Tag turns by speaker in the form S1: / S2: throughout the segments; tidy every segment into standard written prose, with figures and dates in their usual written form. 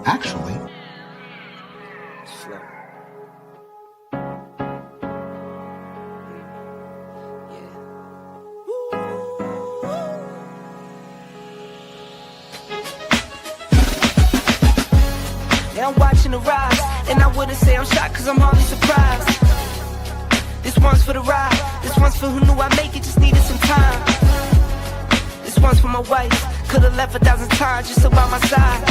S1: Actually,
S2: slow. Yeah, I'm watching the rise, and I wouldn't say I'm shocked, cause I'm hardly surprised. This one's for the ride, this one's for who knew I'd make it, just needed some time. This one's for my wife, could've left 1,000 times just about my side.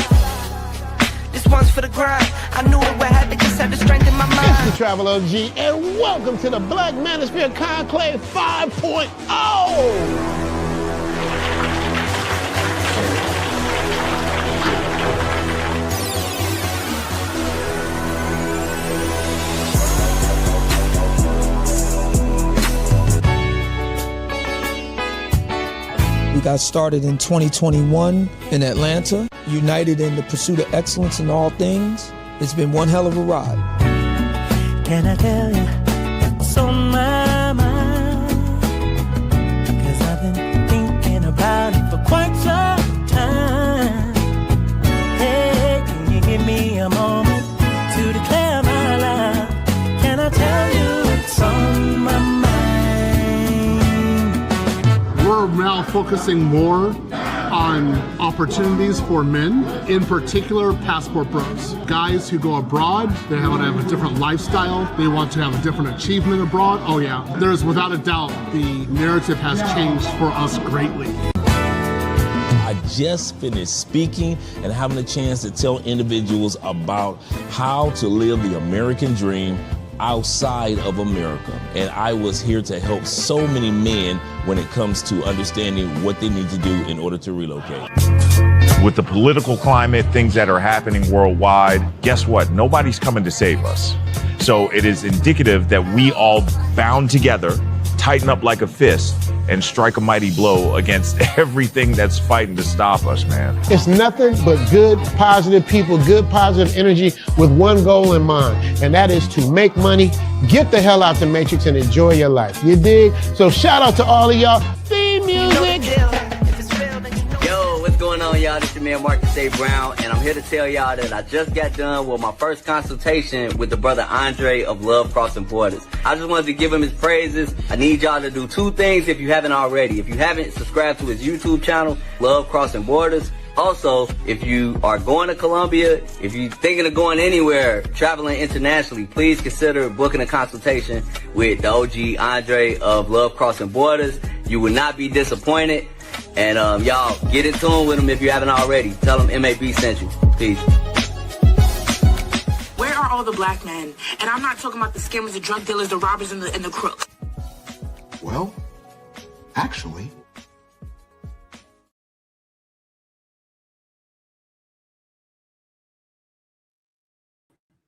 S2: This one's for the grind, I knew it would happen, just had the strength in my mind.
S3: It's the Travel OG, and welcome to the Black Manosphere Conclave 5.0!
S4: We got started in 2021 in Atlanta, united in the pursuit of excellence in all things. It's been one hell of a ride.
S5: Can I tell you what's on my mind? 'Cause I've been thinking about it for quite some time. Hey, can you give me a moment to declare my love? Can I tell you what's on my mind?
S3: We're now focusing more on opportunities for men, in particular passport bros. Guys who go abroad, they want to have a different lifestyle, they want to have a different achievement abroad. Oh yeah, there's without a doubt the narrative has changed for us greatly.
S6: I just finished speaking and having a chance to tell individuals about how to live the American dream outside of America. And I was here to help so many men when it comes to understanding what they need to do in order to relocate.
S7: With the political climate, things that are happening worldwide, guess what? Nobody's coming to save us. So it is indicative that we all bound together, tighten up like a fist, and strike a mighty blow against everything that's fighting to stop us, man.
S3: It's nothing but good, positive people, good, positive energy with one goal in mind, and that is to make money, get the hell out the Matrix, and enjoy your life. You dig? So shout out to all of y'all. Theme music!
S2: Yo, what's going on, y'all? This is your man Marcus A. Brown, and I'm here to tell y'all that I just got done with my first consultation with the brother Andre of Love Crossing Borders. I just wanted to give him his praises. I need y'all to do two things if you haven't already. If you haven't, subscribe to his YouTube channel, Love Crossing Borders. Also, if you are going to Colombia, if you're thinking of going anywhere, traveling internationally, please consider booking a consultation with the OG Andre of Love Crossing Borders. You will not be disappointed. And y'all, get in tune with him if you haven't already. Tell him MAB sent you. Peace.
S8: Where are all the black men? And I'm not talking about the scammers, the drug dealers, the robbers, and the crooks.
S1: well, actually,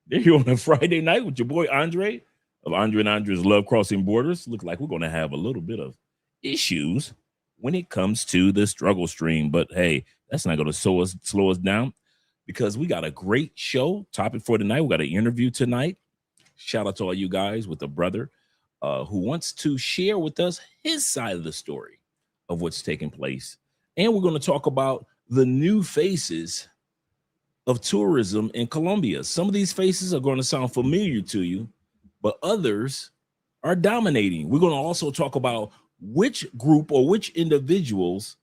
S6: There you on a Friday night with your boy Andre of Andre and Andre's Love Crossing Borders. Look like we're going to have a little bit of issues when it comes to the struggle stream. But hey, that's not going to slow us down because we got a great show topic for tonight. We got an interview tonight. Shout out to all you guys with a brother who wants to share with us his side of the story of what's taking place. And we're going to talk about the new faces of tourism in Colombia. Some of these faces are going to sound familiar to you, but others are dominating. We're going to also talk about which group or which individuals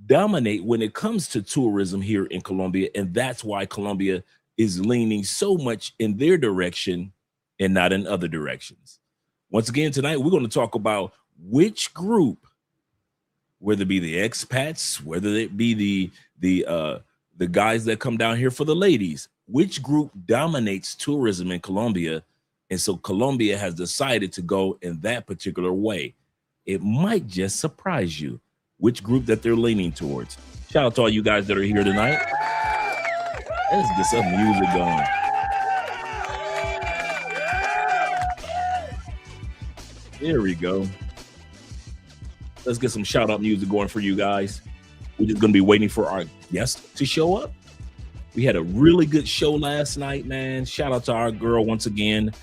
S6: dominate when it comes to tourism here in Colombia, and that's why Colombia is leaning so much in their direction and not in other directions. Once again, tonight, we're going to talk about which group, whether it be the expats, whether it be the guys that come down here for the ladies, which group dominates tourism in Colombia. And so Colombia has decided to go in that particular way. It might just surprise you which group that they're leaning towards. Shout out to all you guys that are here tonight. Let's get some music going. There we go. Let's get some shout out music going for you guys. We're just going to be waiting for our guest to show up. We had a really good show last night, man. Shout out to our girl once again,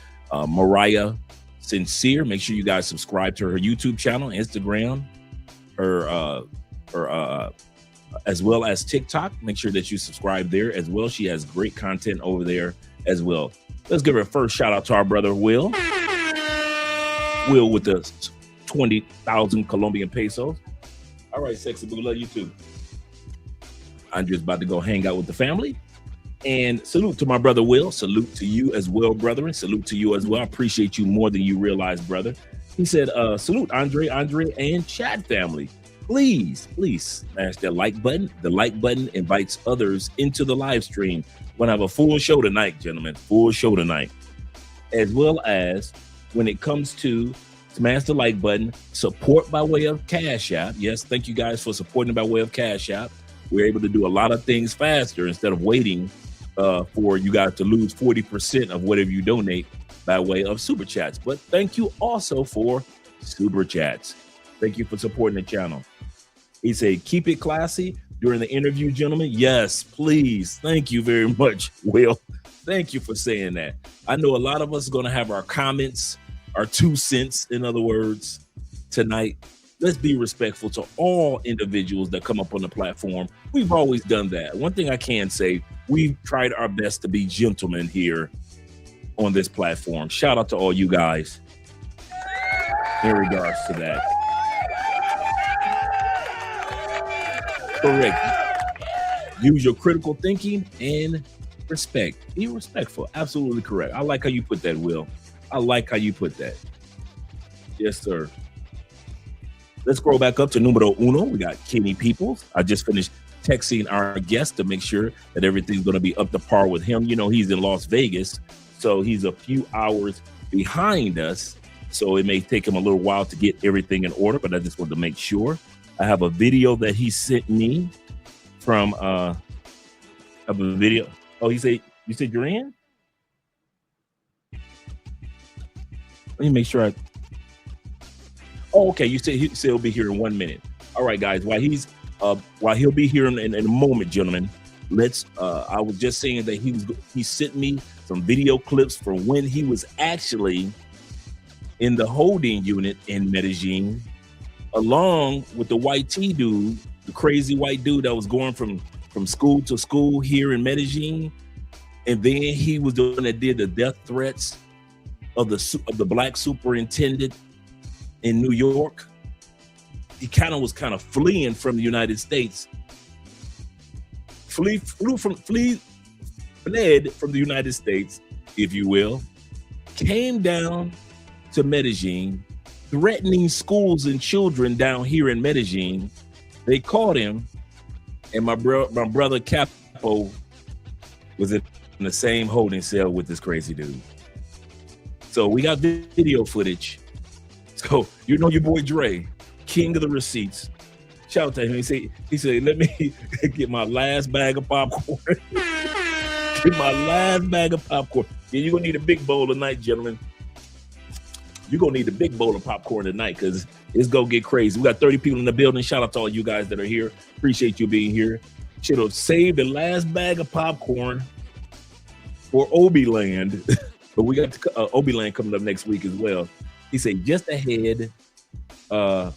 S6: Mariah Sincere. Make sure you guys subscribe to her YouTube channel, Instagram, her as well as TikTok. Make sure that you subscribe there as well. She has great content over there as well. Let's give her a first shout out to our brother Will. Will with the 20,000 Colombian pesos. All right, sexy boo, love you too. Andrea's about to go hang out with the family. And salute to my brother Will. Salute to you as well, brother. And salute to you as well. I appreciate you more than you realize, brother. He said, salute Andre, and chat family. Please smash that like button. The like button invites others into the live stream. We're going to have a full show tonight, gentlemen. Full show tonight. As well as when it comes to smash the like button, support by way of Cash App. Yes, thank you guys for supporting by way of Cash App. We're able to do a lot of things faster instead of waiting for you guys to lose 40% of whatever you donate by way of super chats. But thank you also for super chats. Thank you for supporting the channel. He said, keep it classy during the interview, gentlemen. Yes, please. Thank you very much, Will. Thank you for saying that. I know a lot of us are going to have our comments, our 2 cents, in other words, tonight. Let's be respectful to all individuals that come up on the platform. We've always done that. One thing I can say, we've tried our best to be gentlemen here on this platform. Shout out to all you guys in regards to that. Correct. Use your critical thinking and respect. Be respectful. Absolutely correct. I like how you put that, Will. I like how you put that. Yes, sir. Let's scroll back up to numero uno. We got Kenny Peoples. I just finished texting our guest to make sure that everything's going to be up to par with him. You know, he's in Las Vegas, so he's a few hours behind us. So it may take him a little while to get everything in order, but I just wanted to make sure. I have a video that he sent me from of a video. Oh, you said you're in? Let me make sure Oh, okay. You said he'll be here in 1 minute. All right, guys. While he'll be here in a moment, gentlemen, let's. I was just saying that he sent me some video clips from when he was actually in the holding unit in Medellin, along with the white T dude, the crazy white dude that was going from school to school here in Medellin, and then he was the one that did the death threats of the black superintendent in New York. He was fleeing from the United States. Fled from the United States, if you will, came down to Medellin, threatening schools and children down here in Medellin. They caught him, and my brother Capo was in the same holding cell with this crazy dude. So we got video footage. So you know your boy Dre, king of the receipts. Shout out to him. He said, let me get my last bag of popcorn. Get my last bag of popcorn. Yeah, you're gonna need a big bowl tonight, gentlemen. You're gonna need a big bowl of popcorn tonight because it's gonna get crazy. We got 30 people in the building. Shout out to all you guys that are here. Appreciate you being here. Should have saved the last bag of popcorn for Obi-Land. But we got Obi-Land coming up next week as well. He said just ahead on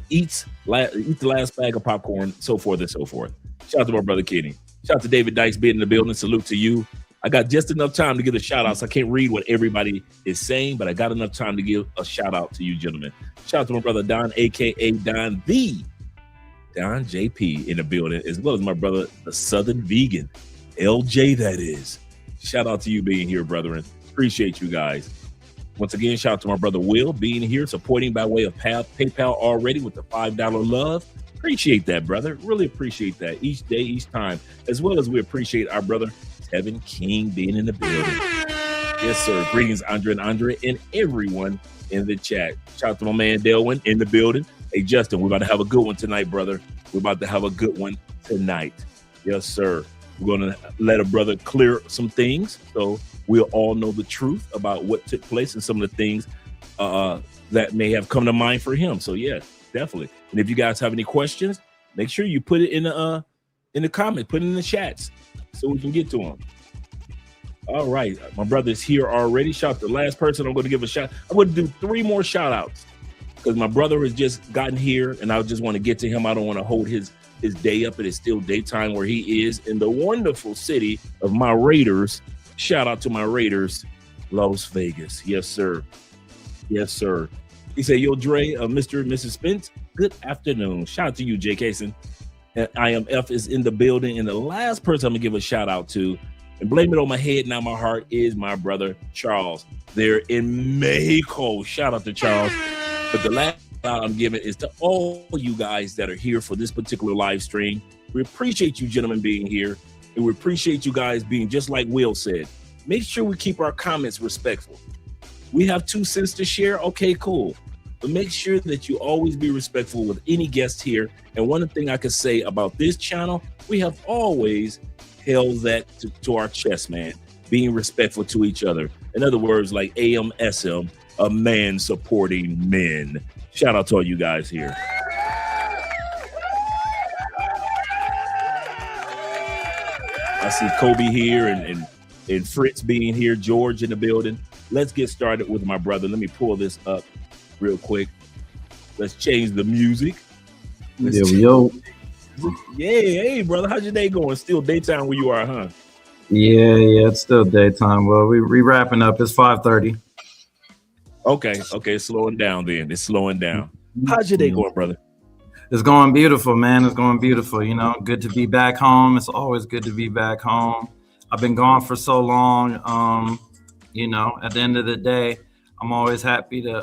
S6: eats the last bag of popcorn, so forth and so forth. Shout out to my brother Kenny. Shout out to David Dice being in the building. Salute to you. I got just enough time to give a shout out, so I can't read what everybody is saying, but I got enough time to give a shout out to you, gentlemen. Shout out to my brother Don, aka Don JP in the building, as well as my brother, the Southern Vegan, LJ, that is. Shout out to you being here, brethren. Appreciate you guys. Once again, shout out to my brother Will being here, supporting by way of PayPal already with the $5 love. Appreciate that, brother. Really appreciate that each day, each time, as well as we appreciate our brother Kevin King being in the building. Yes, sir. Greetings, Andre, and everyone in the chat. Shout out to my man Delwyn in the building. Hey, Justin, we're about to have a good one tonight, brother. We're about to have a good one tonight. Yes, sir. We're going to let a brother clear some things so we'll all know the truth about what took place and some of the things that may have come to mind for him. So, yeah, definitely. And if you guys have any questions, make sure you put it in the comment, put it in the chats so we can get to them. All right. My brother's here already. Shout out to the last person I'm going to give a shout. I'm going to do 3 more shout outs. because my brother has just gotten here, and I just want to get to him. I don't want to hold his day up. It is still daytime where he is in the wonderful city of my Raiders. Shout out to my Raiders, Las Vegas. Yes, sir. Yes, sir. He said, yo, Dre, Mr. and Mrs. Spence, good afternoon. Shout out to you, Jay Kaysen. And IMF is in the building. And the last person I'm going to give a shout out to, and blame it on my head, now my heart, is my brother, Charles. They're in Mexico. Shout out to Charles. But the last shout out I'm giving is to all you guys that are here for this particular live stream. We appreciate you gentlemen being here. And we appreciate you guys being, just like Will said, make sure we keep our comments respectful. We have 2 cents to share. Okay, cool. But make sure that you always be respectful with any guest here. And one thing I can say about this channel, we have always held that to our chest, man, being respectful to each other. In other words, like AMSM, a man supporting men. Shout out to all you guys here. I see Kobe here and Fritz being here, George in the building. Let's get started with my brother. Let me pull this up real quick. Let's change the music.
S9: Yo.
S6: Yeah, hey, brother. How's your day going? Still daytime where you are, huh?
S9: Yeah, it's still daytime. Well, we wrapping up. It's 5:30.
S6: Okay, slowing down then. It's slowing down. How's your day going, brother?
S9: It's going beautiful, man. It's going beautiful. You know, good to be back home. It's always good to be back home. I've been gone for so long. You know, at the end of the day, I'm always happy to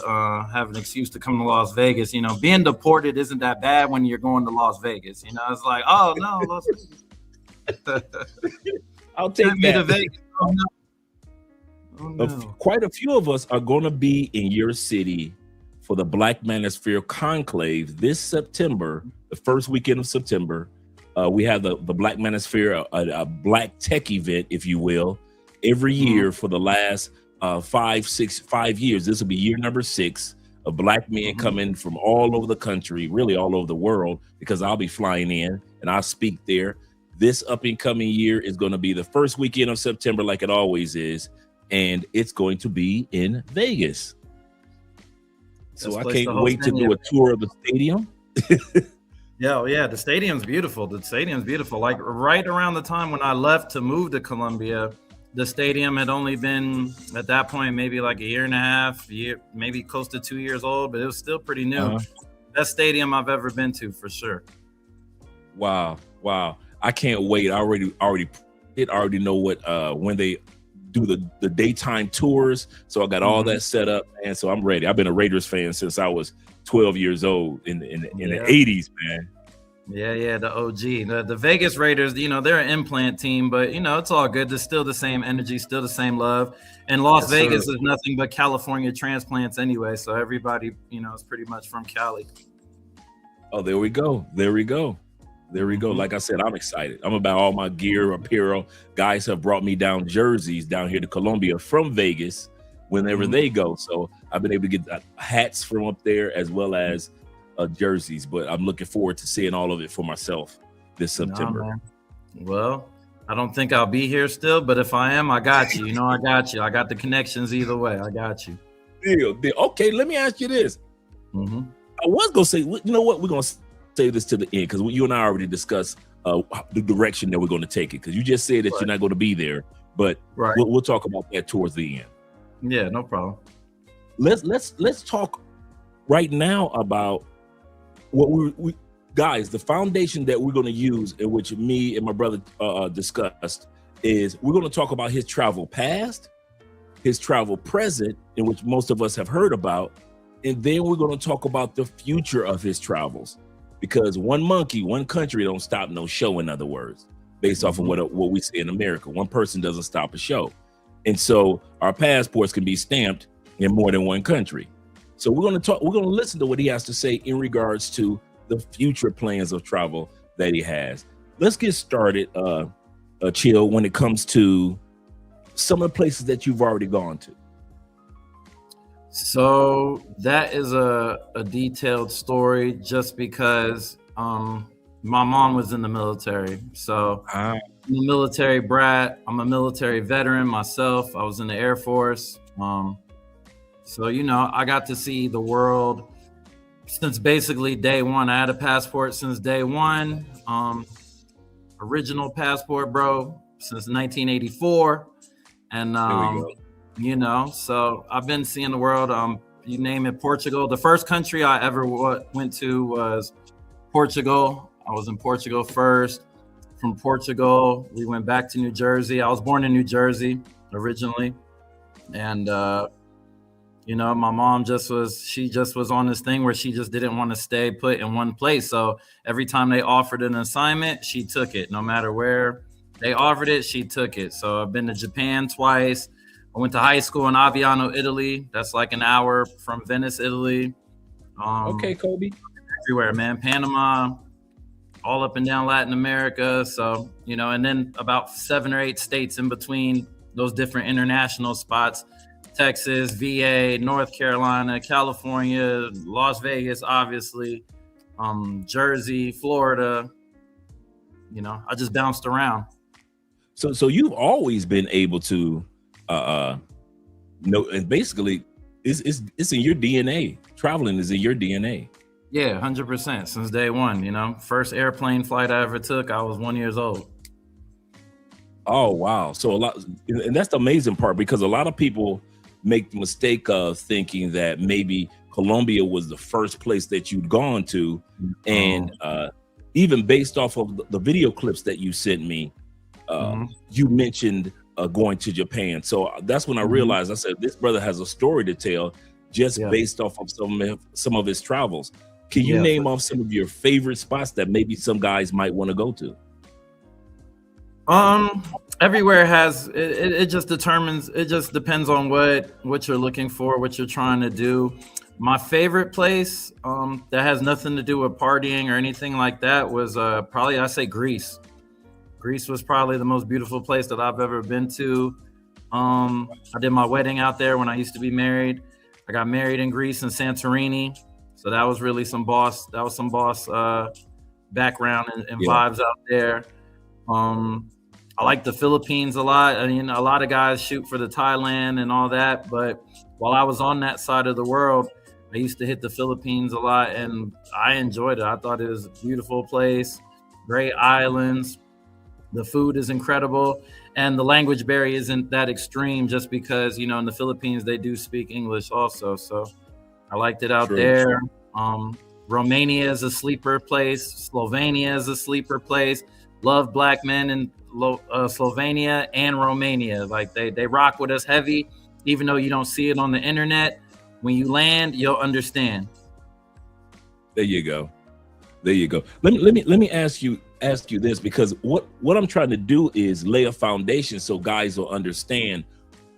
S9: have an excuse to come to Las Vegas. You know, being deported isn't that bad when you're going to Las Vegas. You know, it's like, oh no, Las Vegas.
S6: I'll take that.
S9: To Vegas. Oh, no. Oh, no.
S6: Quite a few of us are going to be in your city for the Black Manosphere Conclave this September, the first weekend of September. We have the Black Manosphere, a black tech event, if you will, every year for the last 5 years. This will be year number 6 of black men coming from all over the country, really all over the world, because I'll be flying in and I'll speak there. This up and coming year is going to be the first weekend of September, like it always is, and it's going to be in Vegas. So I can't wait to do a tour of the stadium.
S9: Yeah, the stadium's beautiful. Like right around the time when I left to move to Colombia, the stadium had only been at that point maybe like a year and a half, maybe close to 2 years old, but it was still pretty new. Best stadium I've ever been to, for sure.
S6: Wow. I can't wait. I already know what when they do the daytime tours. So I got all that set up, and so I'm ready. I've been a Raiders fan since I was 12 years old in the 80s, man.
S9: Yeah, the OG. The Vegas Raiders, you know, they're an implant team, but, you know, it's all good. There's still the same energy, still the same love. And Las Vegas is nothing but California transplants anyway, so everybody, you know, is pretty much from Cali.
S6: Oh, there we go. Like I said, I'm excited. I'm about all my gear, apparel. Guys have brought me down jerseys down here to Colombia from Vegas whenever they go. So I've been able to get hats from up there as well as jerseys, but I'm looking forward to seeing all of it for myself this September.
S9: Well, I don't think I'll be here still, but if I am, I got you. You know, I got you. I got the connections either way. I got you.
S6: Deal. Okay, let me ask you this. I was going to say, you know what? We're going to save this to the end because you and I already discussed the direction that we're going to take it, because you just said that you're not going to be there, but we'll talk about that towards the end.
S9: Yeah, no problem.
S6: Let's talk right now about what we guys, the foundation that we're going to use, in which me and my brother discussed, is we're going to talk about his travel past, his travel present, in which most of us have heard about, and then we're going to talk about the future of his travels, because one monkey, one country don't stop no show. In other words, based off of what we say in America, one person doesn't stop a show, and so our passports can be stamped in more than one country. So we're going to listen to what he has to say in regards to the future plans of travel that he has. Let's get started, Chill, when it comes to some of the places that you've already gone to.
S9: So that is a detailed story, just because my mom was in the military. So I'm a military brat. I'm a military veteran myself. I was in the Air Force. So, you know, I got to see the world Since basically day one. I had a passport since day one. Original passport, bro, since 1984. And
S6: There we go.
S9: you know, so I've been seeing the world. You name it, Portugal. The first country I ever went to was Portugal. I was in Portugal first. From Portugal, we went back to New Jersey. I was born in New Jersey originally. And you know, my mom just was on this thing where she just didn't want to stay put in one place. So every time they offered an assignment, she took it. No matter where they offered it, she took it. So I've been to Japan twice. I went to high school in Aviano, Italy. That's like an hour from Venice, Italy.
S6: Okay, Kobe.
S9: Everywhere, man. Panama, all up and down Latin America. So, you know, and then about 7 or 8 states in between those different international spots. Texas, VA, North Carolina, California, Las Vegas, obviously, Jersey, Florida. You know, I just bounced around.
S6: So you've always been able to know, and basically it's in your DNA. Traveling is in your DNA.
S9: Yeah, 100% since day one. You know, first airplane flight I ever took, I was 1 year old.
S6: Oh wow! So a lot, and that's the amazing part, because a lot of people make the mistake of thinking that maybe Colombia was the first place that you'd gone to, and even based off of the video clips that you sent me, you mentioned going to Japan. So that's when I realized, I said, this brother has a story to tell just based off of some of his travels. Can you name off some of your favorite spots that maybe some guys might want to go to?
S9: Everywhere has it just depends on what you're looking for, what you're trying to do. My favorite place that has nothing to do with partying or anything like that was probably, I say, Greece. Greece was probably the most beautiful place that I've ever been to. I did my wedding out there when I used to be married. I got married in Greece in Santorini, so that was really some boss background and vibes out there. I like the Philippines a lot. I mean, a lot of guys shoot for the Thailand and all that, but while I was on that side of the world, I used to hit the Philippines a lot, and I enjoyed it. I thought it was a beautiful place, great islands. The food is incredible, and the language barrier isn't that extreme, just because, you know, in the Philippines, they do speak English also. So I liked it out there. Romania is a sleeper place. Slovenia is a sleeper place. Love black men in Slovenia and Romania. Like they rock with us heavy, even though you don't see it on the internet. When you land, you'll understand.
S6: There you go. There you go. Let me ask you this, because what I'm trying to do is lay a foundation so guys will understand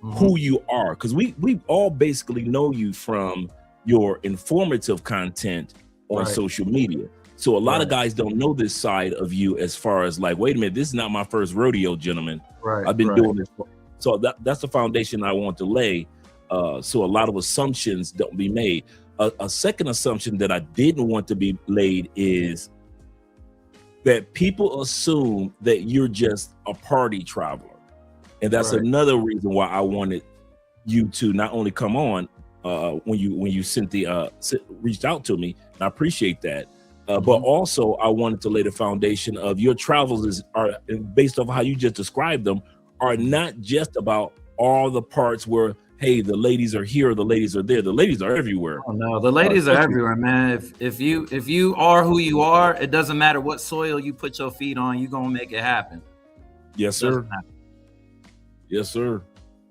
S6: who you are, because we all basically know you from your informative content on social media. So a lot of guys don't know this side of you, as far as like, wait a minute, this is not my first rodeo, gentlemen. I've been doing this. So that's the foundation I want to lay. So a lot of assumptions don't be made. A second assumption that I didn't want to be laid is that people assume that you're just a party traveler. And that's another reason why I wanted you to not only come on when you reached out to me, and I appreciate that. But also I wanted to lay the foundation of your travels are based off how you just described them, are not just about all the parts where, hey, the ladies are here, the ladies are there. The ladies are everywhere.
S9: Oh no, the ladies are everywhere, man. If you are who you are, it doesn't matter what soil you put your feet on, you're gonna make it happen.
S6: Yes, sir. Yes, sir.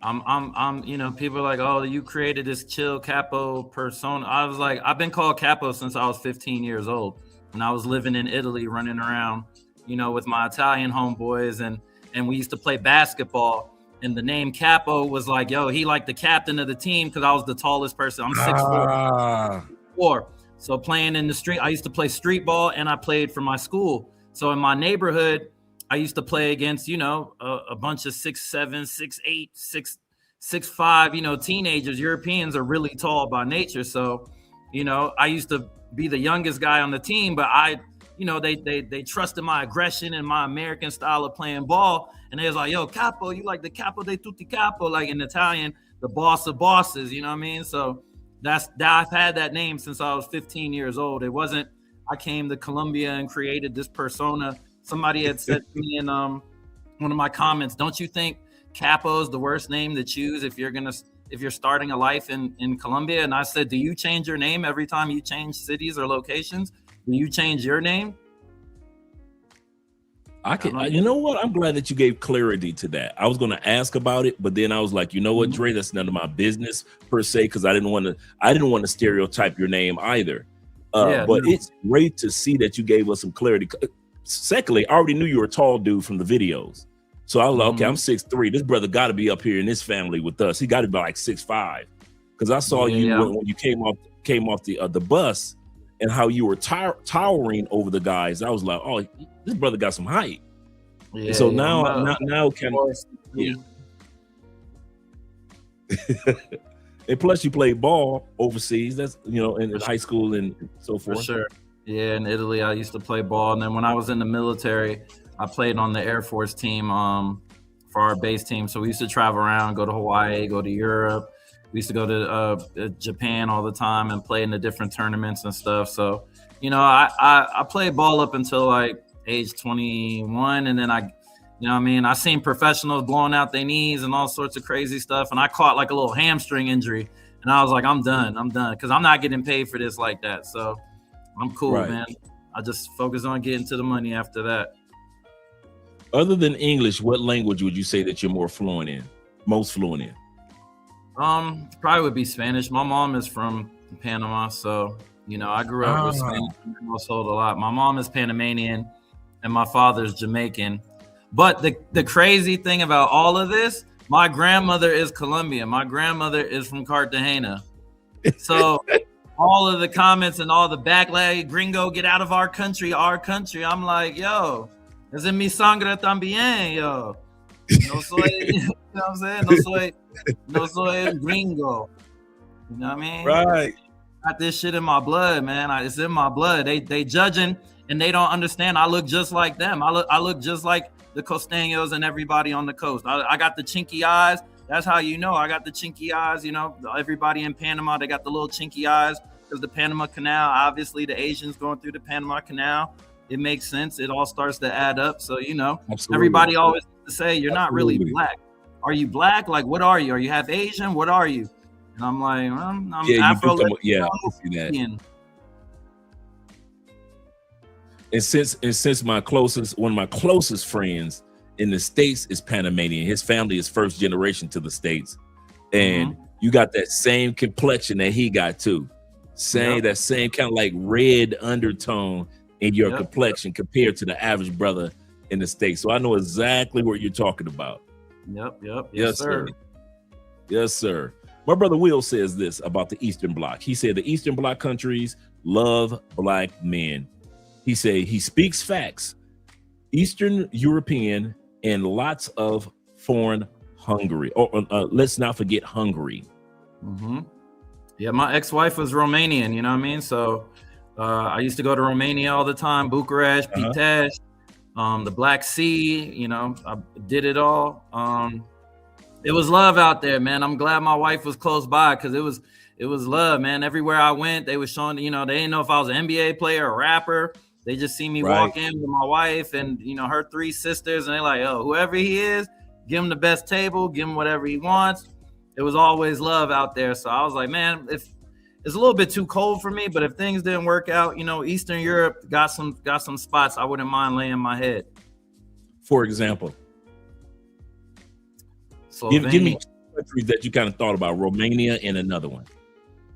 S9: I'm you know, people are like, oh, you created this chill Capo persona. I was like, I've been called Capo since I was 15 years old, when I was living in Italy, running around, you know, with my Italian homeboys, and we used to play basketball. And the name Capo was like, yo, he like the captain of the team, because I was the tallest person. I'm 6'4". So playing in the street, I used to play street ball, and I played for my school. So in my neighborhood, I used to play against, you know, a bunch of 6'7", 6'8", 6'5", you know, teenagers. Europeans are really tall by nature. So, you know, I used to be the youngest guy on the team, but you know, they trusted my aggression and my American style of playing ball. And they was like, yo, Capo, you like the Capo de tutti capo, like in Italian, the boss of bosses, you know what I mean? So I've had that name since I was 15 years old. It wasn't I came to Colombia and created this persona. Somebody had said to me in one of my comments, don't you think Capo is the worst name to choose if you're starting a life in Colombia? And I said, do you change your name every time you change cities or locations? Do you change your name?
S6: You know what? I'm glad that you gave clarity to that. I was going to ask about it, but then I was like, you know what, Dre, that's none of my business per se, because I didn't want to stereotype your name either. It's great to see that you gave us some clarity. Secondly, I already knew you were a tall dude from the videos. So I was like, okay, I'm 6'3". This brother got to be up here in this family with us. He got to be like 6'5", because I saw you when you came off the bus and how you were towering over the guys. I was like, oh, this brother got some height.
S9: Yeah,
S6: so now can and plus you played ball overseas. That's in high school and so forth.
S9: For sure. Yeah, in Italy I used to play ball, and then when I was in the military, I played on the Air Force team for our base team. So we used to travel around, go to Hawaii, go to Europe. We used to go to Japan all the time and play in the different tournaments and stuff. So, I played ball up until like age 21. And then I seen professionals blowing out their knees and all sorts of crazy stuff. And I caught like a little hamstring injury. And I was like, I'm done. Because I'm not getting paid for this like that. So I'm cool, man. I just focus on getting to the money after that.
S6: Other than English, what language would you say that you're most fluent in?
S9: Probably would be Spanish. My mom is from Panama, so I grew up with Spanish in my household a lot. My mom is Panamanian, and my father's Jamaican. But the crazy thing about all of this, my grandmother is Colombian. My grandmother is from Cartagena. So all of the comments and all the backlash, gringo, get out of our country. I'm like, yo, es en mi sangre también, yo. No soy, you know what I'm saying? No soy gringo. You know what I mean?
S6: Right.
S9: Got this shit in my blood, man. It's in my blood. They judging and they don't understand. I look just like them. I look just like the costeños and everybody on the coast. I got the chinky eyes. That's how I got the chinky eyes. Everybody in Panama, they got the little chinky eyes because the Panama Canal. Obviously, the Asians going through the Panama Canal. It makes sense. It all starts to add up. So
S6: Absolutely.
S9: Everybody always say you're not really black. Are you black? Like, what are you? Are you half Asian? What are you? And I'm like, I'm Afro.
S6: I see that. And since one of my closest friends in the States is Panamanian. His family is first generation to the States, and you got that same complexion that he got too. That same kind of like red undertone in your complexion compared to the average brother in the States. So I know exactly what you're talking about.
S9: Yep.
S6: Yes, sir. Yes, sir. My brother Will says this about the Eastern Bloc. He said the Eastern Bloc countries love black men. He said he speaks facts. Eastern European and lots of foreign Hungary. Let's not forget Hungary.
S9: Yeah, my ex-wife was Romanian, you know what I mean? So I used to go to Romania all the time, Bucharest, Pitești, the Black Sea, I did it all. It was love out there, man. I'm glad my wife was close by because it was love, man. Everywhere I went, they were showing, they didn't know if I was an NBA player or rapper. They just see me walk in with my wife and, her 3 sisters, and they're like, oh, whoever he is, give him the best table, give him whatever he wants. It was always love out there. So I was like, man, if it's a little bit too cold for me, but if things didn't work out, Eastern Europe got some spots I wouldn't mind laying my head.
S6: For example, give me countries that you kind of thought about. Romania and another one.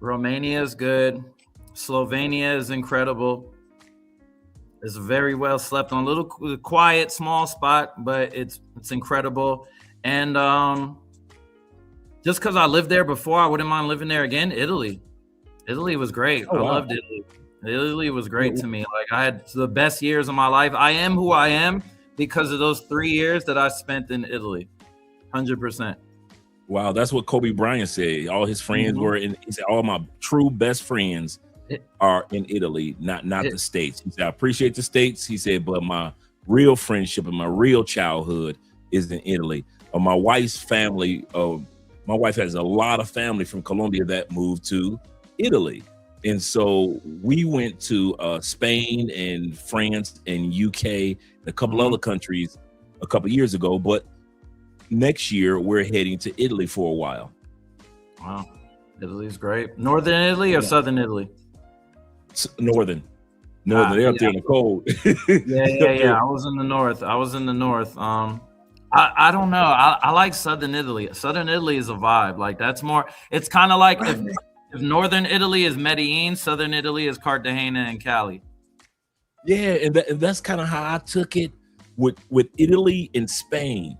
S9: Romania is good. Slovenia is incredible. It's very well slept on, a little quiet, small spot, but it's incredible. And just because I lived there before, I wouldn't mind living there again. Italy was great. I loved Italy. Italy was great to me. Like, I had the best years of my life. I am who I am because of those 3 years that I spent in Italy. 100%.
S6: Wow, that's what Kobe Bryant said. All his friends were in. He said, all my true best friends are in Italy, not the States. He said, I appreciate the States. He said, but my real friendship and my real childhood is in Italy. My wife's family, my wife has a lot of family from Colombia that moved to Italy. And so we went to Spain and France and UK and a couple other countries a couple years ago. But next year we're heading to Italy for a while.
S9: Wow, Italy's great. Northern Italy or Southern Italy?
S6: Northern. They're up there in the cold.
S9: Yeah. I was in the north. I don't know. I like Southern Italy. Southern Italy is a vibe. Like that's more. It's kind of like if Northern Italy is Medellin, Southern Italy is Cartagena and Cali.
S6: Yeah, and that's kind of how I took it with Italy and Spain,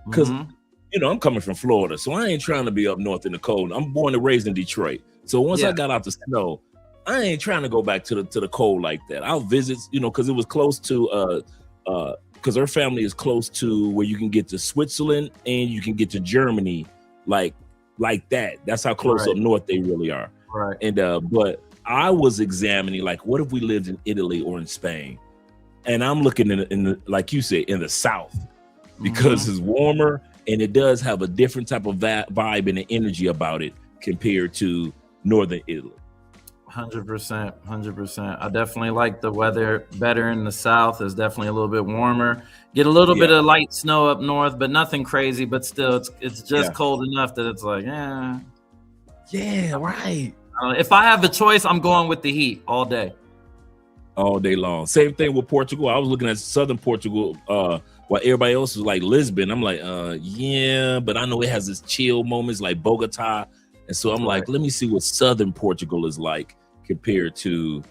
S6: because I'm coming from Florida, so I ain't trying to be up north in the cold. I'm born and raised in Detroit, so once I got out the snow, I ain't trying to go back to the cold like that. I'll visit, because it was close to because her family is close to where you can get to Switzerland and you can get to Germany, like that. That's how close up north they really are.
S9: Right.
S6: And but I was examining, like, what if we lived in Italy or in Spain? And I'm looking in the, like you said, in the south, because it's warmer and it does have a different type of vibe and the energy about it compared to northern Italy.
S9: 100%. I definitely like the weather better in the south. It's definitely a little bit warmer. Get a little bit of light snow up north, but nothing crazy. But still, it's just cold enough that it's like,
S6: yeah, right.
S9: If I have a choice, I'm going with the heat all day
S6: long. Same thing with Portugal. I was looking at southern Portugal while everybody else was like Lisbon. I'm like, but I know it has its chill moments like Bogota. And so I'm like, let me see what southern Portugal is like compared to,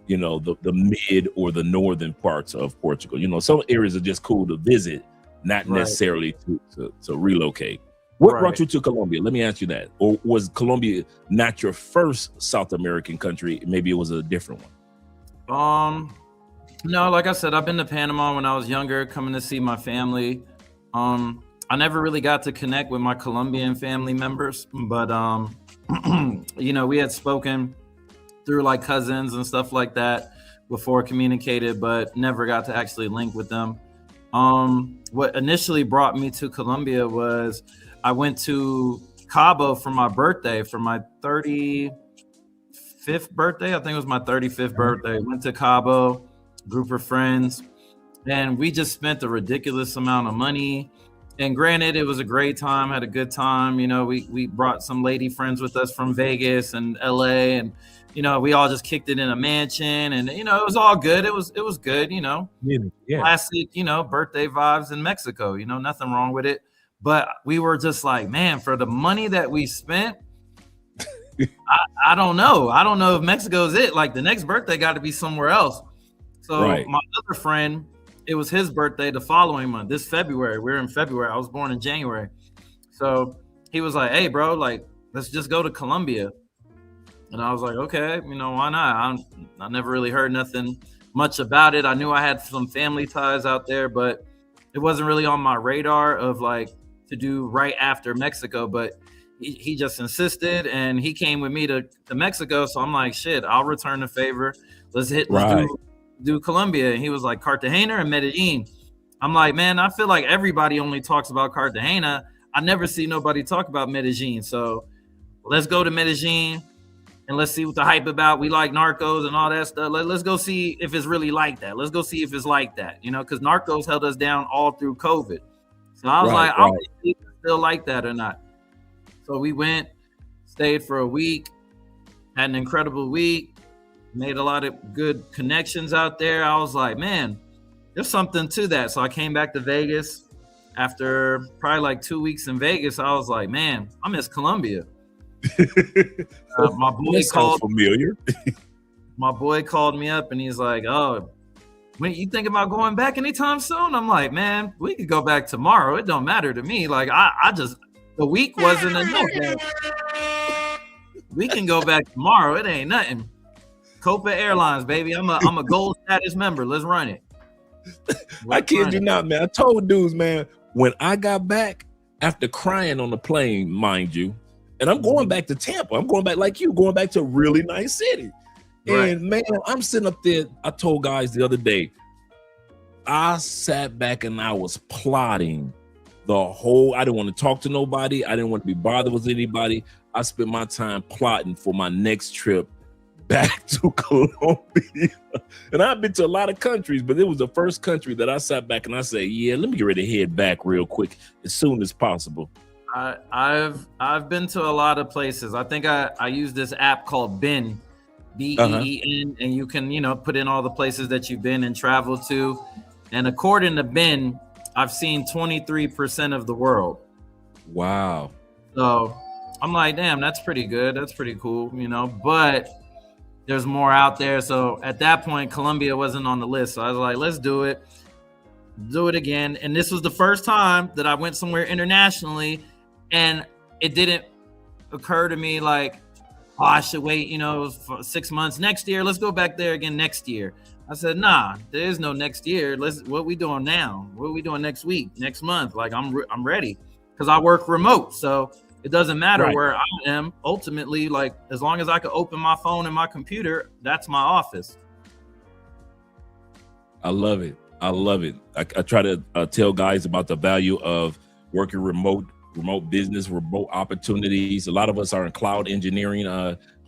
S6: the mid or the northern parts of Portugal. Some areas are just cool to visit, not necessarily to relocate. What brought you to Colombia? Let me ask you that. Or was Colombia not your first South American country? Maybe it was a different one.
S9: No, like I said, I've been to Panama when I was younger, coming to see my family. I never really got to connect with my Colombian family members, but we had spoken through like cousins and stuff like that before, communicated, but never got to actually link with them. What initially brought me to Colombia was I went to Cabo for my birthday, for my 35th birthday. I think it was my 35th birthday. Went to Cabo, group of friends, and we just spent a ridiculous amount of money. And granted, it was a great time, had a good time. We brought some lady friends with us from Vegas and LA, and, we all just kicked it in a mansion, and, it was all good. It was good, classic, birthday vibes in Mexico, nothing wrong with it. But we were just like, man, for the money that we spent, I don't know. I don't know if Mexico is it. Like the next birthday got to be somewhere else. So my other friend, it was his birthday the following month, this February. We're in February. I was born in January. So he was like, hey, bro, like, let's just go to Colombia. And I was like, okay, why not? I never really heard nothing much about it. I knew I had some family ties out there, but it wasn't really on my radar of like to do right after Mexico. But he just insisted, and he came with me to Mexico. So I'm like, shit, I'll return the favor. Let's do Colombia. And he was like, Cartagena or Medellin? I'm like, man, I feel like everybody only talks about Cartagena. I never see nobody talk about Medellin. So let's go to Medellin and let's see what the hype about. We like Narcos and all that stuff. Let's go see if it's really like that. Let's go see if it's like that, because Narcos held us down all through COVID. So I was I'll see if it's still like that or not. So we went, stayed for a week, had an incredible week. Made a lot of good connections out there. I was like, man, there's something to that. So I came back to Vegas after probably like 2 weeks in Vegas. I was like, man, I miss Colombia. My boy called
S6: familiar.
S9: My boy called me up and he's like, oh, when you think about going back anytime soon? I'm like, man, we could go back tomorrow. It don't matter to me. Like the week wasn't enough. We can go back tomorrow. It ain't nothing. Copa Airlines, baby. I'm a gold status member. Let's run it.
S6: I kid you not, man. I told dudes, man, when I got back after crying on the plane, mind you, and I'm going back to Tampa. I'm going back like you, going back to a really nice city. And man, I'm sitting up there. I told guys the other day, I sat back and I was plotting I didn't want to talk to nobody. I didn't want to be bothered with anybody. I spent my time plotting for my next trip back to Colombia. And I've been to a lot of countries, but it was the first country that I sat back and I said, yeah, let me get ready to head back real quick as soon as possible.
S9: I've been to a lot of places. I think I use this app called BEN, BEEN, and you can, you know, put in all the places that you've been and traveled to. And according to BEN, I've seen 23% of the world.
S6: Wow.
S9: So I'm like, damn, that's pretty good. That's pretty cool, you know, but there's more out there. So at that point, Colombia wasn't on the list. So I was like, let's do it again. And this was the first time that I went somewhere internationally, and it didn't occur to me like, oh, I should wait, you know, for 6 months next year. Let's go back there again next year. I said, nah, there is no next year. What we doing now? What are we doing next week, next month? Like I'm ready, because I work remote. So it doesn't matter where I am. Ultimately, like, as long as I can open my phone and my computer, that's my office.
S6: I love it. I try to tell guys about the value of working remote business, remote opportunities. A lot of us are in cloud engineering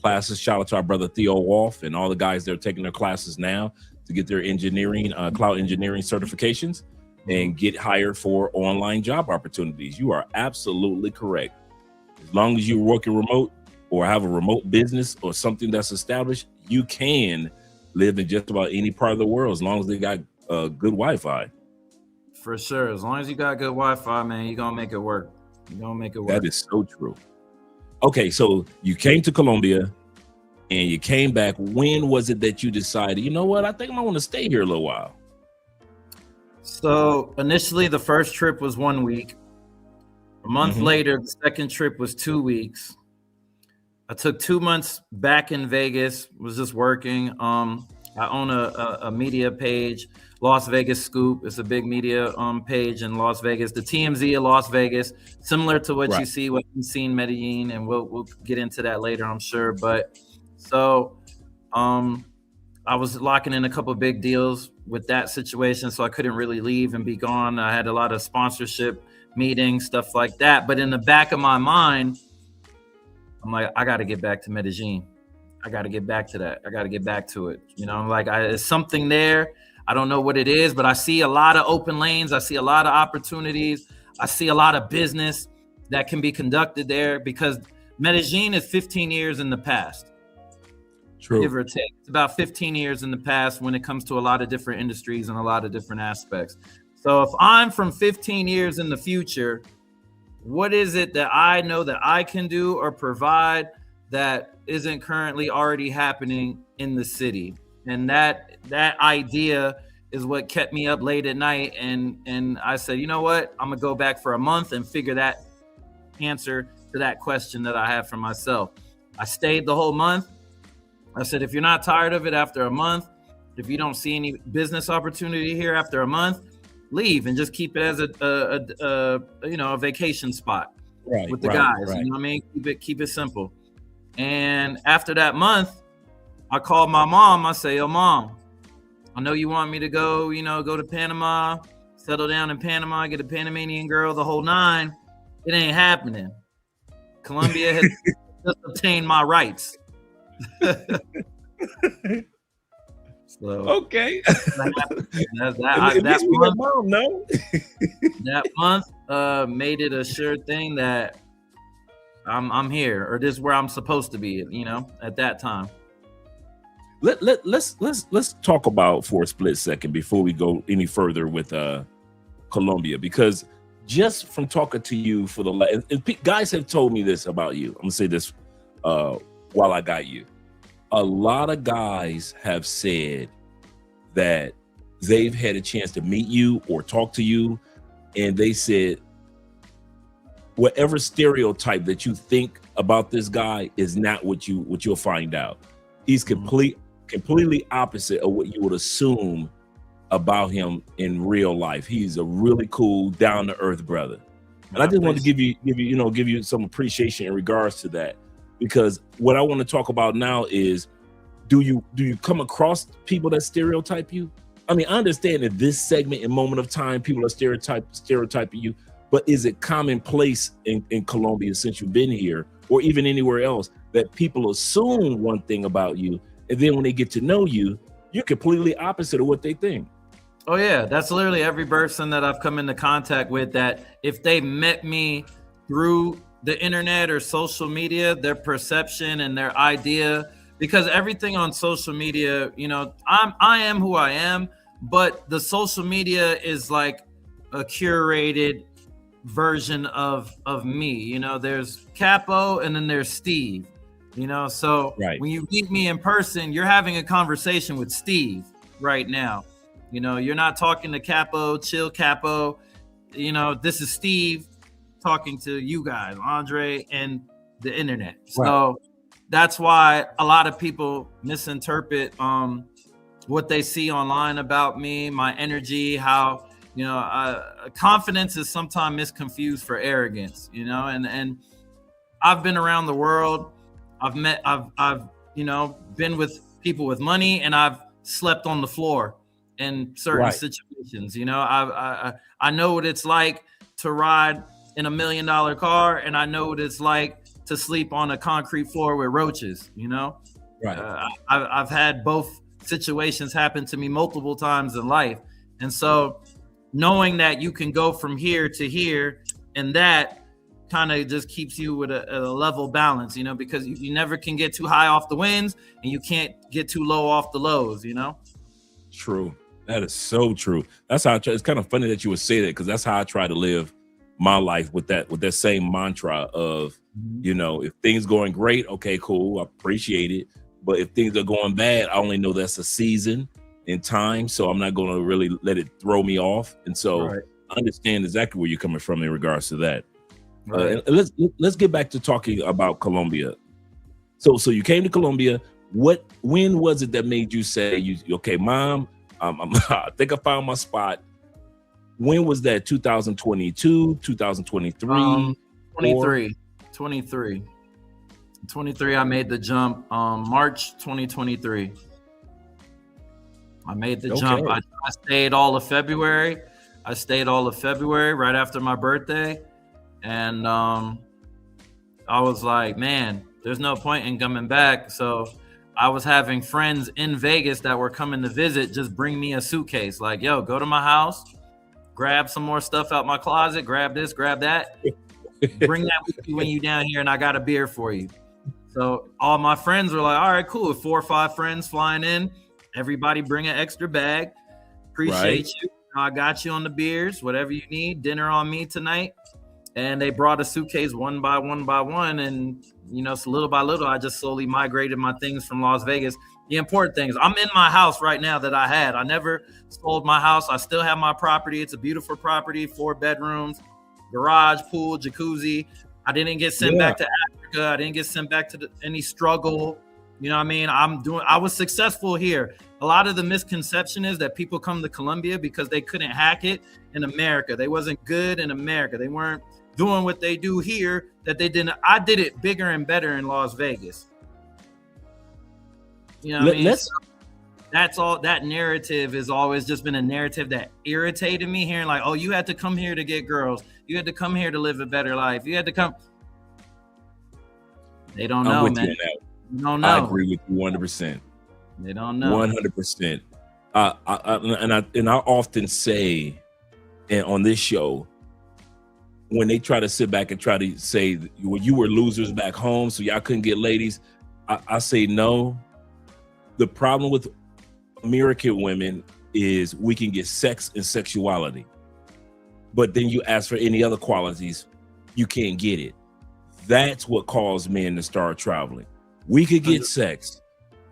S6: classes. Shout out to our brother Theo Wolf and all the guys that are taking their classes now to get their engineering, cloud engineering certifications and get hired for online job opportunities. You are absolutely correct. As long as you're working remote or have a remote business or something that's established, you can live in just about any part of the world as long as they got good Wi-Fi.
S9: For sure. As long as you got good Wi-Fi, man, you're going to make it work.
S6: That is so true. Okay, so you came to Colombia and you came back. When was it that you decided, you know what, I think I want to stay here a little while?
S9: So initially, the first trip was 1 week. A month later, the second trip was 2 weeks. I took 2 months back in Vegas, was just working. I own a media page, Las Vegas Scoop. It's a big media page in Las Vegas, the TMZ of Las Vegas, similar to what you see, what you see in Medellin, and we'll get into that later, I'm sure. But so I was locking in a couple of big deals with that situation, so I couldn't really leave and be gone. I had a lot of sponsorship meetings, stuff like that. But in the back of my mind, I'm like, I got to get back to Medellin. I got to get back to that. I got to get back to it. You know, I'm like, there's something there. I don't know what it is, but I see a lot of open lanes. I see a lot of opportunities. I see a lot of business that can be conducted there, because Medellin is 15 years in the past.
S6: True.
S9: Give or take. It's about 15 years in the past when it comes to a lot of different industries and a lot of different aspects. So if I'm from 15 years in the future, what is it that I know that I can do or provide that isn't currently already happening in the city? And that idea is what kept me up late at night. And I said, you know what? I'm gonna go back for a month and figure that answer to that question that I have for myself. I stayed the whole month. I said, if you're not tired of it after a month, if you don't see any business opportunity here after a month, leave and just keep it as a vacation spot with the guys. You know what I mean? Keep it simple. And after that month, I called my mom. I say, yo, Mom, I know you want me to go to Panama, settle down in Panama, get a Panamanian girl, the whole nine. It ain't happening. Colombia has just obtained my rights. So
S6: okay.
S9: That month made it a sure thing that I'm here, or this is where I'm supposed to be, at that time.
S6: Let's talk about for a split second before we go any further with Colombia, because just from talking to you for the guys have told me this about you. I'm gonna say this while I got you. A lot of guys have said that they've had a chance to meet you or talk to you, and they said whatever stereotype that you think about this guy is not what you'll find out. He's completely opposite of what you would assume about him in real life. He's a really cool, down to earth brother. And I just want to give you some appreciation in regards to that, because what I want to talk about now is, do you come across people that stereotype you? I mean, I understand in this segment and moment of time, people are stereotyping you, but is it commonplace in Colombia since you've been here, or even anywhere else, that people assume one thing about you, and then when they get to know you, you're completely opposite of what they think?
S9: Oh yeah, that's literally every person that I've come into contact with, that if they met me through the internet or social media, their perception and their idea, because everything on social media, you know, I am who I am, but the social media is like a curated version of me. You know, there's Capo and then there's Steve, you know, so when you meet me in person, you're having a conversation with Steve right now. You know, you're not talking to Capo, chill Capo. You know, this is Steve talking to you guys, Andre, and the internet. So that's why a lot of people misinterpret what they see online about me, my energy, how, you know, confidence is sometimes misconfused for arrogance, you know, and I've been around the world. I've you know, been with people with money, and I've slept on the floor in certain situations. You know, I know what it's like to ride in $1 million car, and I know what it's like to sleep on a concrete floor with roaches. You know, I've had both situations happen to me multiple times in life, and so knowing that you can go from here to here, and that kind of just keeps you with a level balance, you know, because you never can get too high off the winds, and you can't get too low off the lows, you know.
S6: True. That is so true. That's how it's kind of funny that you would say that, because that's how I try to live my life, with that same mantra of, you know, if things going great, okay, cool, I appreciate it. But if things are going bad, I only know that's a season in time, so I'm not going to really let it throw me off. And so I understand exactly where you're coming from in regards to that. And let's get back to talking about Colombia. So you came to Colombia. When was it that made you say, okay, Mom, I think I found my spot? When was that? 2022, 2023?
S9: 23. I made the jump. March 2023. I made the jump. I stayed all of February. Right after my birthday. And I was like, man, there's no point in coming back. So I was having friends in Vegas that were coming to visit, just bring me a suitcase. Like, yo, go to my house, grab some more stuff out my closet, grab this, grab that. Bring that with you when you down here, and I got a beer for you. So all my friends were like, all right, cool. 4 or 5 friends flying in. Everybody bring an extra bag. Appreciate you. I got you on the beers, whatever you need. Dinner on me tonight. And they brought a suitcase one by one. And, you know, so little by little, I just slowly migrated my things from Las Vegas. The important thing is I'm in my house right now that I had. I never sold my house. I still have my property. It's a beautiful property, 4 bedrooms, garage, pool, jacuzzi. I didn't get sent back to Africa. I didn't get sent back to any struggle. You know what I mean? I was successful here. A lot of the misconception is that people come to Colombia because they couldn't hack it in America. They wasn't good in America. They weren't doing what they do here that they didn't. I did it bigger and better in Las Vegas. You know what I mean? So that's all. That narrative has always just been a narrative that irritated me, hearing like, oh, you had to come here to get girls. You had to come here to live a better life. You had to come. They don't know, man. You don't know.
S6: I agree with you 100%.
S9: They don't know.
S6: 100%. And I often say, and on this show, when they try to sit back and try to say, well, you were losers back home, so y'all couldn't get ladies, I say no. The problem with American women is we can get sex and sexuality, but then you ask for any other qualities, you can't get it. That's what caused men to start traveling. We could get sex,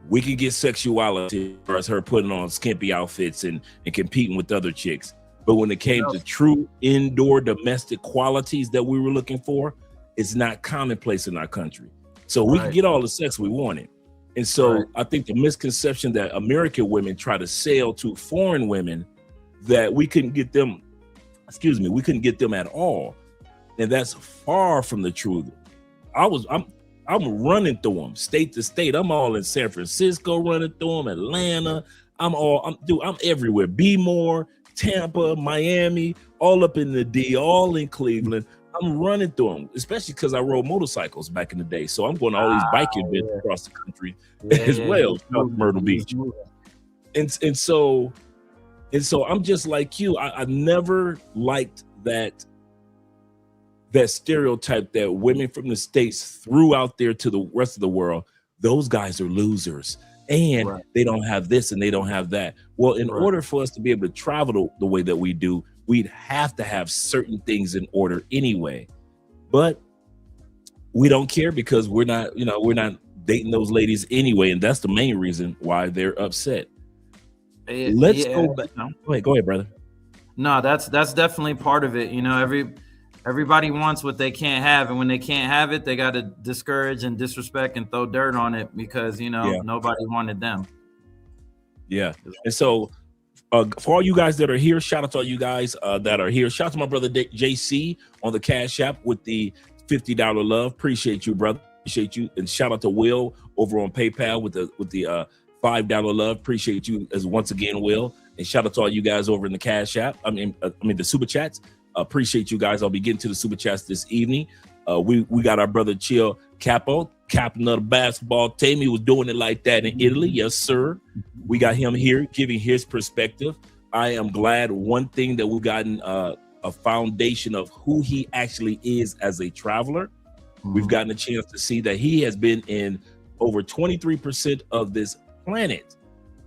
S6: we could get sexuality, as her putting on skimpy outfits and competing with other chicks. But when it came to true indoor domestic qualities that we were looking for, it's not commonplace in our country. So we can get all the sex we wanted. And so I think the misconception that American women try to sell to foreign women, that we couldn't get them, we couldn't get them at all. And that's far from the truth. I'm running through them state to state. I'm all in San Francisco running through them, Atlanta. I'm everywhere. Be more, Tampa, Miami, all up in the D, all in Cleveland. I'm running through them, especially because I rode motorcycles back in the day. So I'm going to all these bike events across the country as well, South Myrtle Beach. And so I'm just like you. I never liked that stereotype that women from the States threw out there to the rest of the world. Those guys are losers, and they don't have this and they don't have that. Well, in order for us to be able to travel the way that we do, we'd have to have certain things in order anyway. But we don't care because we're not dating those ladies anyway, and that's the main reason why they're upset. Let's go back. Go ahead, brother.
S9: No, that's definitely part of it. Everybody wants what they can't have, and when they can't have it, they got to discourage and disrespect and throw dirt on it because nobody wanted them. Yeah,
S6: and so for all you guys that are here, shout out to all you guys that are here. Shout out to my brother JC on the Cash App with the $50 love. Appreciate you, brother. Appreciate you, and shout out to Will over on PayPal with the $5 love. Appreciate you as once again, Will, and shout out to all you guys over in the Cash App. I mean the Super Chats. Appreciate you guys. I'll be getting to the Super Chats this evening. We got our brother Chill Capo, captain of the basketball team. He was doing it like that in Italy. Yes, sir. We got him here giving his perspective. I am glad one thing that we've gotten a foundation of who he actually is as a traveler. We've gotten a chance to see that he has been in over 23% of this planet,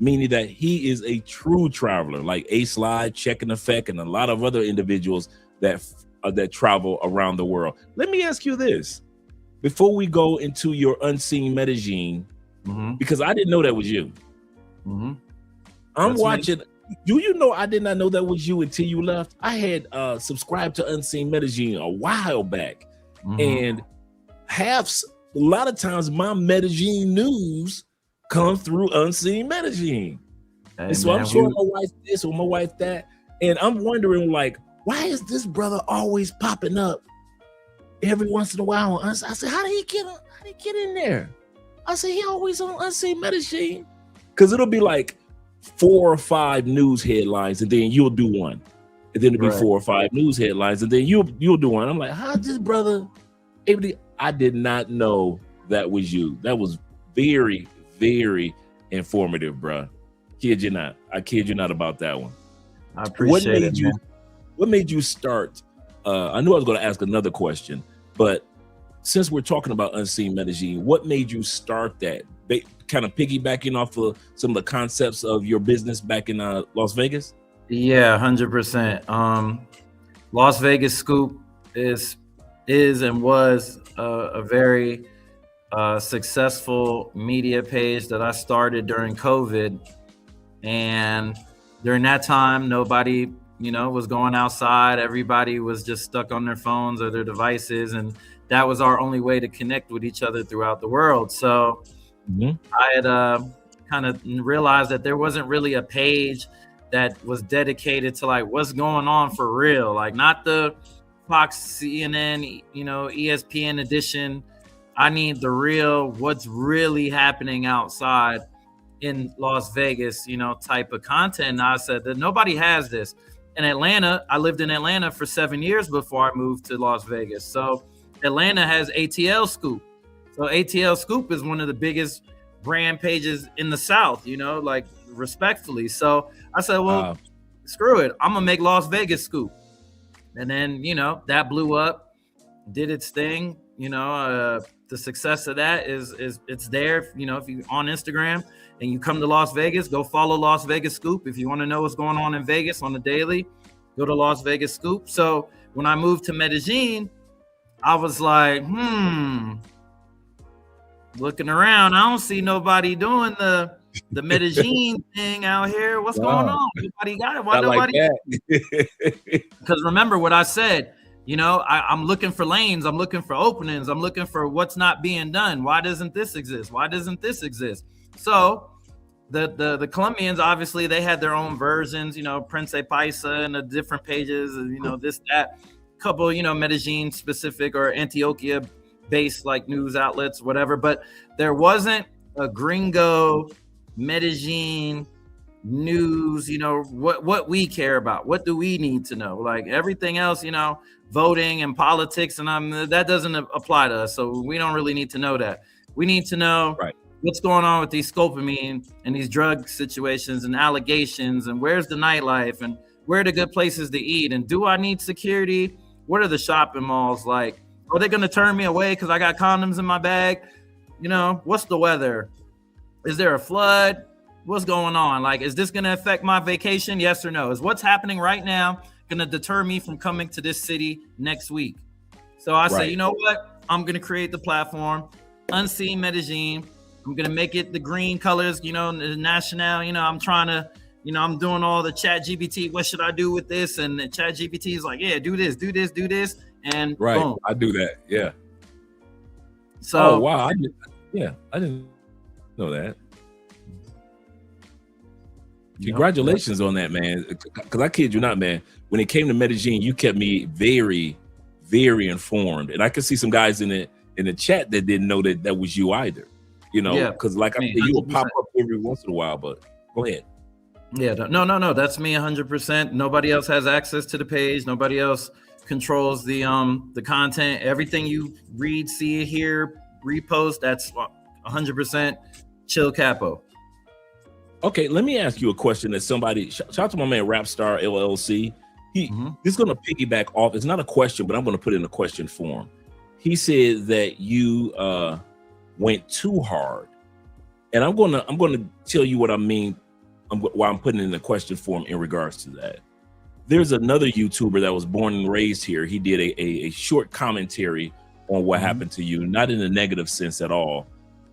S6: meaning that he is a true traveler, like A-Slide, Check and Effect, and a lot of other individuals that travel around the world. Let me ask you this before we go into your unseen Medellin, because I didn't know that was you. I'm
S9: That's
S6: watching. Do you know I did not know that was you until you left? I had subscribed to Unseen Medellin a while back, and a lot of times my Medellin news comes through Unseen Medellin. And so I'm showing my wife this or my wife that, and I'm wondering, like, why is this brother always popping up every once in a while? I said, how did he get in there? I said, he always on Unseen Medellin, because it'll be like 4 or 5 news headlines, and then you'll do one, and then it'll be 4 or 5 news headlines, and then you'll do one. I'm like, how's this brother able to? I did not know that was you. That was very, very informative, bro. Kid you not. I kid you not about that one.
S9: I appreciate it, man.
S6: What made you start? I knew I was going to ask another question, but since we're talking about Unseen Medellin, what made you start that? Kind of piggybacking off of some of the concepts of your business back in Las Vegas?
S9: Yeah, 100%. Las Vegas Scoop is and was a very successful media page that I started during COVID. And during that time, nobody, was going outside. Everybody was just stuck on their phones or their devices. And that was our only way to connect with each other throughout the world. So I had kind of realized that there wasn't really a page that was dedicated to like what's going on for real, like not the Fox, CNN, ESPN edition. I need the real, what's really happening outside in Las Vegas, type of content. And I said that nobody has this. In Atlanta, I lived in Atlanta for 7 years before I moved to Las Vegas. So Atlanta has ATL Scoop. So ATL Scoop is one of the biggest brand pages in the South, like respectfully. So I said, well, screw it. I'm going to make Las Vegas Scoop. And then, that blew up, did its thing. The success of that is it's there. If you on Instagram and you come to Las Vegas, go follow Las Vegas Scoop. If you want to know what's going on in Vegas on the daily, go to Las Vegas Scoop. So when I moved to Medellin, I was like, looking around, I don't see nobody doing the Medellin thing out here. What's going on? Nobody got it. Why nobody? Because remember what I said, I'm looking for lanes. I'm looking for openings. I'm looking for what's not being done. Why doesn't this exist? Why doesn't this exist? So the Colombians, obviously, they had their own versions, Prince Paisa and the different pages, this, that, couple, Medellin specific or Antioquia based like news outlets, whatever. But there wasn't a gringo Medellin news, you know, what we care about. What do we need to know? Like everything else, you know, voting and politics, and that doesn't apply to us. So we don't really need to know that. We need to know what's going on with these scopamine and these drug situations and allegations, and where's the nightlife, and where are the good places to eat, and do I need security? What are the shopping malls like? Are they going to turn me away because I got condoms in my bag? You know, what's the weather? Is there a flood? What's going on? Like, is this going to affect my vacation? Yes or no? Is what's happening right now going to deter me from coming to this city next week? So I say, you know what? I'm going to create the platform, Unseen Medellin. I'm going to make it the green colors, you know, the national, you know, I'm trying to, you know, I'm doing all the chat GPT. What should I do with this? And the chat GPT is like, yeah, do this, do this, do this. And boom.
S6: I do that. Yeah.
S9: So,
S6: wow. I didn't know that. Congratulations on that, man. Because I kid you not, man. When it came to Medellin, you kept me very, very informed. And I could see some guys in the chat that didn't know that was you either. You know, because like I said, you will pop up every once in a while. But go ahead.
S9: Yeah, no. That's me 100%. Nobody else has access to the page. Nobody else controls the content. Everything you read, see, hear, repost, that's 100% Chill Capo.
S6: Okay, let me ask you a question that somebody, shout out to my man Rapstar LLC. This is going to piggyback off. It's not a question, but I'm going to put it in a question form. He said that you went too hard. And I'm going to tell you what I mean, why I'm putting it in a question form in regards to that. There's another YouTuber that was born and raised here. He did a short commentary on what happened to you, not in a negative sense at all.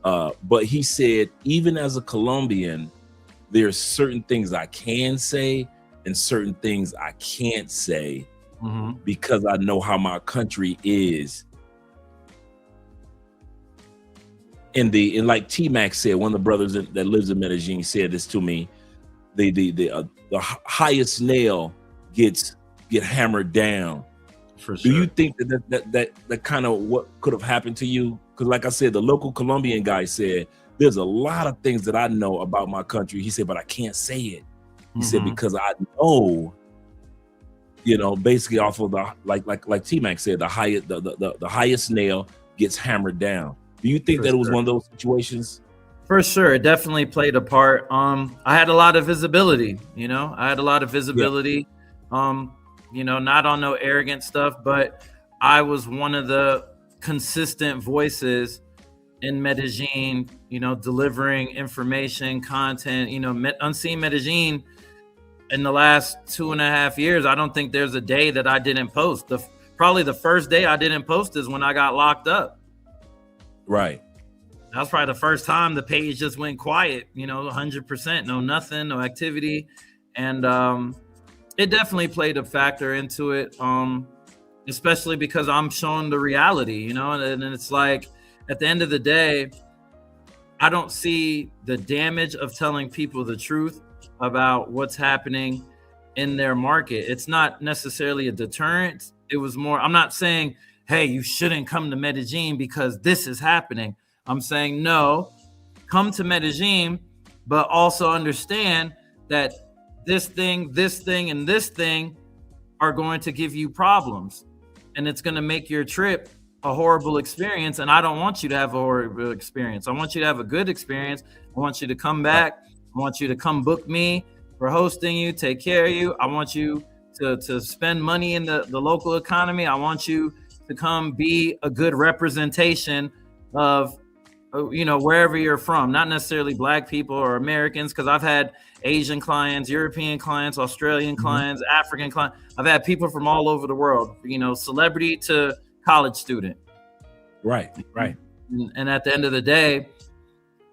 S6: But he said, even as a Colombian, there's certain things I can say and certain things I can't say because I know how my country is. And like T-Mac said, one of the brothers that lives in Medellin said this to me, the highest nail get hammered down.
S9: For sure.
S6: Do you think that kind of what could have happened to you? Because like I said, the local Colombian guy said, there's a lot of things that I know about my country. He said, but I can't say it. He said, because I know, you know, basically off of the, like T-Mac said, the highest nail gets hammered down. Do you think that it was one of those situations?
S9: For sure. It definitely played a part. I had a lot of visibility, you know, you know, not on no arrogant stuff, but I was one of the consistent voices in Medellin, you know, delivering information, content, you know, Unseen Medellin in the last 2.5 years. I don't think there's a day that I didn't post. Probably the first day I didn't post is when I got locked up.
S6: Right.
S9: That was probably the first time the page just went quiet, you know, 100%, no nothing, no activity. And it definitely played a factor into it, especially because I'm showing the reality, you know, and it's like, at the end of the day, I don't see the damage of telling people the truth about what's happening in their market. It's not necessarily a deterrent. It was more, I'm not saying, hey, you shouldn't come to Medellin because this is happening. I'm saying, no, come to Medellin, but also understand that this thing, and this thing are going to give you problems. And it's going to make your trip a horrible experience. And I don't want you to have a horrible experience. I want you to have a good experience. I want you to come back. I want you to come book me for hosting you, take care of you. I want you to spend money in the local economy. I want you to come be a good representation of, you know, wherever you're from, not necessarily Black people or Americans, because I've had Asian clients, European clients, Australian clients, African clients. I've had people from all over the world, you know, celebrity to college student.
S6: Right.
S9: And at the end of the day,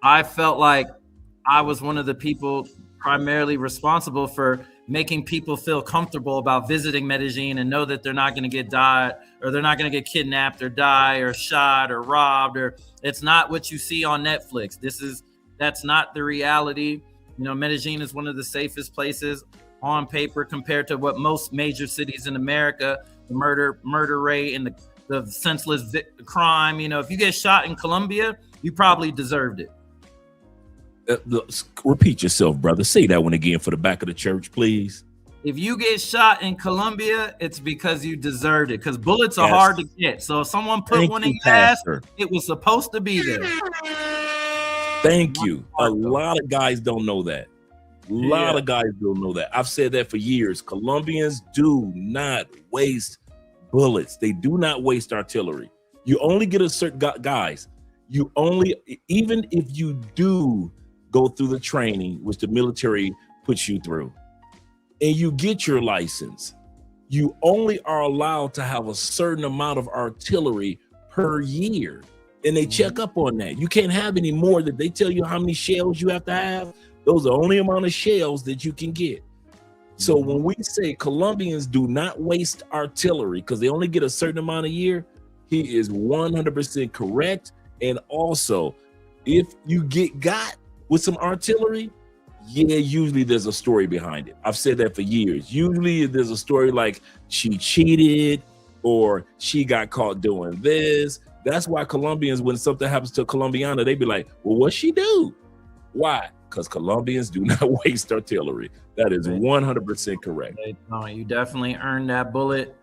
S9: I felt like I was one of the people primarily responsible for making people feel comfortable about visiting Medellin and know that they're not going to get died, or they're not going to get kidnapped or die or shot or robbed, or it's not what you see on Netflix. That's not the reality. You know, Medellin is one of the safest places on paper compared to what most major cities in America, the murder rate and the senseless crime. You know, if you get shot in Colombia, you probably deserved it.
S6: Repeat yourself, brother. Say that one again for the back of the church, please.
S9: If you get shot in Colombia, it's because you deserved it. Because bullets are hard to get. So if someone put one in your ass, it was supposed to be there.
S6: Thank you. A lot of guys don't know that. A lot of guys don't know that. I've said that for years. Colombians do not waste bullets. They do not waste artillery. You only get a certain guys. You only, even if you do go through the training, which the military puts you through, and you get your license, you only are allowed to have a certain amount of artillery per year. And they check up on that. You can't have any more. That they tell you how many shells you have to have. Those are the only amount of shells that you can get. So when we say Colombians do not waste artillery because they only get a certain amount a year, he is 100% correct. And also, if you get got with some artillery, usually there's a story behind it. I've said that for years. Usually there's a story like she cheated or she got caught doing this. That's why Colombians, when something happens to a Colombiana, they be like, well, what'd she do? Why? Because Colombians do not waste artillery. That is 100% correct.
S9: No, you definitely earned that bullet.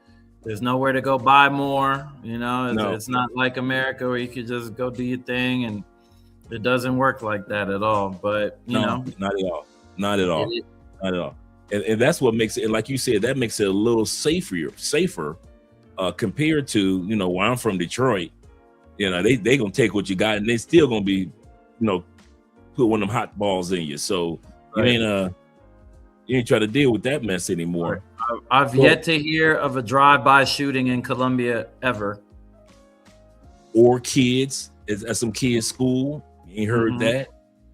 S9: There's nowhere to go buy more. You know, it's not like America where you could just go do your thing, and it doesn't work like that at all. But you know,
S6: not at all. Not at all. Not at all. And that's what makes it, like you said, that makes it a little safer compared to, you know, where I'm from, Detroit. You know, they gonna take what you got, and they still gonna be, you know, put one of them hot balls in you. So you ain't try to deal with that mess anymore.
S9: I've yet to hear of a drive-by shooting in Colombia ever.
S6: Or kids at some kids' school. You ain't heard that.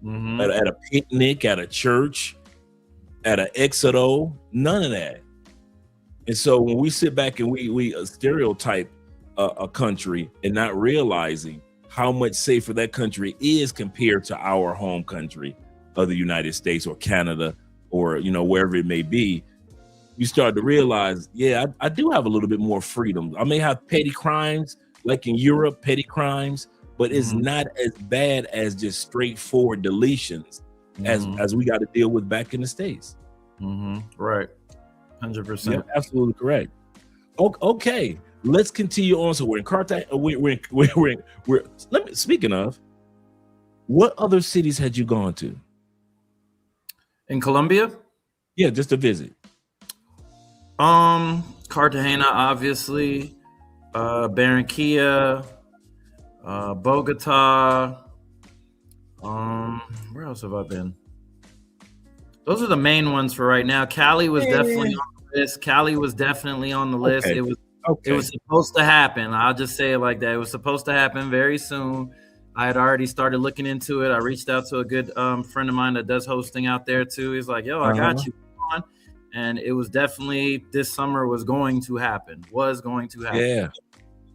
S6: At a picnic, at a church, at an exodo, none of that. And so when we sit back and we stereotype a country and not realizing how much safer that country is compared to our home country of the United States or Canada or, you know, wherever it may be, you start to realize, I do have a little bit more freedom. I may have petty crimes like in Europe, petty crimes, but it's not as bad as just straightforward deletions as we got to deal with back in the States.
S9: Right. 100%.
S6: Yeah, absolutely correct. Okay. Let's continue on. So we're in Cartagena. Speaking of, what other cities had you gone to?
S9: In Colombia?
S6: Yeah, just a visit.
S9: Cartagena, obviously. Barranquilla, Bogota. Where else have I been? Those are the main ones for right now. Cali was definitely on the list.
S6: Okay.
S9: It was supposed to happen. I'll just say it like that. It was supposed to happen very soon. I had already started looking into it. I reached out to a good friend of mine that does hosting out there too. He's like, yo, I got you on. And it was definitely this summer was going to happen.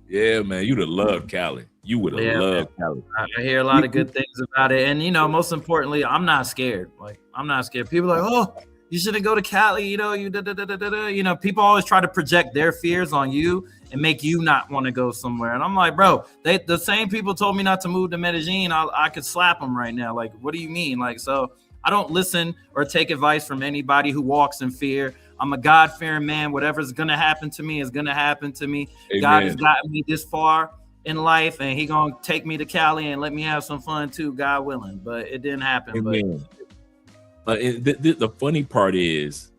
S6: Yeah, man. You'd have loved Cali. You would have loved Cali.
S9: I hear a lot of good things about it. And, you know, most importantly, I'm not scared. I'm not scared. People are like, oh, you shouldn't go to Cali. You know, you know, people always try to project their fears on you and make you not want to go somewhere. And I'm like, bro, the same people told me not to move to Medellin. I could slap them right now. Like, what do you mean? Like, so I don't listen or take advice from anybody who walks in fear. I'm a God-fearing man. Whatever's going to happen to me is going to happen to me. Amen. God has gotten me this far in life, and he going to take me to Cali and let me have some fun too, God willing. But it didn't happen.
S6: Amen. The funny part is,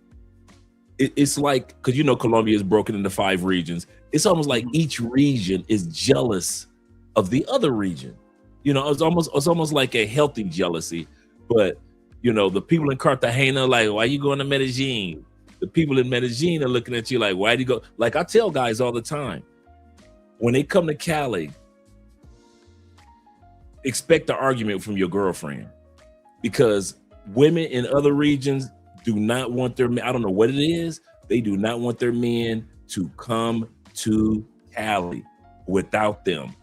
S6: it's like, because, you know, Colombia is broken into 5 regions. It's almost like each region is jealous of the other region. You know, it's almost like a healthy jealousy. But, you know, the people in Cartagena, like, why you going to Medellin? The people in Medellin are looking at you like, why do you go? Like, I tell guys all the time, when they come to Cali, expect an argument from your girlfriend, because women in other regions do not want their men. I don't know what it is. They do not want their men to come to Cali without them.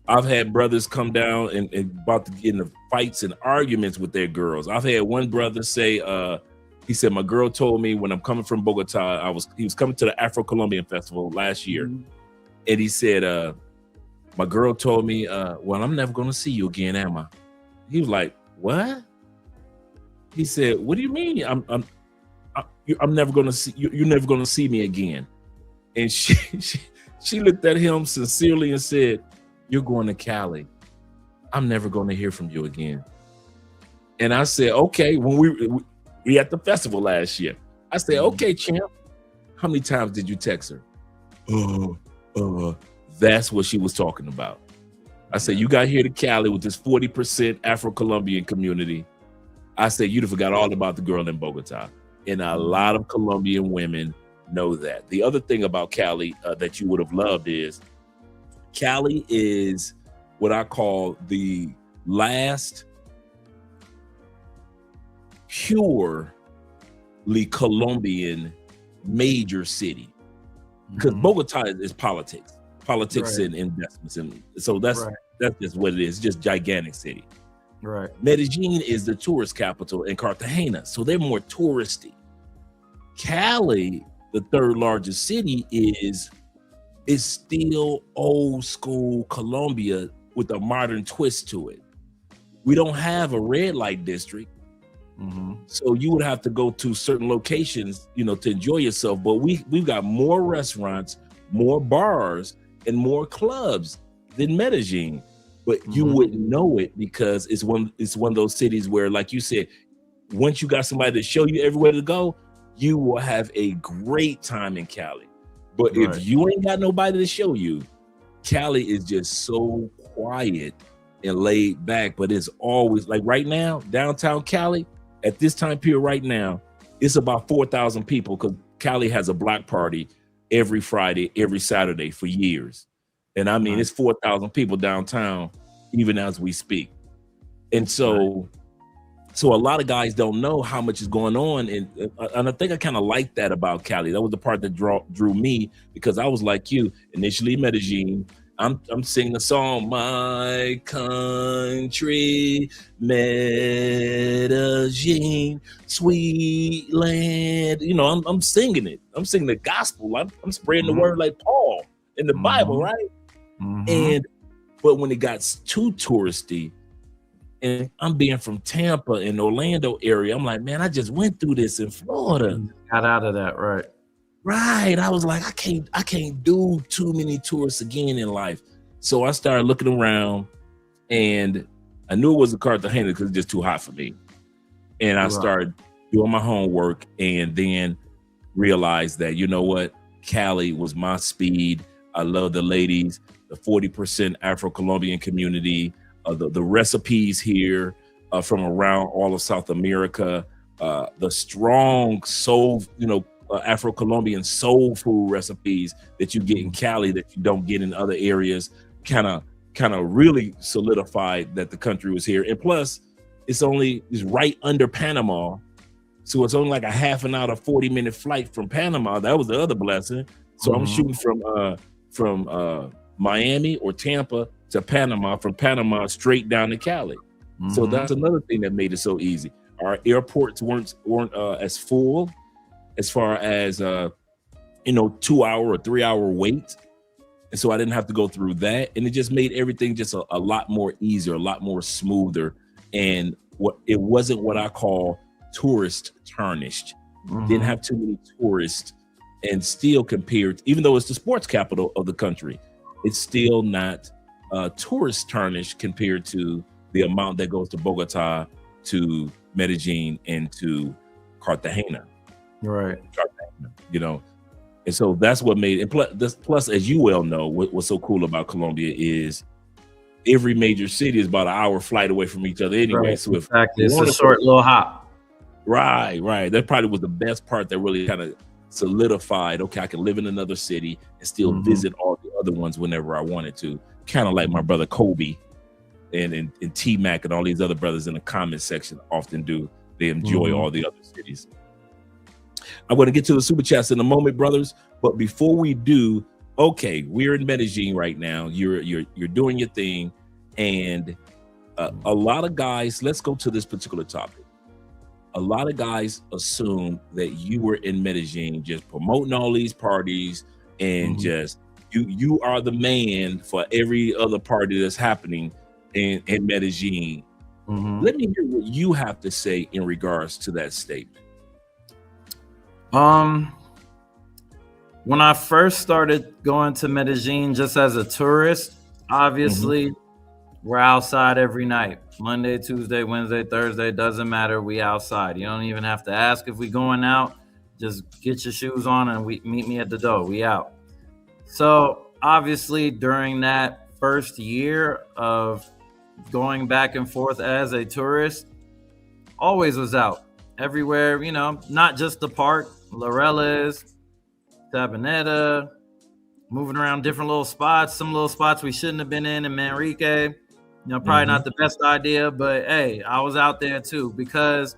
S6: I've had brothers come down and about to get into fights and arguments with their girls. I've had one brother say, he said, my girl told me when I'm coming from Bogota, he was coming to the Afro-Colombian Festival last year. And he said, my girl told me, well, I'm never going to see you again, am I? He was like, what? He said, "What do you mean? I'm never gonna see you. You're never gonna see me again." And she looked at him sincerely and said, "You're going to Cali. I'm never gonna hear from you again." And I said, "Okay." When we at the festival last year, I said, "Okay, champ. How many times did you text her?" That's what she was talking about. I said, "You got here to Cali with this 40% Afro-Colombian community." I said, "You'd have forgot all about the girl in Bogota." And a lot of Colombian women know that. The other thing about Cali that you would have loved is Cali is what I call the last purely Colombian major city. Because Bogota is politics and investments. And so that's just what it is, just gigantic city.
S9: Right.
S6: Medellin is the tourist capital and Cartagena, so they're more touristy. Cali, the third largest city, is still old school Colombia with a modern twist to it. We don't have a red light district, so you would have to go to certain locations, to enjoy yourself. But we've got more restaurants, more bars, and more clubs than Medellin. But you wouldn't know it because it's one of those cities where, like you said, once you got somebody to show you everywhere to go, you will have a great time in Cali. But if you ain't got nobody to show you, Cali is just so quiet and laid back. But it's always like right now, downtown Cali, at this time period right now, it's about 4,000 people because Cali has a block party every Friday, every Saturday for years. And I mean, it's 4,000 people downtown, even as we speak. And so a lot of guys don't know how much is going on. And I think I kind of like that about Cali. That was the part that drew me, because I was like you, initially Medellin. I'm singing the song, "My Country, Medellin, Sweet Land." I'm singing it. I'm singing the gospel. I'm spreading the word like Paul in the Bible, right? But when it got too touristy, and I'm being from Tampa and Orlando area, I'm like, man, I just went through this in Florida.
S9: Got out of that, right?
S6: Right. I was like, I can't do too many tourists again in life. So I started looking around, and I knew it was a Cartagena because it's just too hot for me. And I started doing my homework, and then realized that, you know what, Cali was my speed. I love the ladies, the 40% Afro-Colombian community, the recipes here from around all of South America, the strong soul, Afro-Colombian soul food recipes that you get in Cali that you don't get in other areas, kind of really solidified that the country was here. And plus, it's right under Panama, so it's only like a half an hour, 40-minute flight from Panama. That was the other blessing. So I'm shooting from Miami or Tampa to Panama, from Panama straight down to Cali. So that's another thing that made it so easy. Our airports weren't as full as far as 2 hour or 3 hour wait. And so I didn't have to go through that. And it just made everything just a lot more easier, a lot more smoother. And it wasn't what I call tourist tarnished. Didn't have too many tourists, and still compared, even though it's the sports capital of the country, it's still not tourist tarnished compared to the amount that goes to Bogota, to Medellin, and to Cartagena.
S9: Right.
S6: And so that's what made it. Plus, as you well know, what's so cool about Colombia is every major city is about an hour flight away from each other anyway.
S9: Right.
S6: So if
S9: it's a short little hop.
S6: Right. That probably was the best part that really kind of solidified, okay, I can live in another city and still visit all the other ones whenever I wanted to. Kind of like my brother Kobe and T-Mac and all these other brothers in the comment section often do. They enjoy all the other cities. I'm going to get to the super chats in a moment, brothers. But before we do, okay, we're in Medellin right now. You're doing your thing, and a lot of guys. Let's go to this particular topic. A lot of guys assume that you were in Medellin just promoting all these parties and just you are the man for every other party that's happening in Medellin. Let me hear what you have to say in regards to that statement.
S9: When I first started going to Medellin just as a tourist, obviously we're outside every night. Monday, Tuesday, Wednesday, Thursday, doesn't matter. We outside. You don't even have to ask if we going out. Just get your shoes on and meet me at the door. We out. So obviously during that first year of going back and forth as a tourist, always was out. Everywhere, you know, not just the park, Laureles, Sabaneta, moving around different little spots, some little spots we shouldn't have been in Manrique. You know, probably not the best idea, but hey, I was out there too because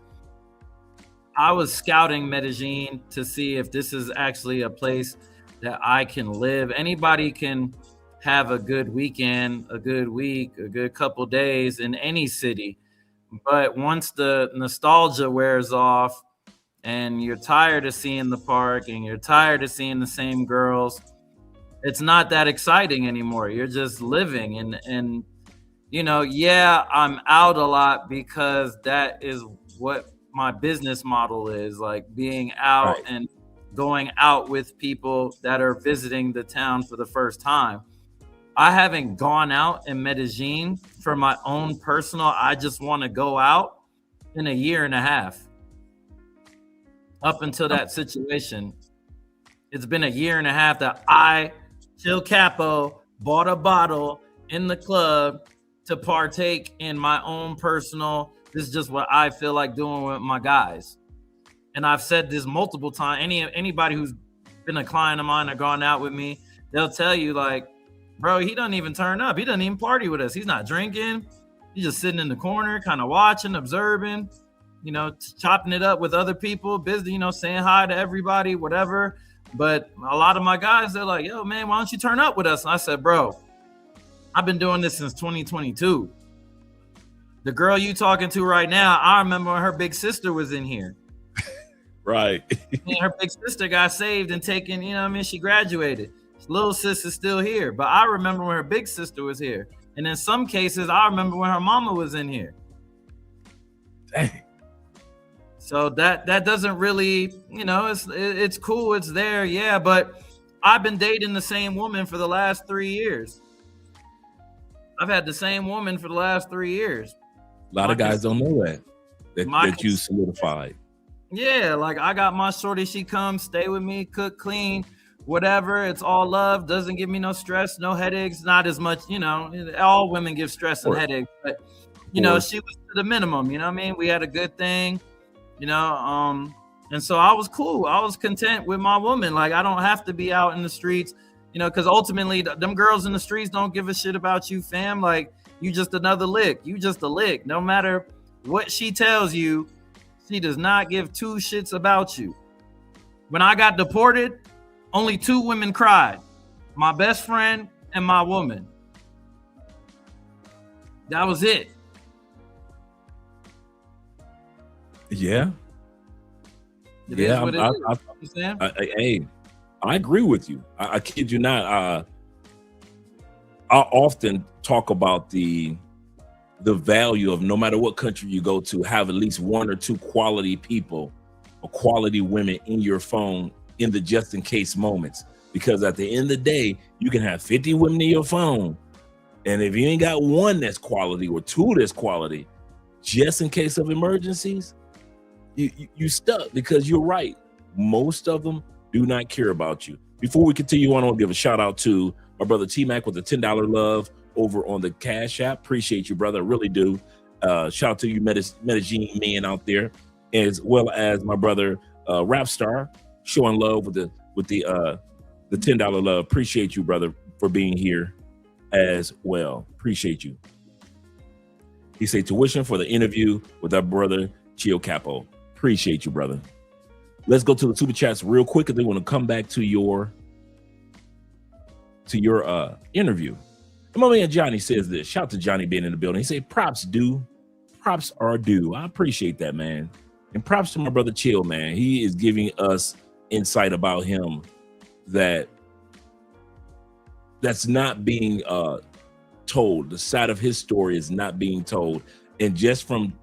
S9: I was scouting Medellin to see if this is actually a place that I can live. Anybody can have a good weekend, a good week, a good couple days in any city. But once the nostalgia wears off and you're tired of seeing the park and you're tired of seeing the same girls, it's not that exciting anymore. You're just living and you know, yeah, I'm out a lot because that is what my business model is, like being out and going out with people that are visiting the town for the first time. I haven't gone out in Medellin for my own personal, I just want to go out in a year and a half. Up until that situation, it's been a year and a half that I, Chill Capo, bought a bottle in the club to partake in my own personal, this is just what I feel like doing with my guys. And I've said this multiple times. Anybody who's been a client of mine or gone out with me, they'll tell you like, bro, he doesn't even turn up. He doesn't even party with us. He's not drinking. He's just sitting in the corner, kind of watching, observing, you know, chopping it up with other people, busy, you know, saying hi to everybody, whatever. But a lot of my guys, they're like, yo, man, why don't you turn up with us? And I said, bro, I've been doing this since 2022. The girl you talking to right now, I remember when her big sister was in here.
S6: Right.
S9: And her big sister got saved and taken, you know what I mean? She graduated. Little sis is still here. But I remember when her big sister was here. And in some cases, I remember when her mama was in here.
S6: Dang.
S9: So that doesn't really, you know, it's cool. It's there. Yeah. But I've been dating the same woman for the last 3 years. I've had the same woman for the last 3 years.
S6: A lot of guys don't know that you solidified.
S9: Yeah, like I got my shorty, she comes, stay with me, cook, clean, whatever. It's all love, doesn't give me no stress, no headaches, not as much, you know, all women give stress and headaches, but you know, she was to the minimum, you know what I mean? We had a good thing, you know, and so I was cool. I was content with my woman. Like I don't have to be out in the streets, you know, because ultimately them girls in the streets don't give a shit about you, fam. Like you just another lick. You just a lick. No matter what she tells you, she does not give two shits about you. When I got deported, only 2 women cried. My best friend and my woman. That was it.
S6: Yeah.
S9: It is what it is.
S6: Hey, I agree with you. I kid you not. I often talk about the value of no matter what country you go to, have at least 1 or 2 quality people or quality women in your phone in the just in case moments. Because at the end of the day, you can have 50 women in your phone. And if you ain't got 1 that's quality or 2 that's quality, just in case of emergencies, you stuck, because you're right. Most of them do not care about you. Before we continue on, I want to give a shout out to my brother T-Mac with the $10 love over on the Cash App. Appreciate you, brother. I really do. Shout out to you, Medellin men out there, as well as my brother Rap Star, showing love with the $10 love. Appreciate you, brother, for being here as well. Appreciate you. He said tuition for the interview with our brother Chio Capo. Appreciate you, brother. Let's go to the super chats real quick, and then we're gonna come back to your interview. And my man Johnny says this. Shout out to Johnny being in the building. He said, props are due. I appreciate that, man. And props to my brother Chill, man. He is giving us insight about him that's not being told. The side of his story is not being told. And just from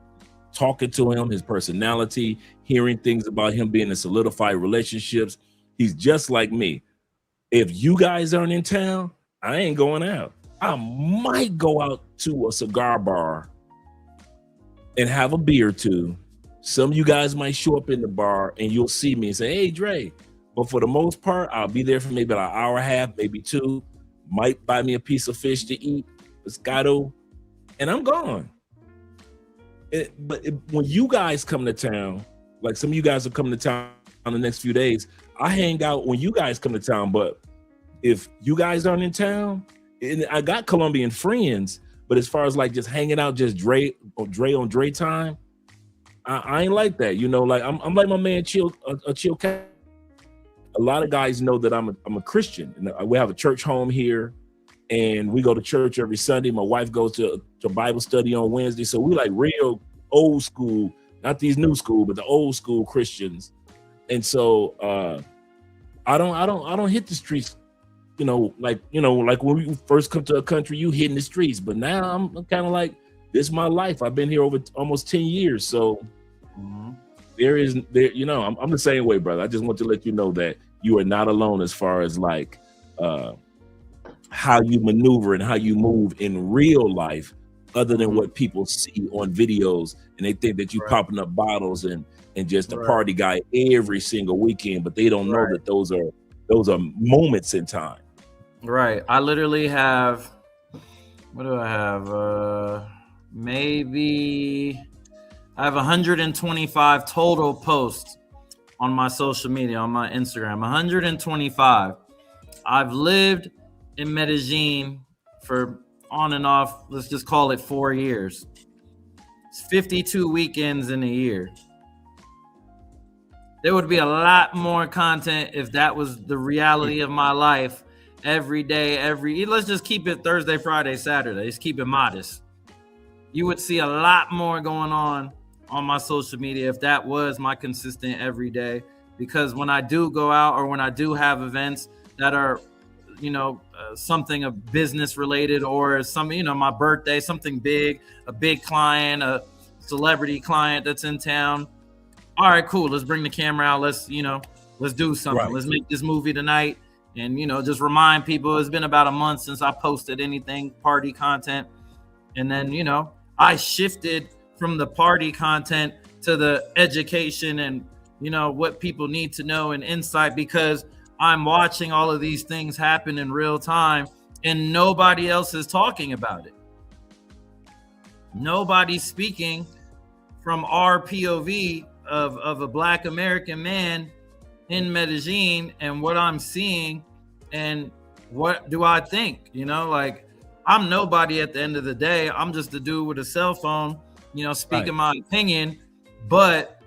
S6: talking to him, his personality, hearing things about him being in solidified relationships, he's just like me. If you guys aren't in town, I ain't going out. I might go out to a cigar bar and have a beer or two. Some of you guys might show up in the bar and you'll see me and say, hey, Dre. But for the most part, I'll be there for maybe about an hour and a half, maybe 2. Might buy me a piece of fish to eat, pescado, and I'm gone. When you guys come to town, like some of you guys are coming to town on the next few days, I hang out when you guys come to town. But if you guys aren't in town, and I got Colombian friends, but as far as like just hanging out, just Dre on Dre time, I ain't like that. You know, like I'm like my man Chill Cat. A lot of guys know that I'm a Christian, and we have a church home here, and we go to church every Sunday. My wife goes to Bible study on Wednesday, so we like real old school, not these new school, but the old school Christians. And so I don't hit the streets, like when we first come to a country, you hit in the streets. But now I'm kind of like, this is my life. I've been here over almost 10 years, so. Mm-hmm. I'm the same way, brother. I just want to let you know that you are not alone as far as like how you maneuver and how you move in real life, other than what people see on videos, and they think that you popping up bottles and just a party guy every single weekend, but they don't know that those are moments in time. Right.
S9: I literally have, what do I have? Maybe I have 125 total posts on my social media, on my Instagram, 125. I've lived in Medellin for on and off, let's just call it 4 years. It's 52 weekends in a year. There would be a lot more content if that was the reality of my life every day, let's just keep it Thursday, Friday, Saturday. Let's keep it modest. You would see a lot more going on my social media if that was my consistent every day. Because when I do go out or when I do have events that are, something of business related or something, my birthday, something big, a big client, a celebrity client that's in town. All right, cool. Let's bring the camera out. Let's do something. Right. Let's make this movie tonight. And, just remind people it's been about a month since I posted anything party content. And then, I shifted from the party content to the education and, what people need to know and insight, because I'm watching all of these things happen in real time and nobody else is talking about it. Nobody's speaking from our POV of a Black American man in Medellin and what I'm seeing and what do I think, like I'm nobody at the end of the day. I'm just a dude with a cell phone, speaking my opinion, but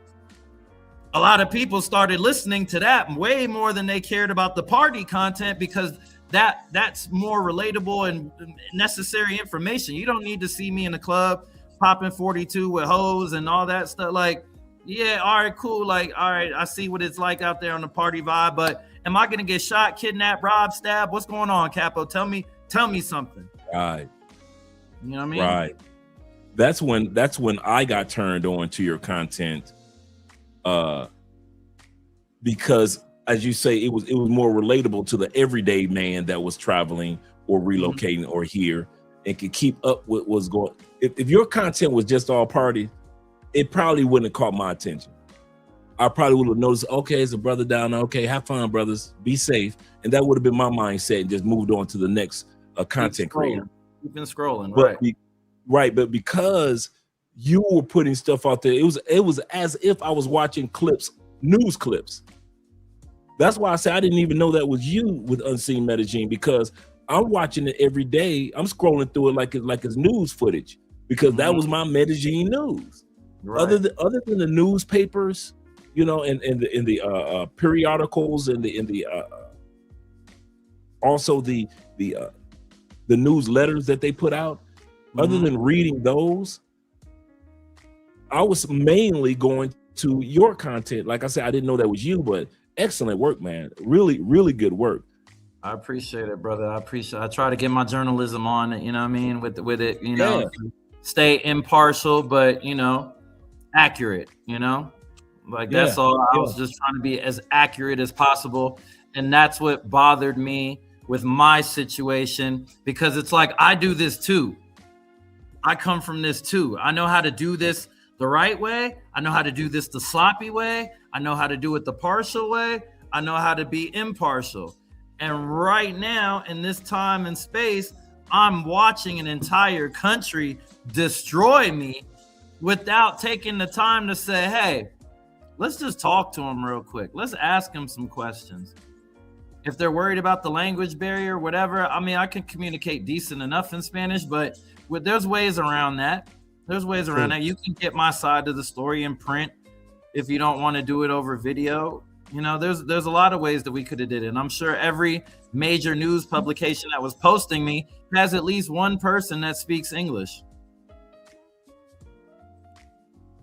S9: a lot of people started listening to that way more than they cared about the party content, because that's more relatable and necessary information. You don't need to see me in the club popping 42 with hoes and all that stuff. Like, yeah, all right, cool. Like, all right, I see what it's like out there on the party vibe, but am I gonna get shot, kidnapped, robbed, stabbed? What's going on, Capo? Tell me something.
S6: Right.
S9: You know what I mean?
S6: Right. That's when I got turned on to your content. Because as you say, it was more relatable to the everyday man that was traveling or relocating or here and could keep up with what's going. If your content was just all party, it probably wouldn't have caught my attention. I probably would have noticed, okay, it's a brother down there. Okay, have fun, brothers. Be safe. And that would have been my mindset and just moved on to the next content creator.
S9: You've been scrolling,
S6: right? But because you were putting stuff out there, it was as if I was watching news clips. That's why I say I didn't even know that was you with Unseen Medellin, because I'm watching it every day. I'm scrolling through it like it's news footage, because that was my Medellin news. Right. Other than the newspapers, and the periodicals and the also the newsletters that they put out. Other than reading those, I was mainly going to your content. Like I said, I didn't know that was you, but excellent work, man. Really, really good work.
S9: I appreciate it, brother. I try to get my journalism on it, you know what I mean? With it, stay impartial, but accurate. Like that's all. I was just trying to be as accurate as possible, and that's what bothered me with my situation, because it's like I do this too. I come from this too. I know how to do this the right way. I know how to do this the sloppy way. I know how to do it the partial way. I know how to be impartial. And right now, in this time and space, I'm watching an entire country destroy me without taking the time to say, hey, let's just talk to them real quick. Let's ask them some questions. If they're worried about the language barrier, whatever, I mean, I can communicate decent enough in Spanish, but there's ways around that. There's ways around that. You can get my side of the story in print if you don't want to do it over video. There's a lot of ways that we could have did it. And I'm sure every major news publication that was posting me has at least one person that speaks English.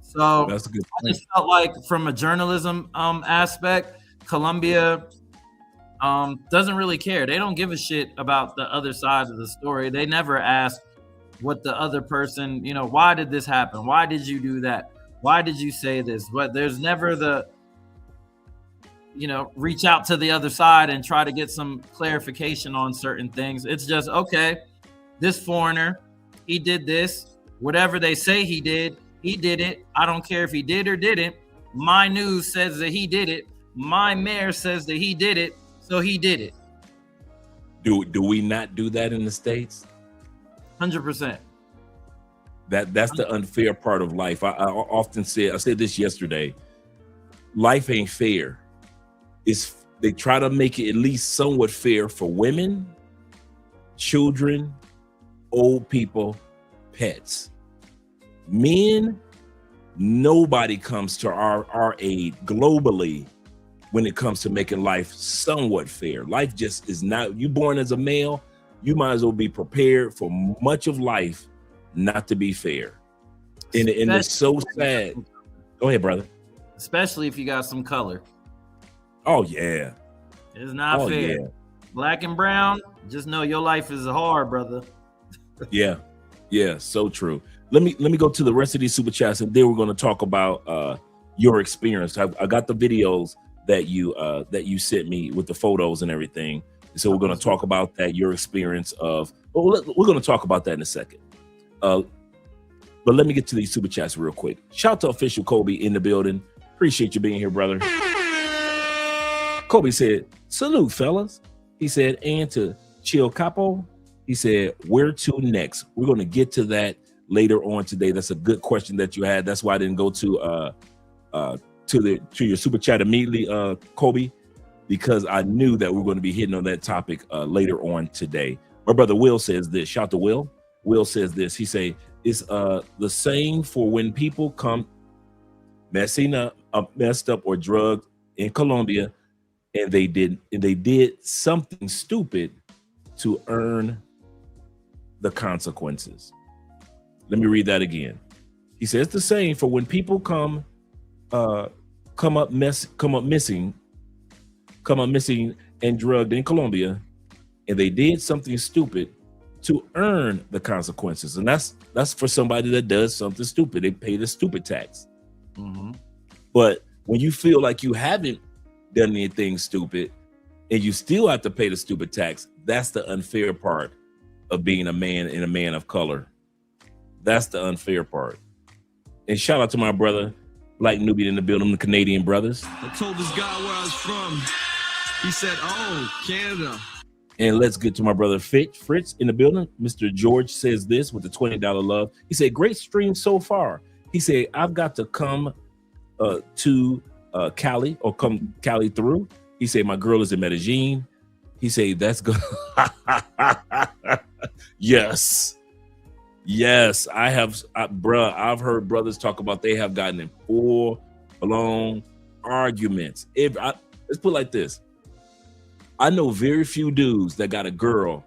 S9: So
S6: that's a good point.
S9: I just felt like from a journalism aspect, Colombia doesn't really care. They don't give a shit about the other side of the story. They never ask what the other person, why did this happen? Why did you do that? Why did you say this? But there's never the, reach out to the other side and try to get some clarification on certain things. It's just, okay, this foreigner, he did this. Whatever they say he did it. I don't care if he did or didn't. My news says that he did it. My mayor says that he did it. So he did it.
S6: Do we not do that in the States?
S9: 100%.
S6: That's the unfair part of life. I often say, I said this yesterday, life ain't fair. They try to make it at least somewhat fair for women, children, old people, pets. Men, nobody comes to our aid globally when it comes to making life somewhat fair. Life just is not, you born as a male, you might as well be prepared for much of life not to be fair. And it's so sad. Go ahead, brother.
S9: Especially if you got some color.
S6: Oh, yeah.
S9: It's not fair. Yeah. Black and brown, just know your life is hard, brother.
S6: Yeah, so true. Let me go to the rest of these super chats, and then we're going to talk about your experience. I got the videos that you sent me with the photos and everything. So we're going to talk about that, your experience of. Well, we're going to talk about that in a second. But let me get to these super chats real quick. Shout out to official Kobe in the building. Appreciate you being here, brother. Kobe said, "Salute, fellas." He said, and to Chill Capo, he said, "Where to next?" We're going to get to that later on today. That's a good question that you had. That's why I didn't go to your super chat immediately, Kobe, because I knew that we were going to be hitting on that topic later on today. My brother Will says this. Shout to Will. Will says this. He say, "It's the same for when people come messed up or drugged in Colombia, and they did something stupid to earn the consequences." Let me read that again. He says the same for when people come missing and drugged in Colombia, and they did something stupid to earn the consequences. And that's for somebody that does something stupid. They pay the stupid tax. Mm-hmm. But when you feel like you haven't done anything stupid and you still have to pay the stupid tax, that's the unfair part of being a man and a man of color. That's the unfair part. And shout out to my brother, Black Nubian in the building, the Canadian brothers.
S10: I told this guy where I was from. He said, "Oh, Canada."
S6: And let's get to my brother Fritz in the building. Mr. George says this with the $20 love. He said, "Great stream so far." He said, "I've got to come to Cali or come Cali through." He said, "My girl is in Medellin." He said, "That's good." Yes, I've heard brothers talk about they have gotten in full-blown arguments. Let's put it like this. I know very few dudes that got a girl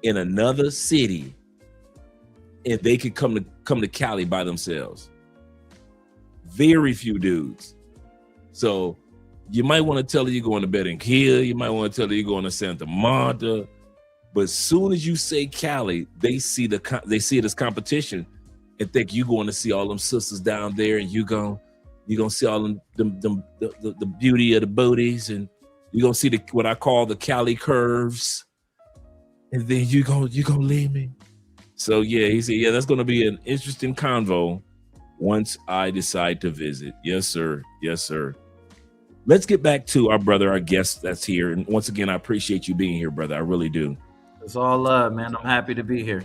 S6: in another city and they could come to Cali by themselves. Very few dudes. So you might want to tell her you're going to Bedding Hill. You might want to tell her you're going to Santa Marta. But as soon as you say Cali, they see it as competition. and think you going to see all them sisters down there, and you gonna see all them the beauty of the booties, and you gonna see what I call the Cali curves, and then you gonna leave me. So yeah, he said, yeah, that's gonna be an interesting convo once I decide to visit. Yes, sir. Yes, sir. Let's get back to our brother, our guest that's here. And once again, I appreciate you being here, brother. I really do.
S9: It's all love, man. I'm happy to be here.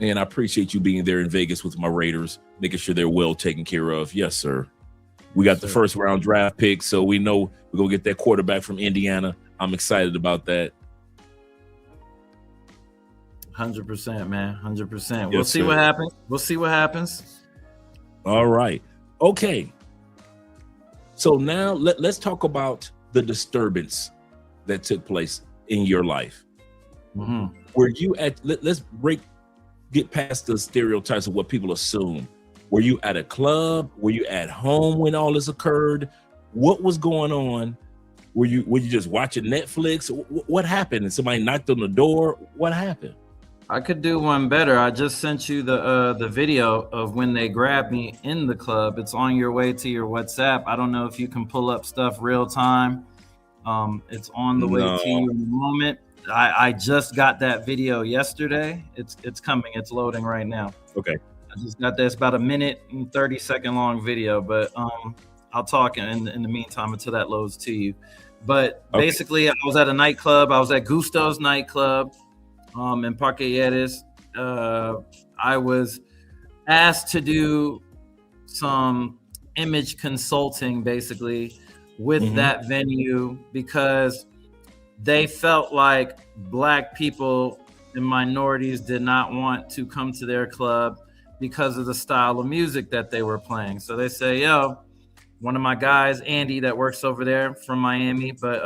S6: And I appreciate you being there in Vegas with my Raiders, making sure they're well taken care of. Yes, sir. We got the first round draft pick, so we know we're going to get that quarterback from Indiana. I'm excited about that.
S9: 100%, man. 100%.
S6: Yes,
S9: We'll see
S6: sir.
S9: what happens. We'll see what happens.
S6: All right. Okay. So now let's talk about the disturbance that took place in your life.
S9: Mm-hmm.
S6: Were you at, let's get past the stereotypes of what people assume. Were you at a club? Were you at home when all this occurred? What was going on? Were you just watching Netflix? What happened? And somebody knocked on the door? What happened?
S9: I could do one better. I just sent you the video of when they grabbed me in the club. It's on your way to your WhatsApp. I don't know if you can pull up stuff real time. It's on the way to you in a moment. I just got that video yesterday. It's coming. It's loading right now.
S6: Okay.
S9: I just got this about a minute and 30-second long video, but I'll talk in the meantime until that loads to you. But basically, I was at a nightclub. I was at Gusto's nightclub in Parque Yeres. I was asked to do some image consulting, basically, with that venue because they felt like Black people and minorities did not want to come to their club because of the style of music that they were playing. So they say, yo, one of my guys, Andy, that works over there from Miami, but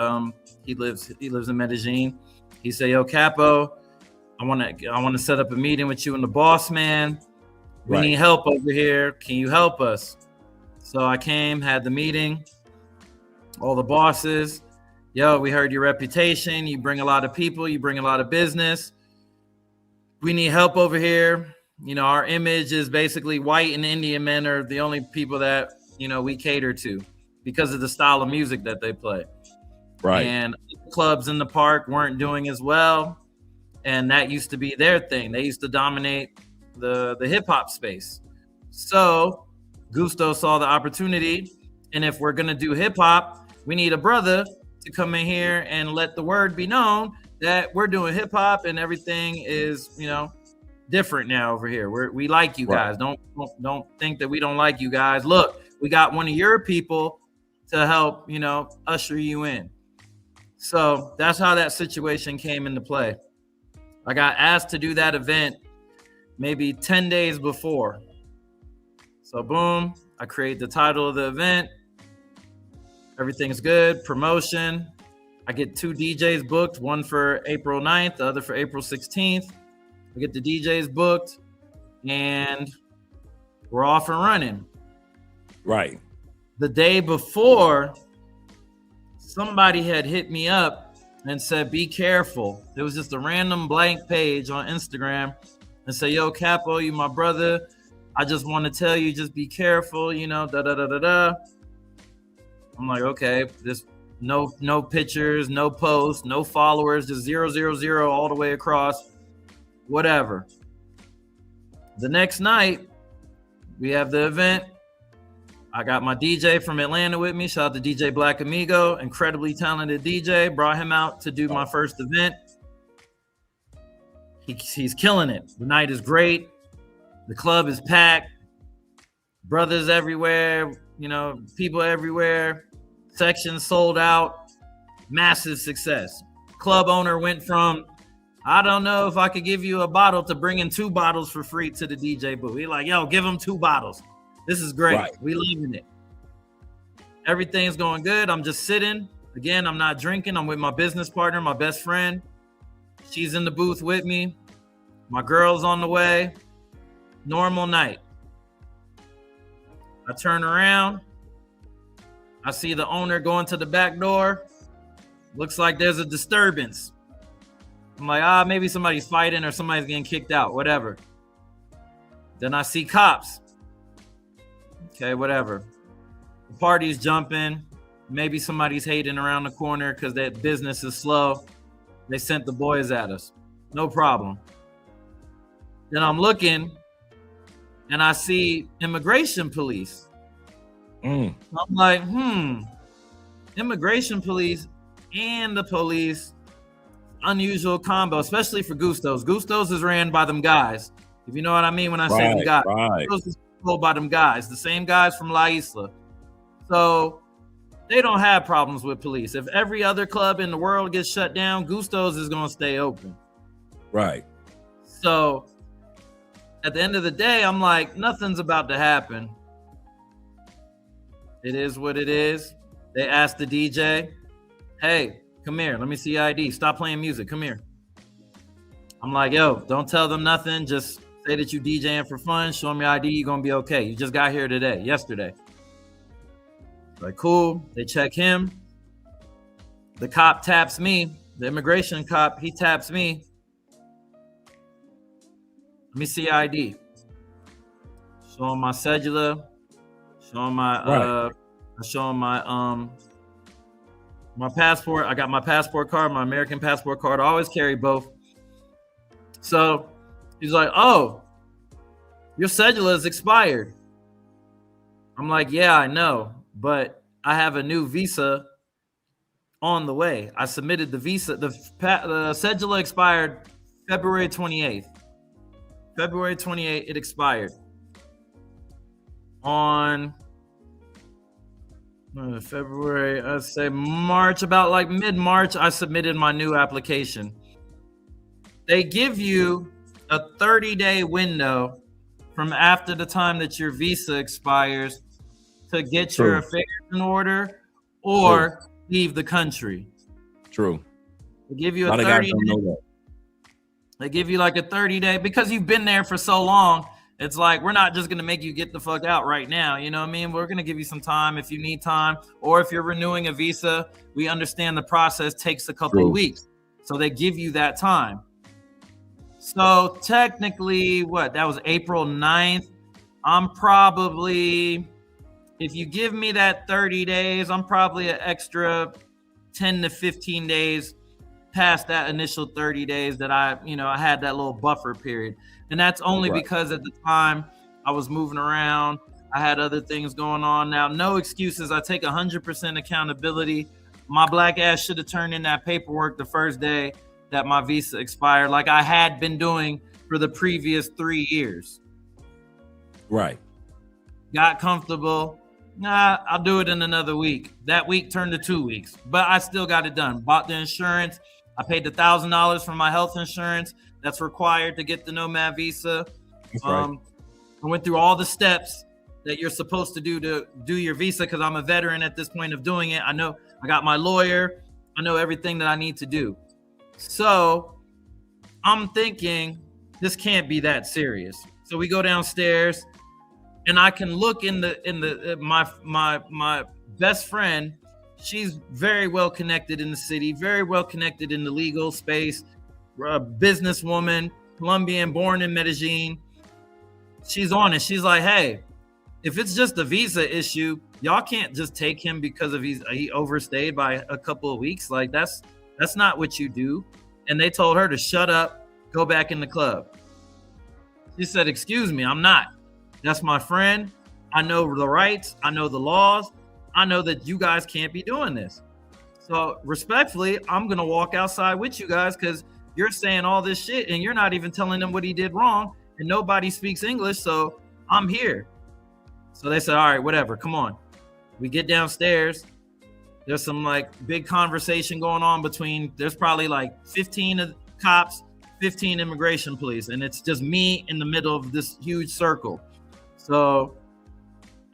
S9: he lives in Medellin. He said, yo, Capo, I want to set up a meeting with you and the boss man. We need help over here. Can you help us? So I came, had the meeting, all the bosses. Yo, we heard your reputation. You bring a lot of people. You bring a lot of business. We need help over here. You know, our image is basically white and Indian men are the only people that, you know, we cater to because of the style of music that they play.
S6: Right.
S9: And clubs in the park weren't doing as well. And that used to be their thing. They used to dominate the hip hop space. So Gusto saw the opportunity. And if we're going to do hip hop, we need a brother to come in here and let the word be known that we're doing hip hop and everything is, you know, different now over here. We like you guys. Don't think that we don't like you guys. Look, we got one of your people to help, you know, usher you in. So that's how that situation came into play. I got asked to do that event maybe 10 days before. So boom, I create the title of the event. Everything's good, promotion. I get 2 DJs booked, one for April 9th, the other for April 16th. I get the DJs booked and we're off and running.
S6: Right.
S9: The day before, somebody had hit me up and said, be careful. It was just a random blank page on Instagram and say, yo, Capo, you my brother. I just want to tell you, just be careful, you know, da-da-da-da-da. I'm like, okay, this no pictures, no posts, no followers, just 000 all the way across. Whatever. The next night, we have the event. I got my DJ from Atlanta with me. Shout out to DJ Black Amigo, incredibly talented DJ. Brought him out to do my first event. He's killing it. The night is great. The club is packed. Brothers everywhere, you know, people everywhere. Sections sold out. Massive success. Club owner went from, I don't know if I could give you a bottle to bringing 2 bottles for free to the DJ booth. He like, yo, give him 2 bottles. This is great.
S6: Right.
S9: We loving it. Everything's going good. I'm just sitting. Again, I'm not drinking. I'm with my business partner, my best friend. She's in the booth with me. My girl's on the way. Normal night. I turn around. I see the owner going to the back door. Looks like there's a disturbance. I'm like, maybe somebody's fighting or somebody's getting kicked out, whatever. Then I see cops. Okay, whatever. The party's jumping. Maybe somebody's hating around the corner because that business is slow. They sent the boys at us. No problem. Then I'm looking and I see immigration police. I'm like, immigration police and the police, unusual combo, especially for Gustos. Gustos is ran by them guys. If you know what I mean when I say them guys. Gustos is controlled by them guys, the same guys from La Isla. So they don't have problems with police. If every other club in the world gets shut down, Gustos is going to stay open.
S6: Right.
S9: So at the end of the day, I'm like, nothing's about to happen. It is what it is. They asked the DJ, hey, come here. Let me see your ID. Stop playing music. Come here. I'm like, yo, don't tell them nothing. Just say that you DJing for fun. Show them your ID. You're going to be okay. You just got here yesterday. Like, cool. They check him. The cop taps me. The immigration cop, he taps me. Let me see your ID. Show him my cedula. Show him my my passport. I got my passport card, my American passport card. I always carry both. So he's like, oh, your cedula is expired. I'm like, yeah, I know, but I have a new visa on the way. I submitted the visa. The cedula expired February 28th. February 28th, it expired. On February, I'd say March, about like mid-March, I submitted my new application. They give you a 30-day window from after the time that your visa expires to get your affairs in order or leave the country.
S6: True.
S9: They give you a 30-day. They give you like a 30-day because you've been there for so long. It's like, we're not just going to make you get the fuck out right now. You know what I mean? We're going to give you some time if you need time. Or if you're renewing a visa, we understand the process takes a couple of weeks. So they give you that time. So technically, that was April 9th. I'm probably, if you give me that 30 days, I'm probably an extra 10 to 15 days past that initial 30 days that I had that little buffer period. And that's only because at the time I was moving around. I had other things going on. Now, no excuses. I take 100% accountability. My black ass should have turned in that paperwork the first day that my visa expired, like I had been doing for the previous 3 years.
S6: Right.
S9: Got comfortable. Nah, I'll do it in another week. That week turned to 2 weeks, but I still got it done. Bought the insurance. I paid the $1,000 for my health insurance that's required to get the Nomad visa. I went through all the steps that you're supposed to do your visa because I'm a veteran at this point of doing it. I know I got my lawyer. I know everything that I need to do. So I'm thinking this can't be that serious. So we go downstairs and I can look in my best friend. She's very well connected in the city, very well connected in the legal space, a businesswoman, Colombian, born in Medellin. She's on it. She's like, hey, if it's just a visa issue, y'all can't just take him because of he overstayed by a couple of weeks. Like that's not what you do. And they told her to shut up, go back in the club. She said, excuse me, I'm not. That's my friend. I know the rights. I know the laws. I know that you guys can't be doing this. So respectfully, I'm going to walk outside with you guys because you're saying all this shit and you're not even telling him what he did wrong and nobody speaks English. So I'm here. So they said, all right, whatever. Come on. We get downstairs. There's some like big conversation going on there's probably like 15 cops, 15 immigration police. And it's just me in the middle of this huge circle. So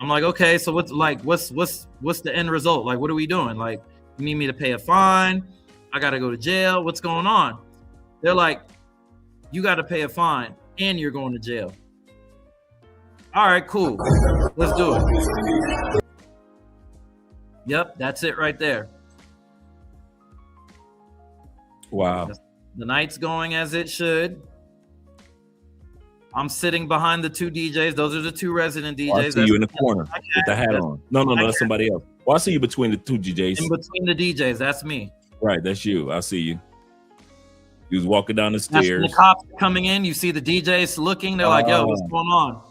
S9: I'm like, okay, so what's the end result? Like, what are we doing? Like, you need me to pay a fine? I got to go to jail. What's going on? They're like, you got to pay a fine and you're going to jail. All right, cool. Let's do it. Yep, that's it right there.
S6: Wow.
S9: The night's going as it should. I'm sitting behind the two DJs. Those are the two resident DJs.
S6: I see you in the corner with the hat on. No, that's somebody else. Well, I see you between the two DJs.
S9: In between the DJs, that's me.
S6: Right, that's you. I see you. You was walking down the stairs.
S9: The cops coming in. You see the DJs looking. They're like, yo, what's going on?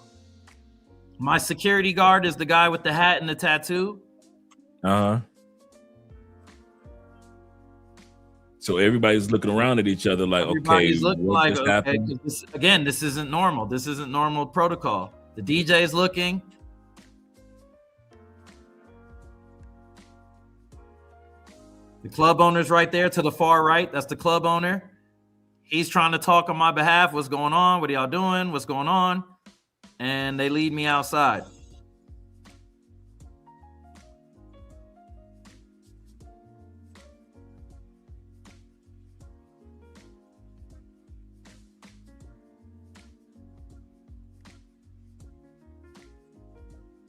S9: My security guard is the guy with the hat and the tattoo.
S6: So everybody's looking around at each other like,
S9: everybody's
S6: okay, what just happened?
S9: This isn't normal. This isn't normal protocol. The DJ is looking. The club owner's right there to the far right. That's the club owner. He's trying to talk on my behalf. What's going on? What are y'all doing? What's going on? And they lead me outside.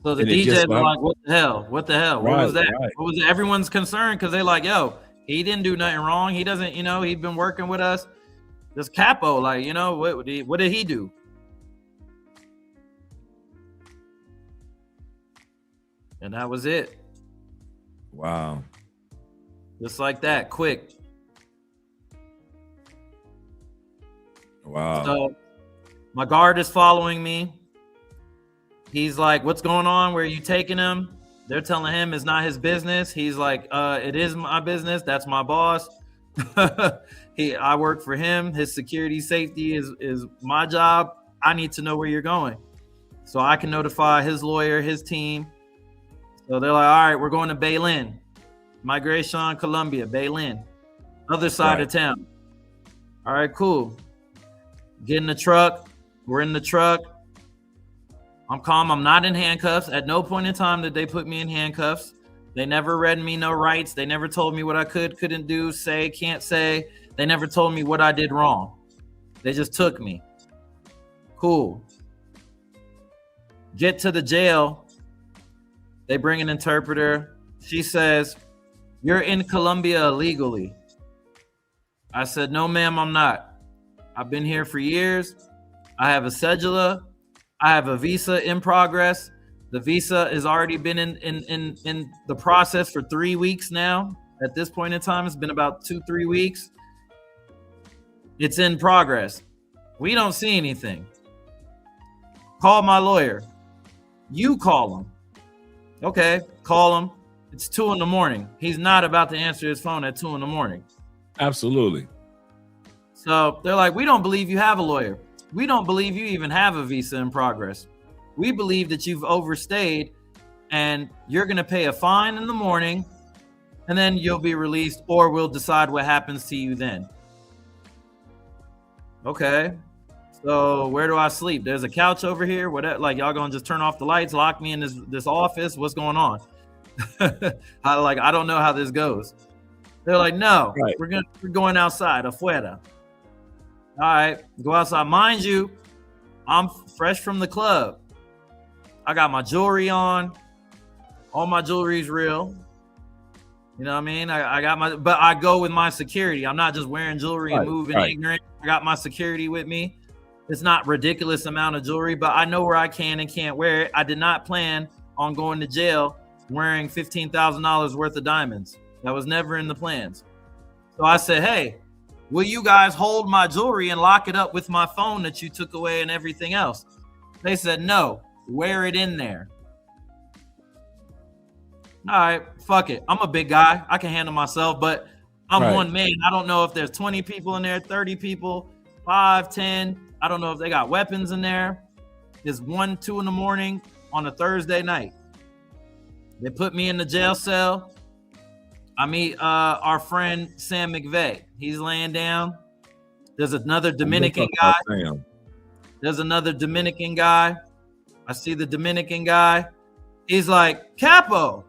S9: So the DJs were like, what the hell? What the hell? What was that? Right. What was it? Everyone's concerned because they're like, yo, he didn't do nothing wrong. He doesn't, he'd been working with us. This Capo, like, what did he do? And that was it.
S6: Wow.
S9: Just like that, quick.
S6: Wow.
S9: So my guard is following me. He's like, what's going on? Where are you taking him? They're telling him it's not his business. He's like, it is my business. That's my boss. I work for him. His security safety is my job. I need to know where you're going so I can notify his lawyer, his team. So they're like, all right, we're going to Baylin. Migration, Colombia, Baylin. Other side of town. All right, cool. Get in the truck. We're in the truck. I'm calm. I'm not in handcuffs. At no point in time did they put me in handcuffs. They never read me no rights. They never told me what I couldn't do, say, can't say. They never told me what I did wrong. They just took me. Cool. Get to the jail. They bring an interpreter. She says, you're in Colombia illegally. I said, no, ma'am, I'm not. I've been here for years. I have a cedula. I have a visa in progress. The visa has already been in the process for 3 weeks now. At this point in time, it's been about 2-3 weeks. It's in progress. We don't see anything. Call my lawyer. You call him. Okay, call him. It's 2 a.m. He's not about to answer his phone at 2 a.m.
S6: Absolutely.
S9: So they're like, we don't believe you have a lawyer. We don't believe you even have a visa in progress. We believe that you've overstayed and you're going to pay a fine in the morning and then you'll be released, or we'll decide what happens to you then. Okay. So where do I sleep? There's a couch over here. What, like, y'all gonna just turn off the lights, lock me in this office? What's going on? I don't know how this goes. They're like, no, we're going outside, afuera. All right, go outside. Mind you, I'm fresh from the club. I got my jewelry on. All my jewelry is real. You know what I mean? I got but I go with my security. I'm not just wearing jewelry and moving ignorant. I got my security with me. It's not ridiculous amount of jewelry, but I know where I can and can't wear it. I did not plan on going to jail wearing $15,000 worth of diamonds. That was never in the plans. So I said, hey, will you guys hold my jewelry and lock it up with my phone that you took away and everything else? They said, no, wear it in there. All right, fuck it. I'm a big guy. I can handle myself, but I'm one man. I don't know if there's 20 people in there, 30 people, 5, 10. I don't know if they got weapons in there. It's 1, 2 in the morning on a Thursday night. They put me in the jail cell. I meet our friend Sam McVeigh. He's laying down. There's another Dominican guy. There's another Dominican guy. I see the Dominican guy. He's like, Capo.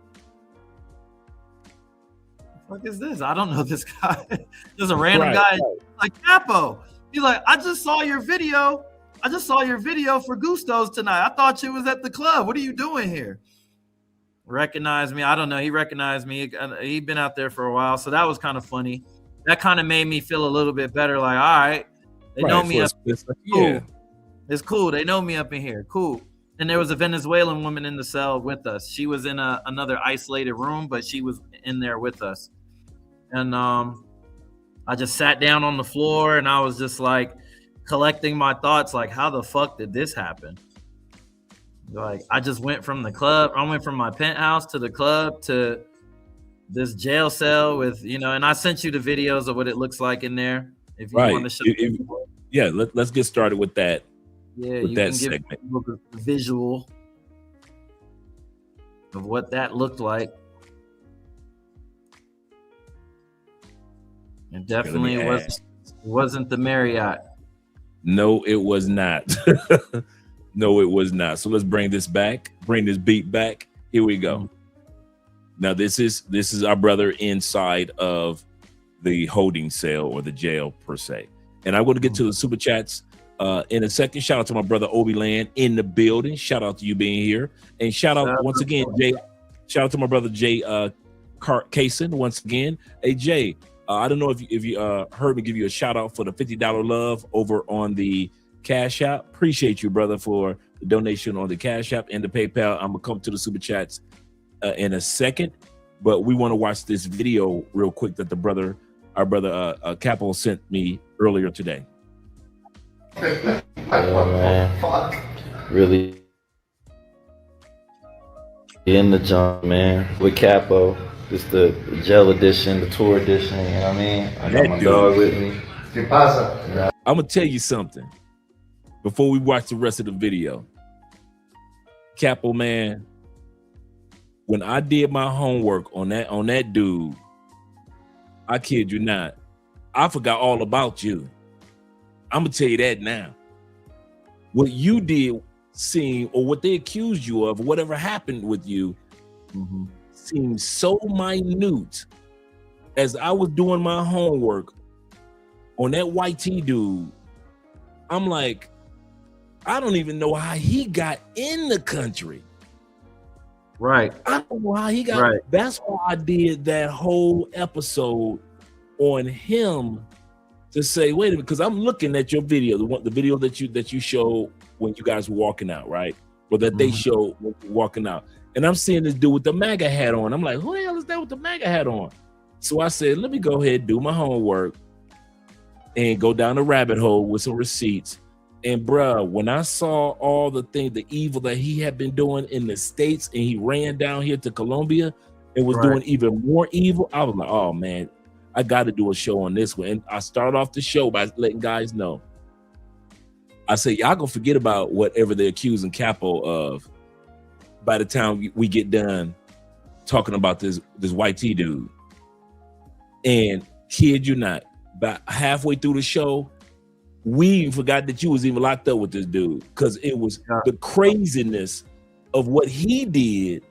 S9: What the fuck is this? I don't know this guy. There's a random guy like, Capo. He's like, I just saw your video. I just saw your video for Gusto's tonight. I thought you was at the club. What are you doing here? Recognized me. I don't know. He recognized me. He'd been out there for a while. So that was kind of funny. That kind of made me feel a little bit better. Like, all right, they know me. Cool. It's cool. They know me up in here. Cool. And there was a Venezuelan woman in the cell with us. She was in another isolated room, but she was in there with us. And I just sat down on the floor and I was just like collecting my thoughts, like, how the fuck did this happen? Like, I just went from the club. I went from my penthouse to the club to this jail cell with, and I sent you the videos of what it looks like in there. If you want to show
S6: let's get started with that.
S9: Yeah,
S6: with
S9: you
S6: that
S9: can
S6: segment.
S9: give a visual of what that looked like. It definitely wasn't the Marriott.
S6: No, it was not. No, it was not. So let's bring this beat back. Here we go. Now this is our brother inside of the holding cell or the jail per se. And I'm going to get to the super chats in a second. Shout out to my brother Obi Land in the building. Shout out to you being here. And shout out once again, Jay. Shout out to my brother Jay Kaysen once again. Hey Jay, I don't know if you heard me give you a shout out for the $50 love over on the Cash App. Appreciate you, brother, for the donation on the Cash App and the PayPal. I'm gonna come to the super chats in a second, but we want to watch this video real quick that our brother Capo sent me earlier today.
S11: Yeah, man. Really in the jump, man, with Capo. It's the gel edition, the tour edition, you know what I mean? I got my dog with me.
S6: I'm gonna tell you something before we watch the rest of the video. Capo, man, when I did my homework on that dude, I kid you not, I forgot all about you. I'm gonna tell you that now. What you did seem, or what they accused you of, or whatever happened with you, seemed so minute. As I was doing my homework on that white tee dude, I'm like, I don't even know how he got in the country.
S9: Right.
S6: I don't know how he got. Right. That's why I did that whole episode on him, to say, wait a minute, because I'm looking at your video, the video that you showed when you guys were walking out, right? Or that they showed when you were walking out. And I'm seeing this dude with the MAGA hat on. I'm like, who the hell is that with the MAGA hat on? So I said, let me go ahead and do my homework and go down the rabbit hole with some receipts. And bruh, when I saw all the evil that he had been doing in the States, and he ran down here to Colombia and was doing even more evil, I was like, oh man, I got to do a show on this one. And I started off the show by letting guys know. I said, y'all gonna forget about whatever they're accusing Capo of by the time we get done talking about this white tee dude. And kid you not, about halfway through the show, we forgot that you was even locked up with this dude, because it was the craziness of what he did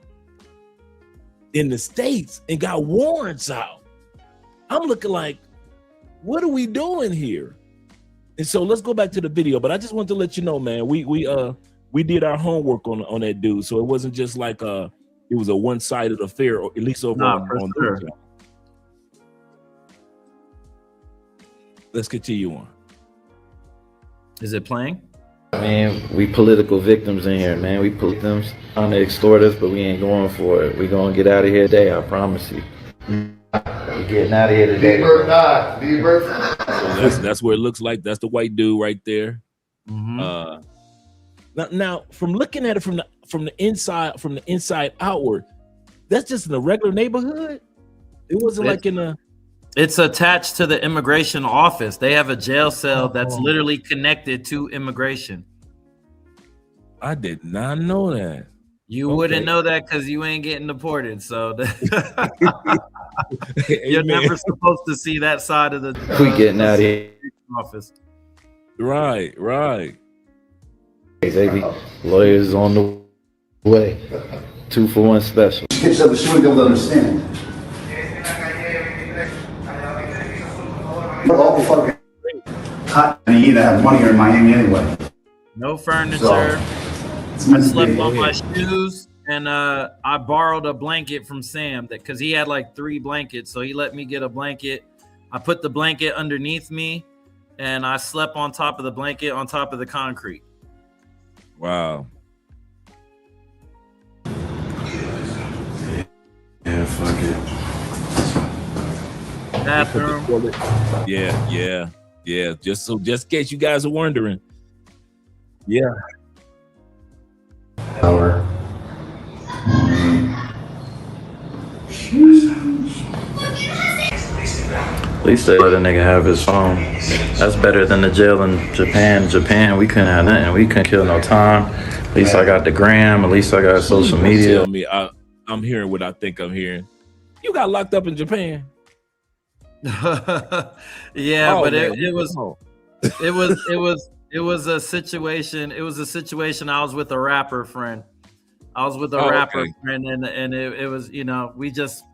S6: in the States and got warrants out. I'm looking like, what are we doing here? And so let's go back to the video. But I just want to let you know, man, we did our homework on that dude. So it wasn't just like it was a one-sided affair, or at least over on sure. Let's continue on.
S9: Is it playing?
S11: I mean, we political victims in here, man. We victims trying to extort us, but we ain't going for it. We gonna get out of here today, I promise you. We're getting out of here today.
S6: So that's where it looks like. That's the white dude right there. Now from looking at it from the inside outward, that's just in a regular neighborhood. It wasn't like in a.
S9: It's attached to the immigration office. They have a jail cell that's literally connected to immigration.
S6: I did not know that.
S9: You wouldn't know that because you ain't getting deported. So you're never supposed to see that side of the
S11: we getting out of here.
S9: Office.
S6: Right.
S11: Hey, baby, lawyers on the way. 2-for-1 special.
S1: Kids have a swing of understanding. We're all fucking hot, and you either have money or in Miami anyway.
S9: No furniture. I slept on my shoes, and I borrowed a blanket from Sam because he had like 3 blankets, so he let me get a blanket. I put the blanket underneath me, and I slept on top of the blanket on top of the concrete.
S6: Wow.
S11: Yeah, fuck it.
S9: Bathroom.
S6: Yeah. Just in case you guys are wondering. Yeah.
S11: Power. At least they let a nigga have his phone. That's better than the jail in Japan. Japan, we couldn't have nothing. We couldn't kill no time. At least I got the gram. At least I got social media.
S6: Tell me, I'm hearing what I think I'm hearing. You got locked up in Japan.
S9: Yeah,
S6: Oh,
S9: but
S6: man.
S9: it was a situation. It was a situation. I was with a rapper friend.
S6: Okay.
S9: Friend, and it was, you know,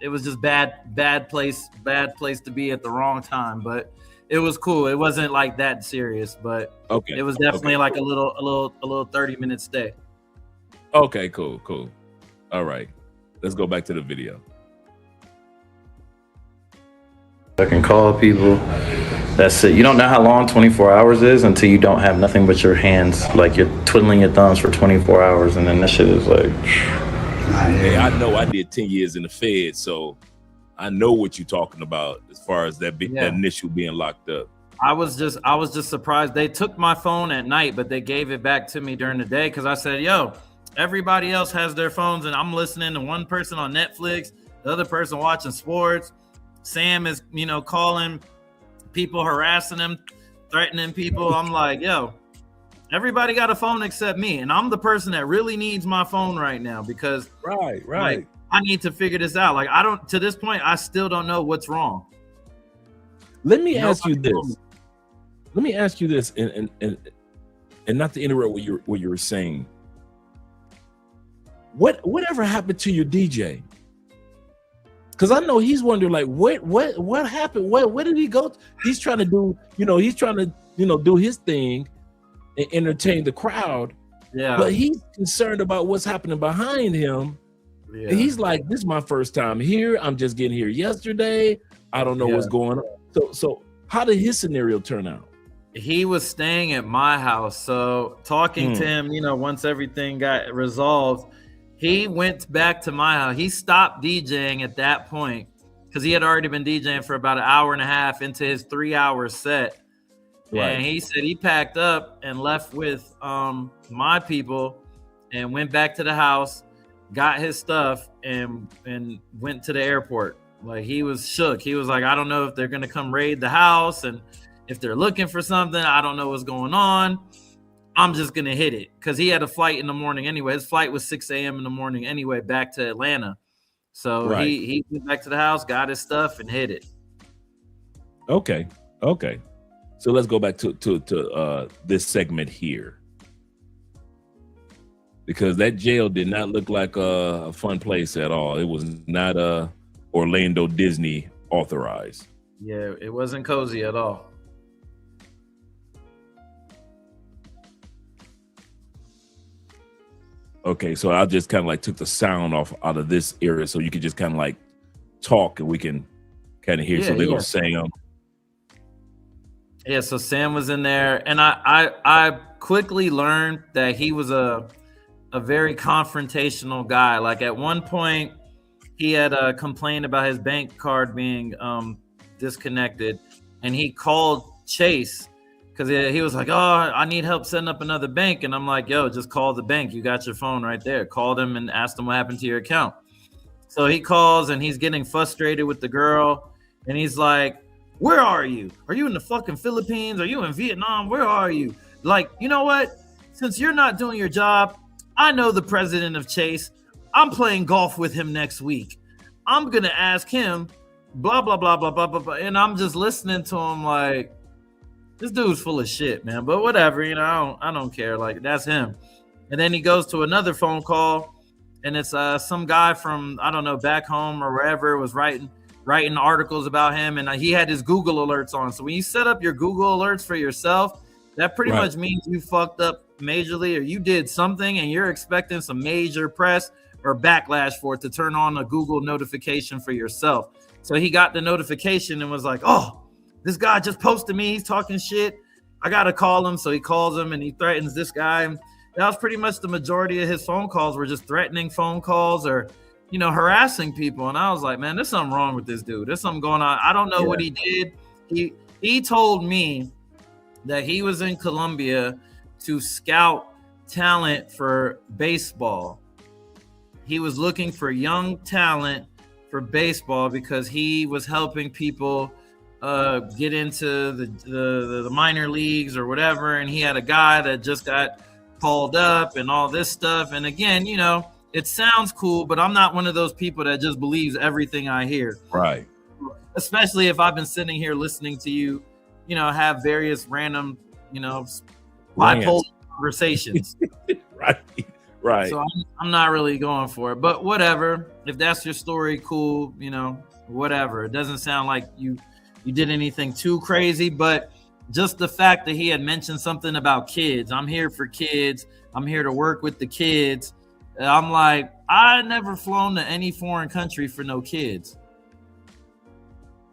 S9: it was just bad place to be at the wrong time. But it was cool. It wasn't like that serious, but
S6: Okay.
S9: it was definitely like a little 30-minute stay.
S6: Okay, cool. All right. Let's go back to the video.
S11: I can call people. That's it. You don't know how long 24 hours is until you don't have nothing but your hands. Like you're twiddling your thumbs for 24 hours, and then that shit is like.
S6: Hey, I know I did 10 years in the Fed, so I know what you're talking about as far as that initial being locked up.
S9: I was just surprised. They took my phone at night, but they gave it back to me during the day because I said, yo, everybody else has their phones, and I'm listening to one person on Netflix, the other person watching sports. Sam is, you know, calling people, harassing them, threatening people. I'm like, yo, everybody got a phone except me. And I'm the person that really needs my phone right now because
S6: right.
S9: Like, I need to figure this out. Like, to this point, I still don't know what's wrong.
S6: Let me ask you this, and not to interrupt what you were saying. Whatever happened to your DJ? Because I know he's wondering, like, what happened? Where did he go? He's trying to do, do his thing and entertain the crowd.
S9: Yeah.
S6: But he's concerned about what's happening behind him. Yeah. And he's like, this is my first time here. I'm just getting here yesterday. I don't know what's going on. So how did his scenario turn out?
S9: He was staying at my house. So talking to him, once everything got resolved, he went back to my house. He stopped DJing at that point because he had already been DJing for about an hour and a half into his 3-hour set. Right. And he said he packed up and left with my people and went back to the house, got his stuff, and went to the airport. Like, he was shook. He was like, I don't know if they're going to come raid the house, and if they're looking for something, I don't know what's going on. I'm just going to hit it because he had a flight in the morning anyway. His flight was 6 a.m. in the morning anyway, back to Atlanta. So he went back to the house, got his stuff, and hit it.
S6: Okay. So let's go back to this segment here. Because that jail did not look like a fun place at all. It was not Orlando Disney authorized.
S9: Yeah, it wasn't cozy at all.
S6: Okay, so I just kind of like took the sound out of this area so you could just kind of like talk and we can kind of hear. So they're gonna sing.
S9: Yeah, so Sam was in there, and I quickly learned that he was a very confrontational guy. Like, at one point, he had complained about his bank card being disconnected, and he called Chase because he was like, oh, I need help setting up another bank. And I'm like, yo, just call the bank. You got your phone right there. Called him and asked him what happened to your account. So he calls, and he's getting frustrated with the girl, and he's like, where are you? Are you in the fucking Philippines? Are you in Vietnam? Where are you? Like, you know what? Since you're not doing your job, I know the president of Chase. I'm playing golf with him next week. I'm going to ask him, blah, blah, blah, blah, blah, blah, blah. And I'm just listening to him like, this dude's full of shit, man. But whatever, I don't care. Like, that's him. And then he goes to another phone call, and it's some guy from, I don't know, back home or wherever, was writing articles about him, and he had his Google alerts on. So when you set up your Google alerts for yourself, that pretty much means you fucked up majorly, or you did something and you're expecting some major press or backlash for it to turn on a Google notification for yourself. So he got the notification and was like, oh, this guy just posted me. He's talking shit. I got to call him. So he calls him and he threatens this guy. that was pretty much the majority of his phone calls were just threatening phone calls or, you know, harassing people. And I was like, man, there's something wrong with this dude. There's something going on. I don't know what he did. He told me that he was in Colombia to scout talent for baseball. He was looking for young talent for baseball because he was helping people get into the minor leagues or whatever. And he had a guy that just got called up and all this stuff. And again, you know, it sounds cool, but I'm not one of those people that just believes everything I hear.
S6: Right.
S9: Especially if I've been sitting here listening to you, you know, have various random, you know, bipolar conversations.
S6: Right.
S9: So I'm not really going for it, but whatever. If that's your story, cool. You know, whatever. It doesn't sound like you did anything too crazy, but just the fact that he had mentioned something about kids. I'm here for kids. I'm here to work with the kids. I'm like, I never flown to any foreign country for no kids.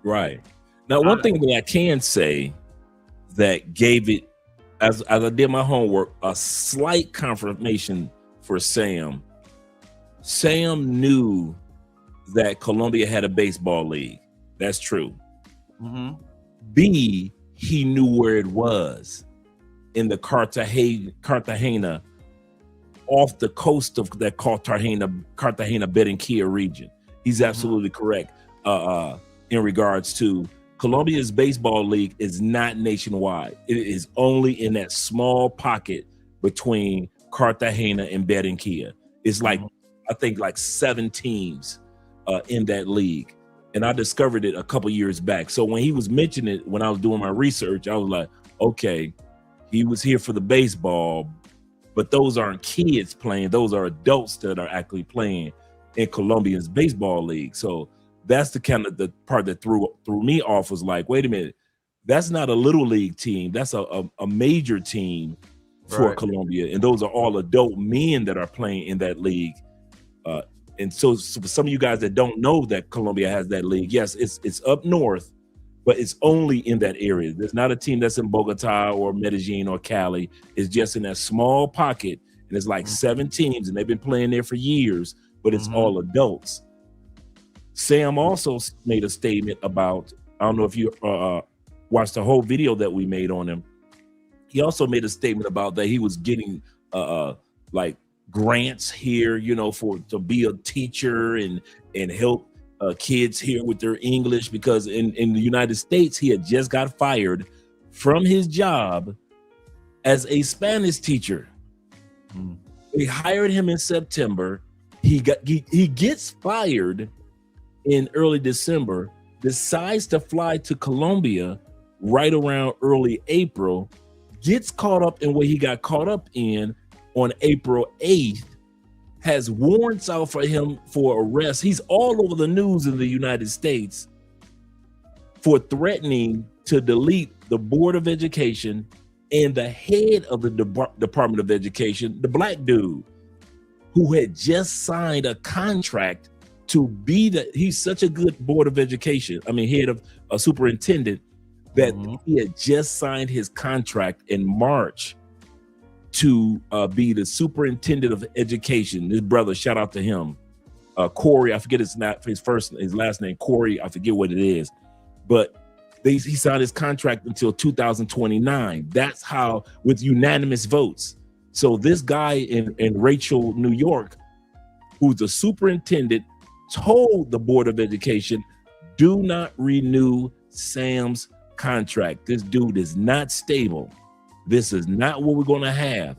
S6: Right. Now, one thing that I can say that gave it, as I did my homework, a slight confirmation for Sam. Sam knew that Colombia had a baseball league. That's true.
S9: Mm-hmm.
S6: B, he knew where it was in the Cartagena, off the coast of that Cartagena, Barranquilla region. He's absolutely correct in regards to Colombia's baseball league is not nationwide. It is only in that small pocket between Cartagena and Barranquilla. It's like, I think like 7 teams in that league. And I discovered it a couple years back. So when he was mentioning it, when I was doing my research, I was like, okay, he was here for the baseball, but those aren't kids playing. Those are adults that are actually playing in Colombia's baseball league. So that's the kind of the part that threw me off, was like, wait a minute, that's not a little league team. That's a major team for Colombia. And those are all adult men that are playing in that league. And so for some of you guys that don't know that Colombia has that league, yes, it's up north, but it's only in that area. There's not a team that's in Bogota or Medellin or Cali. It's just in that small pocket. And it's like 7 teams, and they've been playing there for years, but it's all adults. Sam also made a statement about, I don't know if you watched the whole video that we made on him. He also made a statement about that he was getting like grants here, you know, to be a teacher and help kids here with their English, because in the United States, he had just got fired from his job as a Spanish teacher. They hired him in September. He gets fired in early December, decides to fly to Colombia right around early April, gets caught up in what he got caught up in on April 8th, has warrants out for him for arrest. He's all over the news in the United States for threatening to delete the Board of Education and the head of the Department of Education, the black dude who had just signed a contract to be he's such a good Board of Education, head of a superintendent, that he had just signed his contract in March to be the superintendent of education. His brother, shout out to him, Corey. I forget his last name, Corey. I forget what it is, but he signed his contract until 2029. That's how, with unanimous votes. So this guy in Rachel, New York, who's the superintendent, told the Board of Education, do not renew Sam's contract. This dude is not stable. This is not what we're going to have.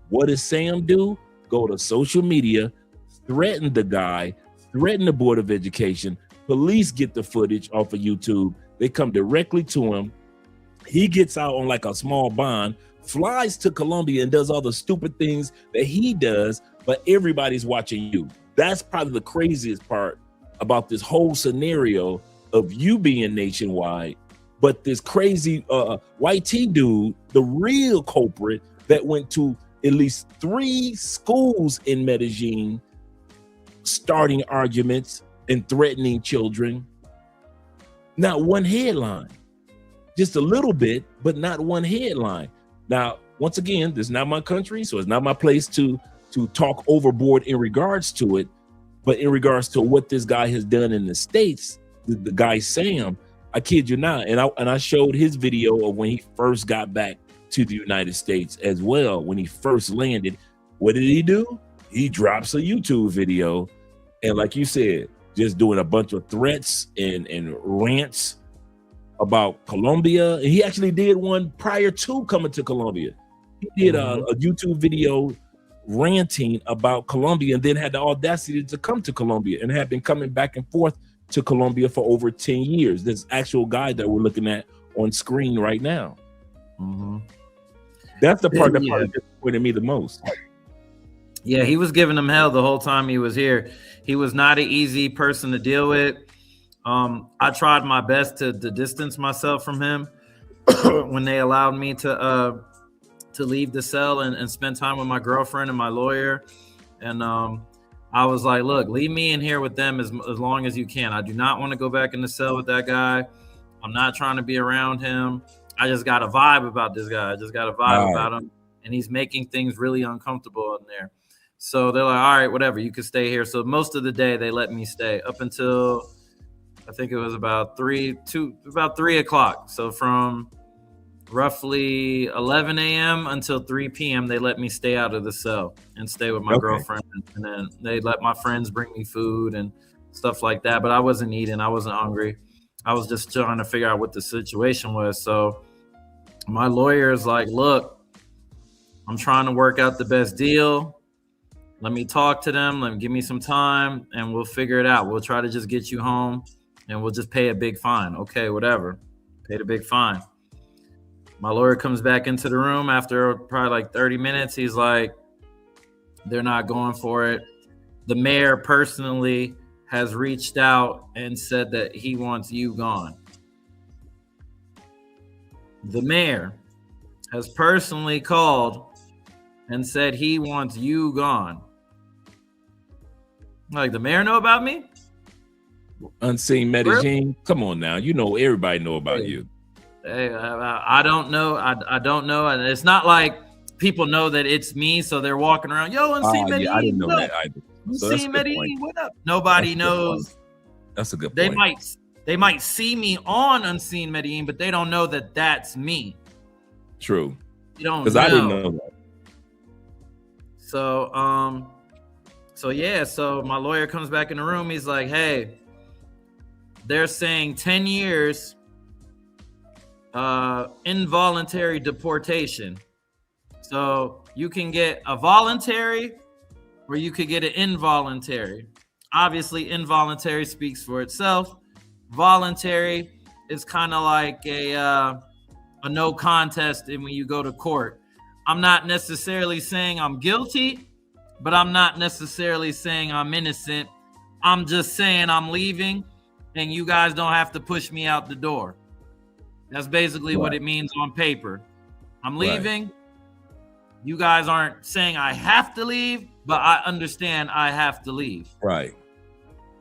S6: What does Sam do? Go to social media, threaten the guy, threaten the Board of Education. Police get the footage off of YouTube. They come directly to him. He gets out on like a small bond, flies to Colombia and does all the stupid things that he does, but everybody's watching you. That's probably the craziest part about this whole scenario of you being nationwide. But this crazy white T dude, the real culprit that went to at least 3 schools in Medellin, starting arguments and threatening children. Not one headline, just a little bit, but not one headline. Now, once again, this is not my country, so it's not my place to talk overboard in regards to it. But in regards to what this guy has done in the States, the guy Sam, I kid you not, and I showed his video of when he first got back to the United States as well. When he first landed, what did he do? He drops a YouTube video, and like you said, just doing a bunch of threats and rants about Colombia. And he actually did one prior to coming to Colombia. He did a YouTube video ranting about Colombia, and then had the audacity to come to Colombia, and had been coming back and forth to Colombia for over 10 years. This actual guy that we're looking at on screen right now. That's the part that probably disappointed me the most.
S9: Yeah, he was giving them hell the whole time he was here. He was not an easy person to deal with. I tried my best to distance myself from him when they allowed me to leave the cell and spend time with my girlfriend and my lawyer. And I was like, look, leave me in here with them as long as you can. I do not want to go back in the cell with that guy. I'm not trying to be around him. I just got a vibe about this guy. I just got a vibe about him. And he's making things really uncomfortable in there. So they're like, all right, whatever, you can stay here. So most of the day they let me stay up until I think it was about 3 o'clock. So from roughly 11 a.m. until 3 p.m. they let me stay out of the cell and stay with my girlfriend. And then they let my friends bring me food and stuff like that. But I wasn't eating. I wasn't hungry. I was just trying to figure out what the situation was. So my lawyer is like, look, I'm trying to work out the best deal. Let me talk to them. Let me give me some time and we'll figure it out. We'll try to just get you home and we'll just pay a big fine. Okay, whatever. Pay the big fine. My lawyer comes back into the room after probably like 30 minutes. He's like, they're not going for it. The mayor personally has reached out and said that he wants you gone. The mayor has personally called and said he wants you gone. Like, the mayor know about me?
S6: Unseen Medellin. Come on now. You know, everybody know about you.
S9: Hey, I don't know. I don't know. And it's not like people know that it's me, so they're walking around, yo, Unseen Medellin.
S6: Yeah, I didn't know that either. So
S9: Unseen Medellin, what up? Nobody knows.
S6: That's a good point.
S9: They might see me on Unseen Medellin, but they don't know that that's me.
S6: True.
S9: You don't know.
S6: Because I didn't know that.
S9: So my lawyer comes back in the room. He's like, hey, they're saying 10 years involuntary deportation. So you can get a voluntary or you could get an involuntary. Obviously, involuntary speaks for itself. Voluntary is kind of like a no contest when you go to court. I'm not necessarily saying I'm guilty, but I'm not necessarily saying I'm innocent. I'm just saying I'm leaving and you guys don't have to push me out the door. That's basically what it means on paper. I'm leaving. Right. You guys aren't saying I have to leave, but I understand I have to leave.
S6: Right.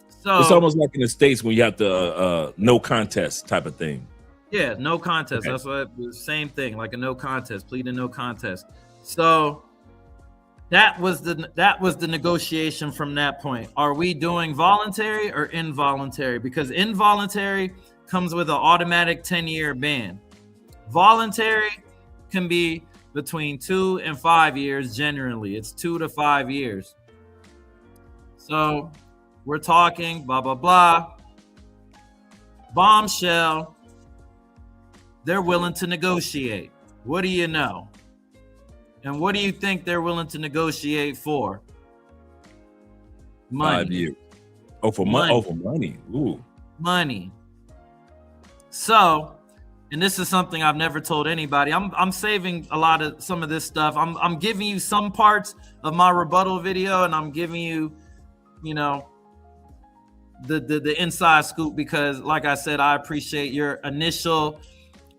S9: So
S6: it's almost like in the States when you have to no contest type of thing.
S9: Yeah, no contest. Okay. That's what the same thing, like a no contest, plead a no contest. So that was the negotiation from that point. Are we doing voluntary or involuntary? Because involuntary comes with an automatic 10-year ban. Voluntary can be between 2 and 5 years. Generally, it's 2 to 5 years. So we're talking blah, blah, blah. Bombshell. They're willing to negotiate. What do you know? And what do you think they're willing to negotiate for? Money.
S6: 5 years. Oh, for money. Oh, for money. Ooh.
S9: Money. So, and this is something I've never told anybody. I'm saving some of this stuff. I'm giving you some parts of my rebuttal video, and I'm giving you, the inside scoop because, like I said, I appreciate your initial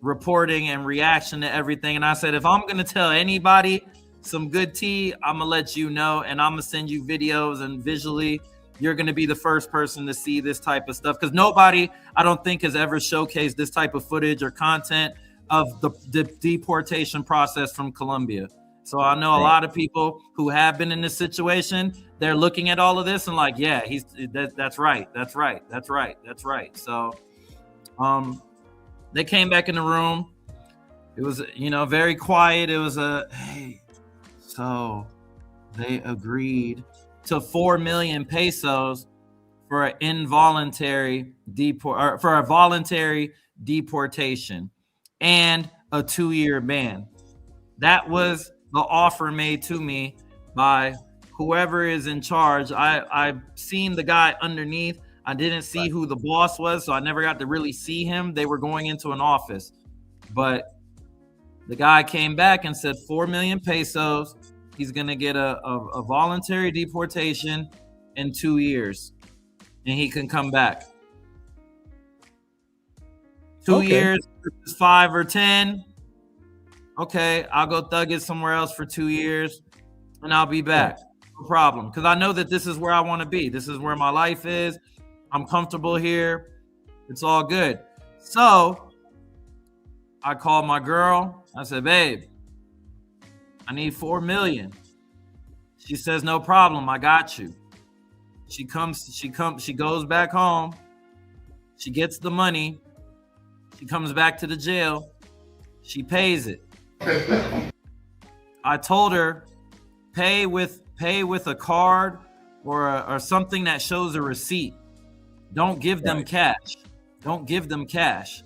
S9: reporting and reaction to everything. And I said, if I'm going to tell anybody some good tea, I'm going to let you know, and I'm going to send you videos, and visually you're going to be the first person to see this type of stuff because nobody, I don't think, has ever showcased this type of footage or content of the deportation process from Colombia. So I know a lot of people who have been in this situation, they're looking at all of this and like, yeah, that's right. So they came back in the room. It was, very quiet. It was hey, so they agreed to 4 million pesos for an involuntary for a voluntary deportation and a 2-year ban. That was the offer made to me by whoever is in charge. I've seen the guy underneath. I didn't see who the boss was, so I never got to really see him. They were going into an office, but the guy came back and said 4 million pesos. He's gonna get a voluntary deportation in 2 years, and he can come back. 2 years, 5 or 10. Okay, I'll go thug it somewhere else for 2 years, and I'll be back. No problem, because I know that this is where I want to be. This is where my life is. I'm comfortable here. It's all good. So I called my girl. I said, babe, I need 4 million. She says, no problem. I got you. She goes back home. She gets the money. She comes back to the jail. She pays it. I told her, pay with a card or something that shows a receipt. Don't give them cash. Don't give them cash.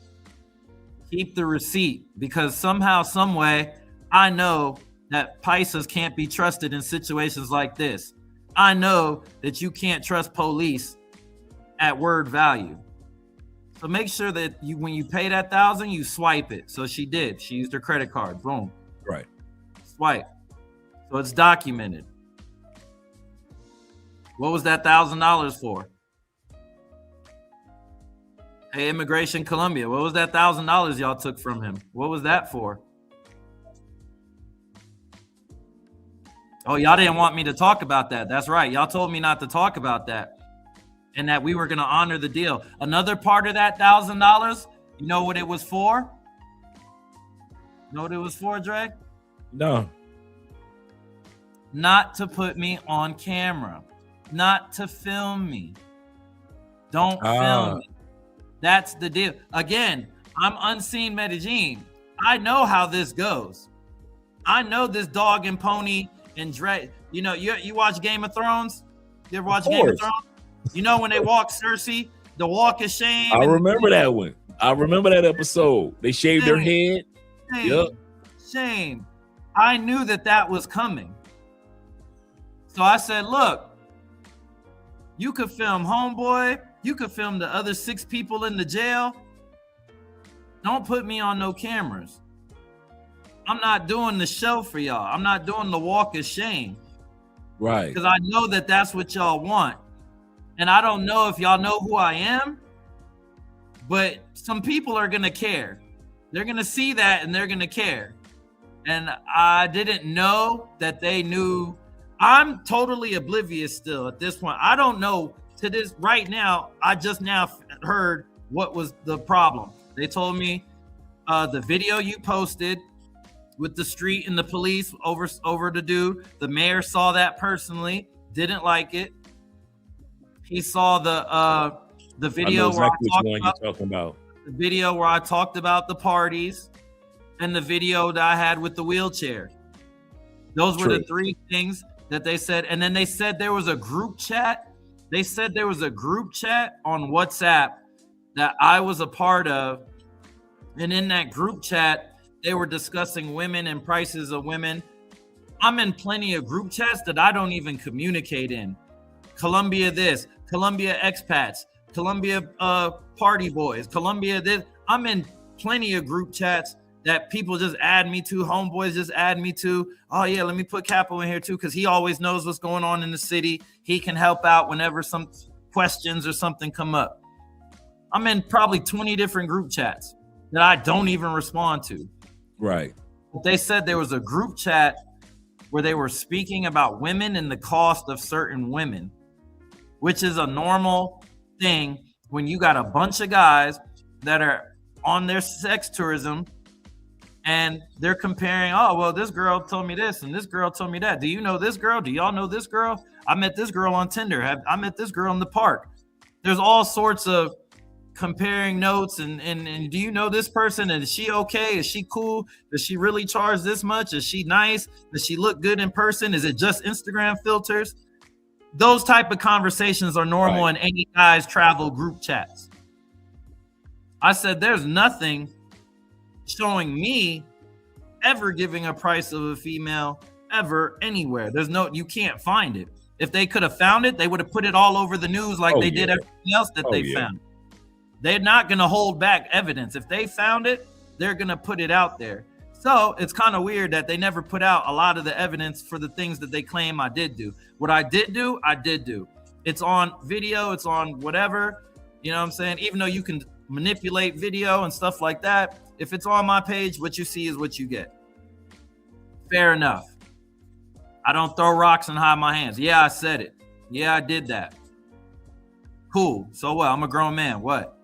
S9: Keep the receipt, because somehow, some way, I know that paisas can't be trusted in situations like this. I know that you can't trust police at word value. So make sure that when you pay that 1,000, you swipe it. So she did. She used her credit card. Boom.
S6: Right.
S9: Swipe. So it's documented. What was that $1,000 for? Hey, Immigration Colombia, what was that $1,000 y'all took from him? What was that for? Oh, y'all didn't want me to talk about that. That's right. Y'all told me not to talk about that, and that we were going to honor the deal. Another part of that $1,000, you know what it was for? You know what it was for, Dre?
S6: No.
S9: Not to put me on camera. Not to film me. Don't film me. That's the deal. Again, I'm unseen Medellin. I know how this goes. I know this dog and pony and Dre. You know, you watch Game of Thrones? You ever watch Game of Thrones? You know when they walk Cersei, the walk of shame?
S6: I remember that one. I remember that episode. They shaved their head.
S9: Shame.
S6: Yep.
S9: Shame. I knew that was coming. So I said, look, you could film Homeboy. You could film the other 6 people in the jail. Don't put me on no cameras. I'm not doing the show for y'all. I'm not doing the walk of shame.
S6: Right.
S9: Because I know that that's what y'all want. And I don't know if y'all know who I am, but some people are going to care. They're going to see that and they're going to care. And I didn't know that they knew. I'm totally oblivious still at this point. I don't know to this right now. I just now heard what was the problem. They told me the video you posted with the street and the police over the dude. The mayor saw that personally, didn't like it. He saw the video where
S6: you're talking about.
S9: The video where I talked about the parties, and the video that I had with the wheelchair. Those were the 3 things that they said. And then they said there was a group chat. They said there was a group chat on WhatsApp that I was a part of. And in that group chat, they were discussing women and prices of women. I'm in plenty of group chats that I don't even communicate in. Colombia this, Colombia expats, Colombia party boys, Colombia this. I'm in plenty of group chats that people just add me to, homeboys just add me to. Oh yeah, let me put Capo in here too, because he always knows what's going on in the city. He can help out whenever some questions or something come up. I'm in probably 20 different group chats that I don't even respond to.
S6: Right.
S9: But they said there was a group chat where they were speaking about women and the cost of certain women, which is a normal thing when you got a bunch of guys that are on their sex tourism And they're comparing, oh, well, this girl told me this and this girl told me that. Do you know this girl? Do y'all know this girl? I met this girl on Tinder. I met this girl in the park. There's all sorts of comparing notes and do you know this person? And is she okay? Is she cool? Does she really charge this much? Is she nice? Does she look good in person? Is it just Instagram filters? Those type of conversations are normal in any guy's travel group chats. I said, there's nothing showing me ever giving a price of a female ever anywhere. There's no, you can't find it. If they could have found it, they would have put it all over the news like they did everything else that they found. They're not going to hold back evidence. If they found it, they're going to put it out there. So it's kind of weird that they never put out a lot of the evidence for the things that they claim I did do. What I did do, I did do. It's on video, it's on whatever, you know what I'm saying? Even though you can manipulate video and stuff like that, if it's on my page, what you see is what you get. Fair enough. I don't throw rocks and hide my hands. Yeah, I said it. Yeah, I did that. Cool. So what? I'm a grown man. What?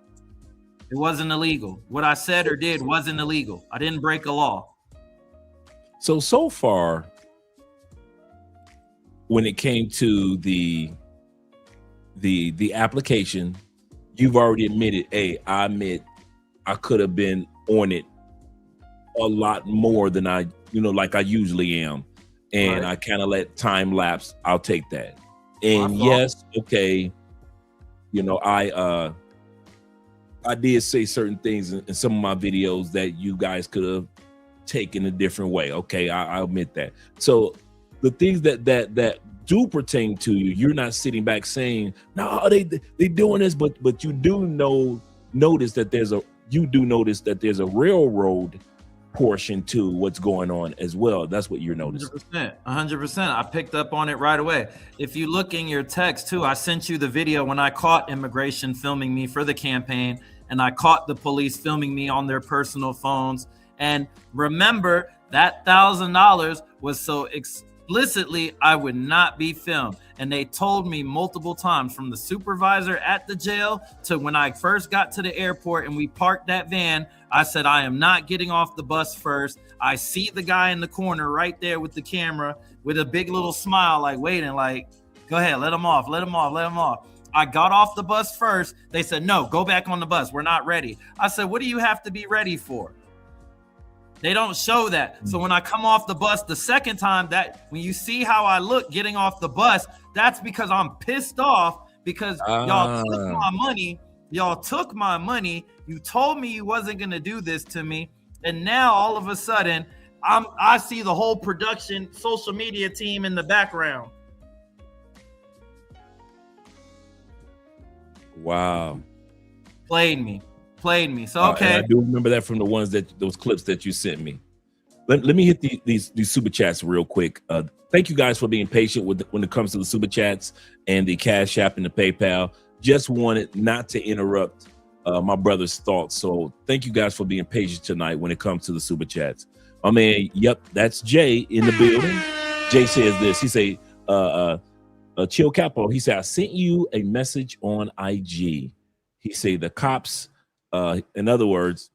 S9: It wasn't illegal. What I said or did wasn't illegal. I didn't break a law.
S6: So far, when it came to the application, you've already admitted, hey, I admit I could have been on it a lot more than I usually am. And I kind of let time lapse. I'll take that. And yes, okay, I did say certain things in some of my videos that you guys could have taken a different way. Okay, I admit that. So the things that do pertain to you, you're not sitting back saying, no, they doing this, but you do notice that there's a railroad portion to what's going on as well. That's what you're noticing.
S9: 100%. I picked up on it right away. If you look in your text too, I sent you the video when I caught immigration filming me for the campaign, and I caught the police filming me on their personal phones. And remember, that $1,000 was so explicitly I would not be filmed. And they told me multiple times, from the supervisor at the jail to when I first got to the airport and we parked that van, I said, I am not getting off the bus first. I see the guy in the corner right there with the camera with a big little smile, like waiting, like, go ahead, let him off, let him off, let him off. I got off the bus first. They said, no, go back on the bus. We're not ready. I said, what do you have to be ready for? They don't show that. So when I come off the bus the second time, that when you see how I look getting off the bus, that's because I'm pissed off because y'all took my money. Y'all took my money. You told me you wasn't going to do this to me. And now all of a sudden, I see the whole production social media team in the background.
S6: Wow.
S9: Played me. So, okay.
S6: I do remember that from those clips that you sent me. Let me hit these super chats real quick. Thank you guys for being patient when it comes to the super chats and the Cash App and the PayPal. Just wanted not to interrupt my brother's thoughts. So thank you guys for being patient tonight when it comes to the super chats. I mean, yep, that's Jay in the building. Jay says this. He say, Chill Capo. He said, I sent you a message on IG. He say the cops. In other words,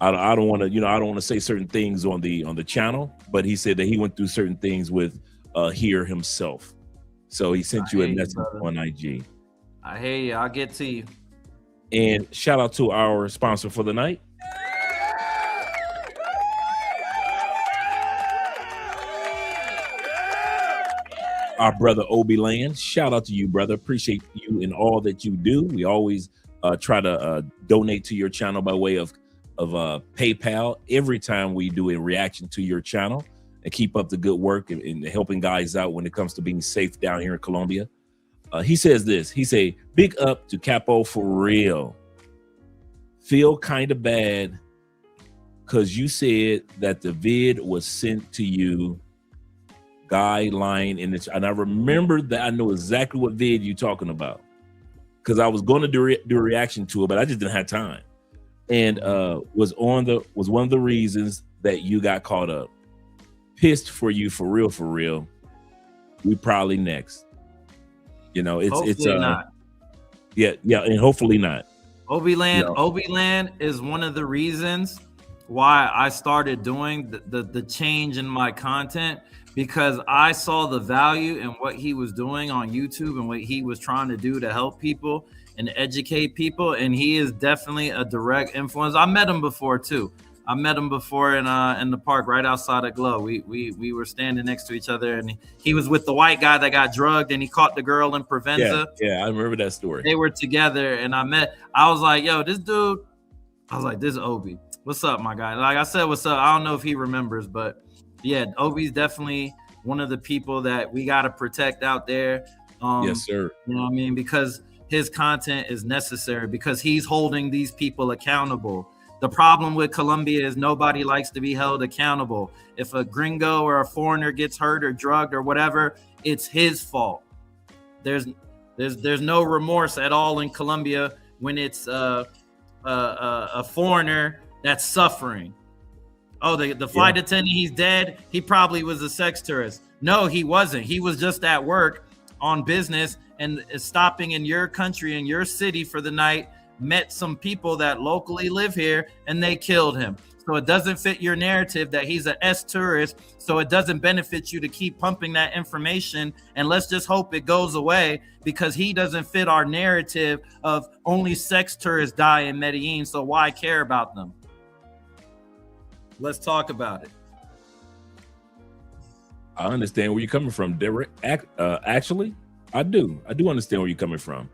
S6: I don't want to say certain things on the channel, but he said that he went through certain things with here himself. So he sent you a message on IG.
S9: I hear you. I'll get to you.
S6: And shout out to our sponsor for the night. Our brother Obi Land. Shout out to you, brother. Appreciate you in all that you do. We always try to donate to your channel by way of PayPal every time we do a reaction to your channel, and keep up the good work and helping guys out when it comes to being safe down here in Colombia. He says this. He say, big up to Capo for real. Feel kind of bad because you said that the vid was sent to you. Guy lying in it, and I remember that. I know exactly what vid you talking about because I was going to do a reaction to it, but I just didn't have time. And was one of the reasons that you got caught up. Pissed for you, for real. We probably next. It's
S9: not.
S6: Yeah, and hopefully not.
S9: Obi Land is one of the reasons why I started doing the change in my content, because I saw the value in what he was doing on YouTube and what he was trying to do to help people and educate people. And he is definitely a direct influence. I met him before too. I met him before in the park right outside of Glow. We were standing next to each other, and he was with the white guy that got drugged, and he caught the girl in Provenza.
S6: Yeah, I remember that story.
S9: They were together, and I was like, yo, this dude, I was like, this is Obi. What's up, my guy? Like I said, what's up? I don't know if he remembers, but yeah, Obi's definitely one of the people that we got to protect out there.
S6: Yes, sir.
S9: You know what I mean? Because his content is necessary, because he's holding these people accountable. The problem with Colombia is nobody likes to be held accountable. If a gringo or a foreigner gets hurt or drugged or whatever, it's his fault. There's no remorse at all in Colombia when it's a foreigner that's suffering. Oh, the flight attendant, he's dead. He probably was a sex tourist. No, he wasn't. He was just at work on business and stopping in your country, in your city for the night, met some people that locally live here, and they killed him. So it doesn't fit your narrative that he's a S tourist. So it doesn't benefit you to keep pumping that information. And let's just hope it goes away, because he doesn't fit our narrative of only sex tourists die in Medellin. So why care about them? Let's talk about it.
S6: I understand where you're coming from, Derek. Actually, I do understand where you're coming from.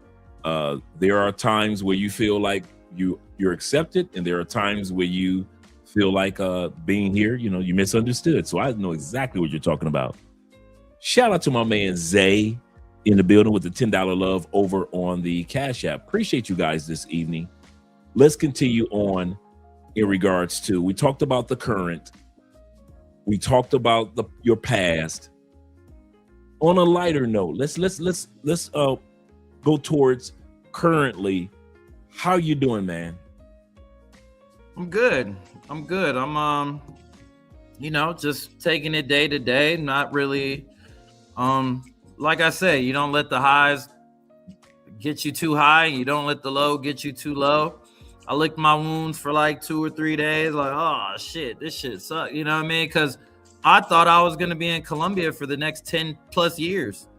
S6: There are times where you feel like you're accepted, and there are times where you feel like being here, you misunderstood. So I know exactly what you're talking about. Shout out to my man Zay in the building with the $10 love over on the Cash App. Appreciate you guys this evening. Let's continue on in regards to, we talked about the current, we talked about your past. On a lighter note, let's go towards currently. How you doing, man?
S9: I'm good. I'm just taking it day to day. Not really, like I say, you don't let the highs get you too high. You don't let the low get you too low. I licked my wounds for like 2 or 3 days. Like, oh shit, this shit sucks. You know what I mean? Because I thought I was going to be in Colombia for the next 10 plus years.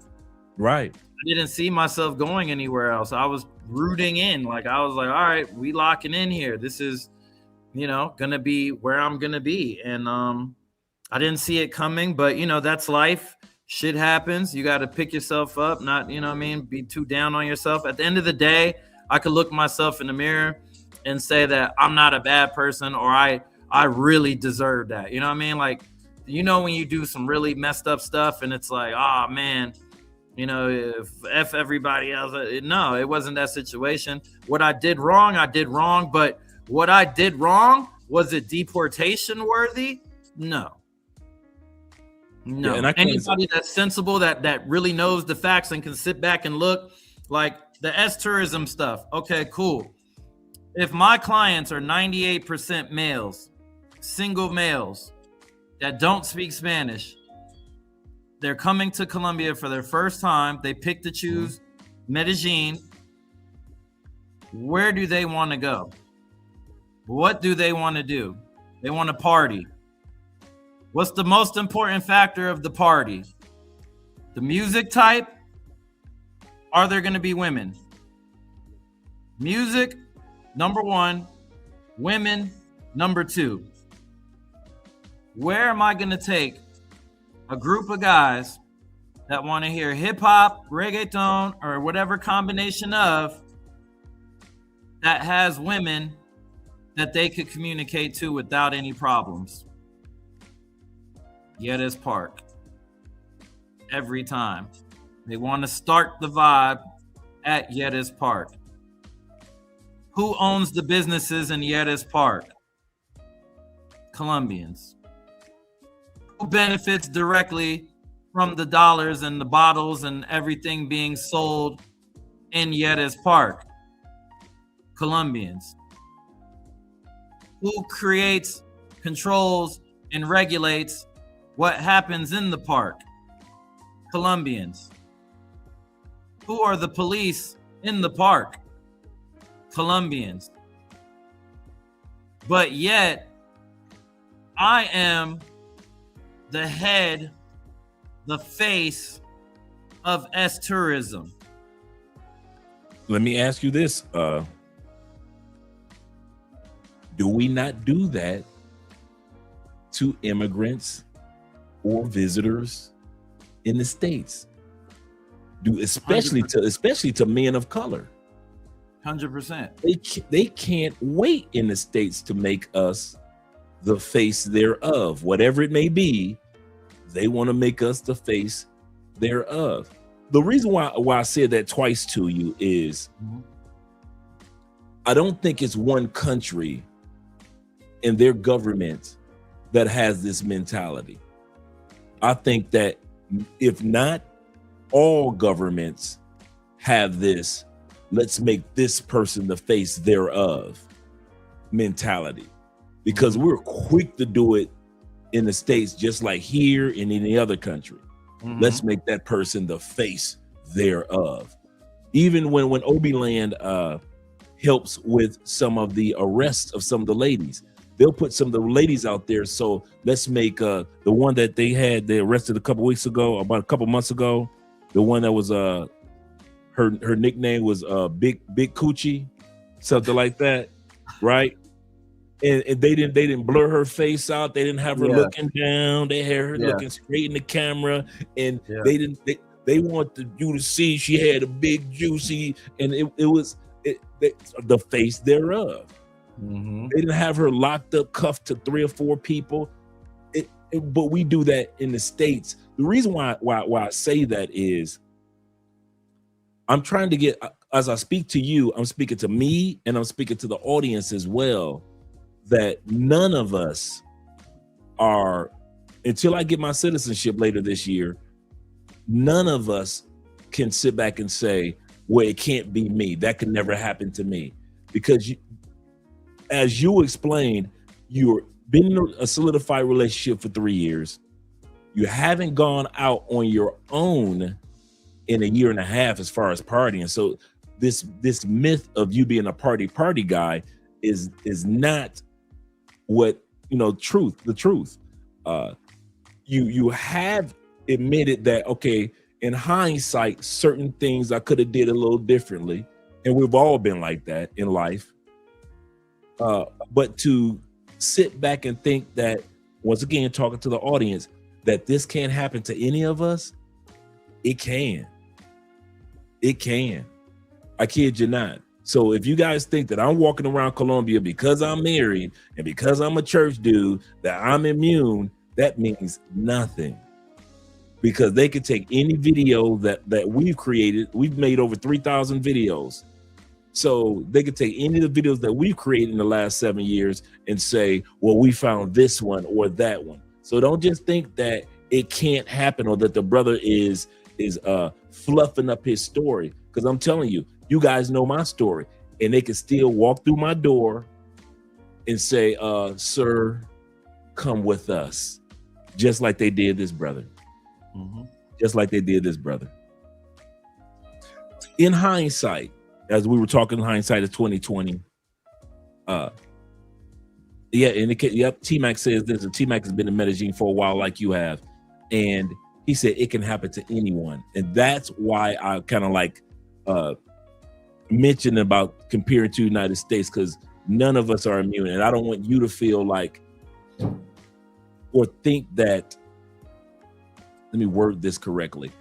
S6: Right.
S9: I didn't see myself going anywhere else. I was rooting in. Like, I was like, all right, we locking in here. This is, going to be where I'm going to be. And I didn't see it coming, but, that's life. Shit happens. You got to pick yourself up, not, be too down on yourself. At the end of the day, I could look myself in the mirror and say that I'm not a bad person, or I really deserve that. You know what I mean? Like, when you do some really messed up stuff and it's like, oh man, if F everybody else. No, it wasn't that situation. What I did wrong, but what I did wrong, was it deportation worthy? No. Yeah, and anybody that's sensible, that really knows the facts and can sit back and look, like the S tourism stuff. Okay, cool. If my clients are 98% males, single males that don't speak Spanish, they're coming to Colombia for their first time. They pick to choose Medellin. Where do they want to go? What do they want to do? They want to party. What's the most important factor of the party? The music type? Are there going to be women? Music, number one. Women, number two. Where am I going to take a group of guys that want to hear hip hop, reggaeton, or whatever combination of that has women that they could communicate to without any problems? Yetis Park. Every time. They want to start the vibe at Yetis Park. Who owns the businesses in Yetis Park? Colombians. Who benefits directly from the dollars and the bottles and everything being sold in Yetis Park? Colombians. Who creates, controls, and regulates what happens in the park? Colombians. Who are the police in the park? Colombians. But yet, I am the head, the face of S tourism.
S6: Let me ask you this. Do we not do that to immigrants or visitors in the States? Especially to men of color.
S9: 100%.
S6: They can't wait in the States to make us the face thereof. Whatever it may be, they want to make us the face thereof. The reason why I said that twice to you is I don't think it's one country and their government that has this mentality. I think that if not all governments have this, let's make this person the face thereof mentality, because we're quick to do it in the States, just like here and in any other country. Let's make that person the face thereof. Even when Obi-Land helps with some of the arrests of some of the ladies, they'll put some of the ladies out there. So let's make the one that they arrested a couple months ago, the one that was her nickname was Big Coochie, something like that, right? And they didn't blur her face out. They didn't have her looking down. They had her looking straight in the camera, and they wanted you to see she had a big juicy, and it was the face thereof. They didn't have her locked up, cuffed to 3 or 4 people. But we do that in the States. The reason why I say that is I'm trying to get, as I speak to you, I'm speaking to me and I'm speaking to the audience as well, that none of us are, until I get my citizenship later this year, none of us can sit back and say, well, it can't be me. That could never happen to me. Because as you explained, you've been in a solidified relationship for 3 years. You haven't gone out on your own in a year and a half as far as partying. So this myth of you being a party guy is not what, the truth. You have admitted that, okay, in hindsight, certain things I could have did a little differently. And we've all been like that in life. But to sit back and think that, once again, talking to the audience, that this can't happen to any of us, it can. It can. I kid you not. So if you guys think that I'm walking around Colombia because I'm married and because I'm a church dude, that I'm immune, that means nothing. Because they could take any video that we've created. We've made over 3,000 videos. So they could take any of the videos that we've created in the last 7 years and say, well, we found this one or that one. So don't just think that it can't happen or that the brother is fluffing up his story. Because I'm telling you, you guys know my story, and they can still walk through my door and say, sir, come with us. Just like they did this brother. Just like they did this brother. In hindsight, as we were talking, hindsight of 2020. T-Mac says this, and T-Mac has been in Medellin for a while like you have. And he said it can happen to anyone. And that's why I kind of like mentioned about comparing to the United States, because none of us are immune. And I don't want you to feel like or think that, let me word this correctly.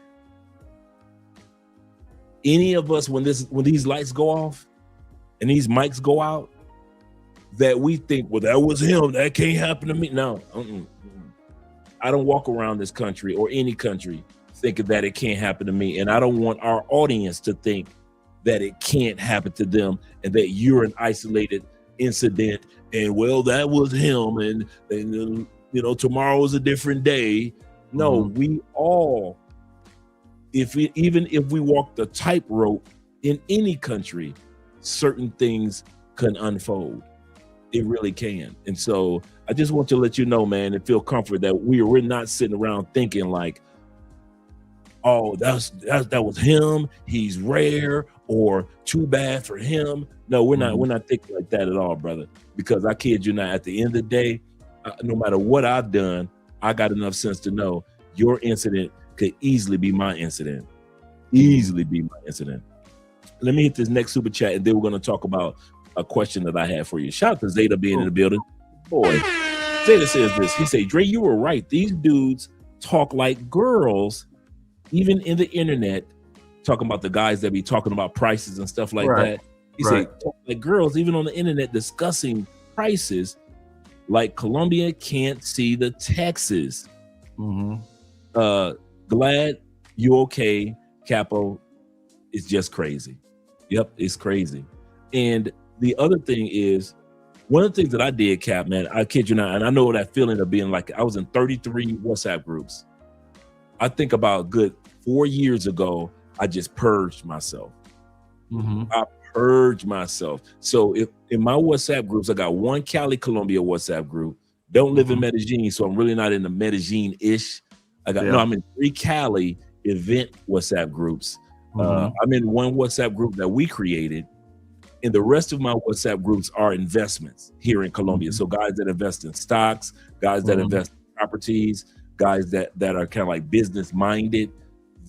S6: Any of us, when these lights go off and these mics go out, that we think, well, that was him, that can't happen to me. No, I don't walk around this country or any country thinking that it can't happen to me. And I don't want our audience to think that it can't happen to them and that you're an isolated incident and, well, that was him and tomorrow is a different day. No, we all, even if we walk the tightrope in any country, certain things can unfold. It really can. And so I just want to let you know, man, and feel comfort that we're not sitting around thinking like, oh, that was him, he's rare, or too bad for him. No, we're not thinking like that at all, brother. Because I kid you not, at the end of the day, no matter what I've done, I got enough sense to know your incident could easily be my incident. Easily be my incident. Let me hit this next super chat, and then we're going to talk about a question that I have for you. Shout out to Zeta being in the building. Boy, Zeta says this. He said, Dre, you were right. These dudes talk like girls, even in the internet, talking about the guys that be talking about prices and stuff like that. He said, talk like girls, even on the internet, discussing prices like Colombia can't see the taxes. Glad you okay, Capo. It's just crazy. Yep, it's crazy. And the other thing is, one of the things that I did, Cap, man, I kid you not, and I know that feeling of being like, I was in 33 WhatsApp groups. I think about good 4 years ago, I just purged myself. I purged myself. So if in my WhatsApp groups, I got one Cali, Colombia WhatsApp group. Don't live in Medellin, so I'm really not in the Medellin-ish. I'm in 3 Cali event WhatsApp groups. I'm in one WhatsApp group that we created, and the rest of my WhatsApp groups are investments here in Colombia. So guys that invest in stocks, guys that invest in properties, guys that are kind of like business minded.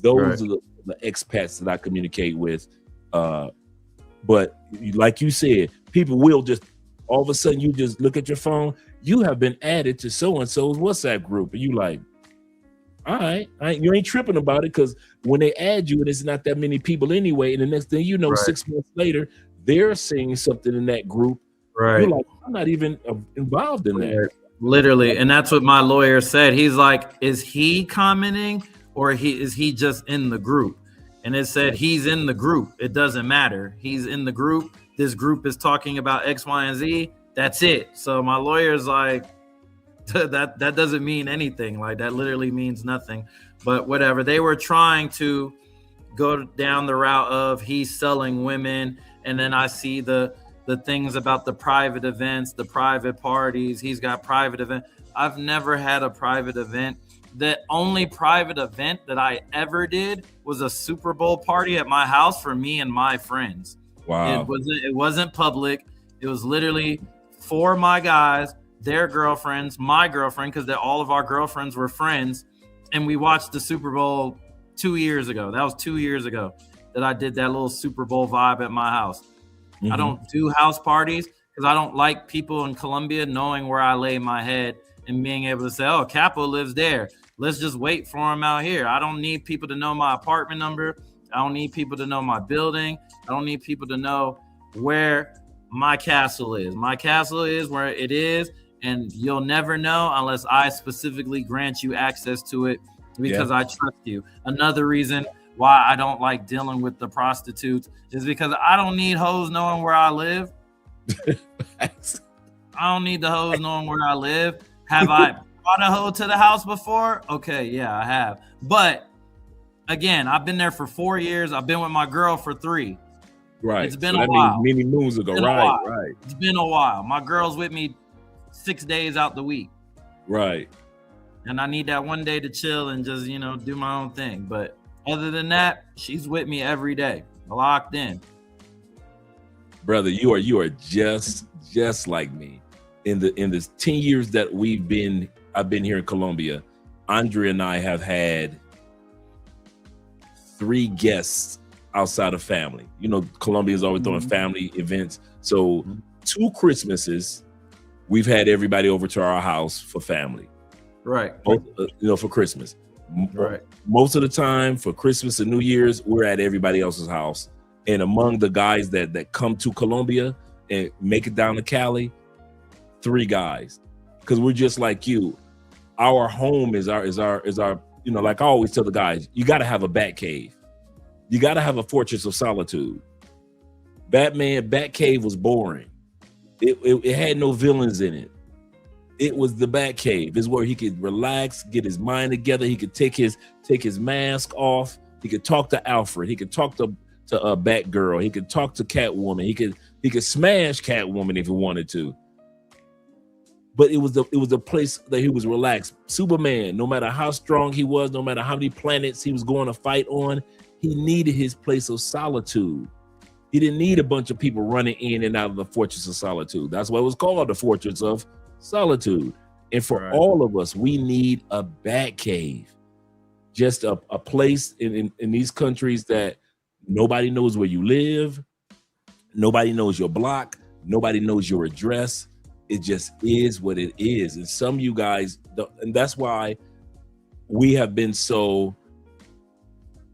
S6: Those are the expats that I communicate with. But like you said, people will just all of a sudden you just look at your phone. You have been added to so and so's WhatsApp group, and you like, all right, you ain't tripping about it, because when they add you and it's not that many people anyway, and the next thing you know, 6 months later, they're saying something in that group. You're like, I'm not even involved in that.
S9: Literally, and that's what my lawyer said. He's like, is he commenting or is he just in the group? And it said he's in the group. It doesn't matter. He's in the group. This group is talking about X, Y, and Z. That's it. So my lawyer's like, that doesn't mean anything. Like, that literally means nothing. But whatever. They were trying to go down the route of he's selling women, and then I see the things about the private events, the private parties. He's got private event. I've never had a private event. The only private event that I ever did was a Super Bowl party at my house for me and my friends.
S6: Wow.
S9: It wasn't public. It was literally for my guys, their girlfriends, my girlfriend, because all of our girlfriends were friends. And we watched the Super Bowl 2 years ago. That was 2 years ago that I did that little Super Bowl vibe at my house. I don't do house parties because I don't like people in Colombia knowing where I lay my head and being able to say, oh, Capo lives there. Let's just wait for him out here. I don't need people to know my apartment number. I don't need people to know my building. I don't need people to know where my castle is. My castle is where it is, and you'll never know unless I specifically grant you access to it because I trust you. Another reason why I don't like dealing with the prostitutes is because I don't need hoes knowing where I live. I don't need the hoes knowing where I live. Have I brought a hoe to the house before? Okay, yeah, I have. But again, I've been there for 4 years. I've been with my girl for 3.
S6: Right.
S9: It's been a while.
S6: Many moons ago. Right.
S9: It's been a while. My girl's with me 6 days out the week.
S6: Right.
S9: And I need that one day to chill and just, do my own thing. But other than that, she's with me every day, locked in.
S6: Brother, you are just like me. In the 10 years that I've been here in Colombia, Andre and I have had 3 guests outside of family. Colombia is always throwing family events. So 2 Christmases, we've had everybody over to our house for family.
S9: Right.
S6: For Christmas.
S9: Right.
S6: Most of the time for Christmas and New Year's, we're at everybody else's house. And among the guys that come to Colombia and make it down to Cali, 3 guys. Because we're just like you. Our home is our, like I always tell the guys, you got to have a bat cave. You got to have a fortress of solitude. Batcave was boring. It had no villains in it. It was the Batcave. It's where he could relax, get his mind together. He could take his mask off. He could talk to Alfred. He could talk to Batgirl. He could talk to Catwoman. He could smash Catwoman if he wanted to. But it was a place that he was relaxed. Superman, no matter how strong he was, no matter how many planets he was going to fight on, he needed his place of solitude. He didn't need a bunch of people running in and out of the Fortress of Solitude. That's why it was called the Fortress of Solitude. And for all of us, we need a bat cave, just a place in these countries that nobody knows where you live, nobody knows your block, nobody knows your address. It just is what it is. And some of you guys, and that's why we have been so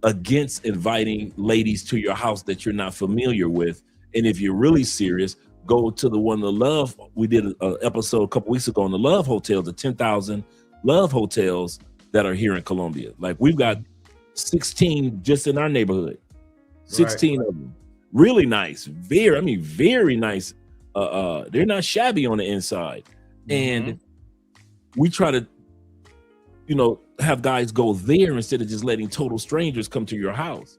S6: against inviting ladies to your house that you're not familiar with. And if you're really serious, go to the Love. We did an episode a couple weeks ago on the Love Hotels, the 10,000 Love Hotels that are here in Colombia. Like we've got 16 just in our neighborhood, 16 of them. Really nice, very nice. They're not shabby on the inside. And we try to, have guys go there instead of just letting total strangers come to your house.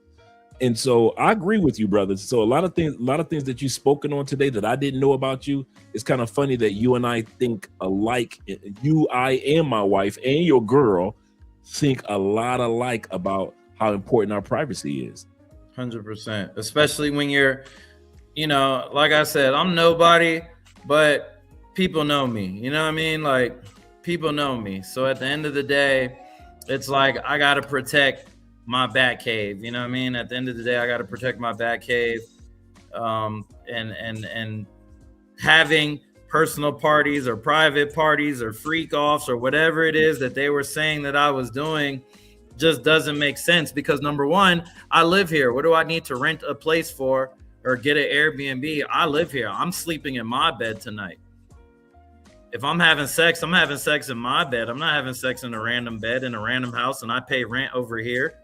S6: And so I agree with you, brothers. So a lot of things that you've spoken on today that I didn't know about you. It's kind of funny that you and I think alike. I and my wife and your girl think a lot alike about how important our privacy is.
S9: 100%, especially when you're, like I said, I'm nobody, but people know me. You know what I mean? Like people know me. So at the end of the day, it's like I got to protect my bat cave. You know what I mean? At the end of the day, I got to protect my bat cave. And having personal parties or private parties or freak offs or whatever it is that they were saying that I was doing just doesn't make sense, because number one, I live here. What do I need to rent a place for or get an Airbnb? I live here. I'm sleeping in my bed tonight. If I'm having sex, I'm having sex in my bed. I'm not having sex in a random bed in a random house and I pay rent over here.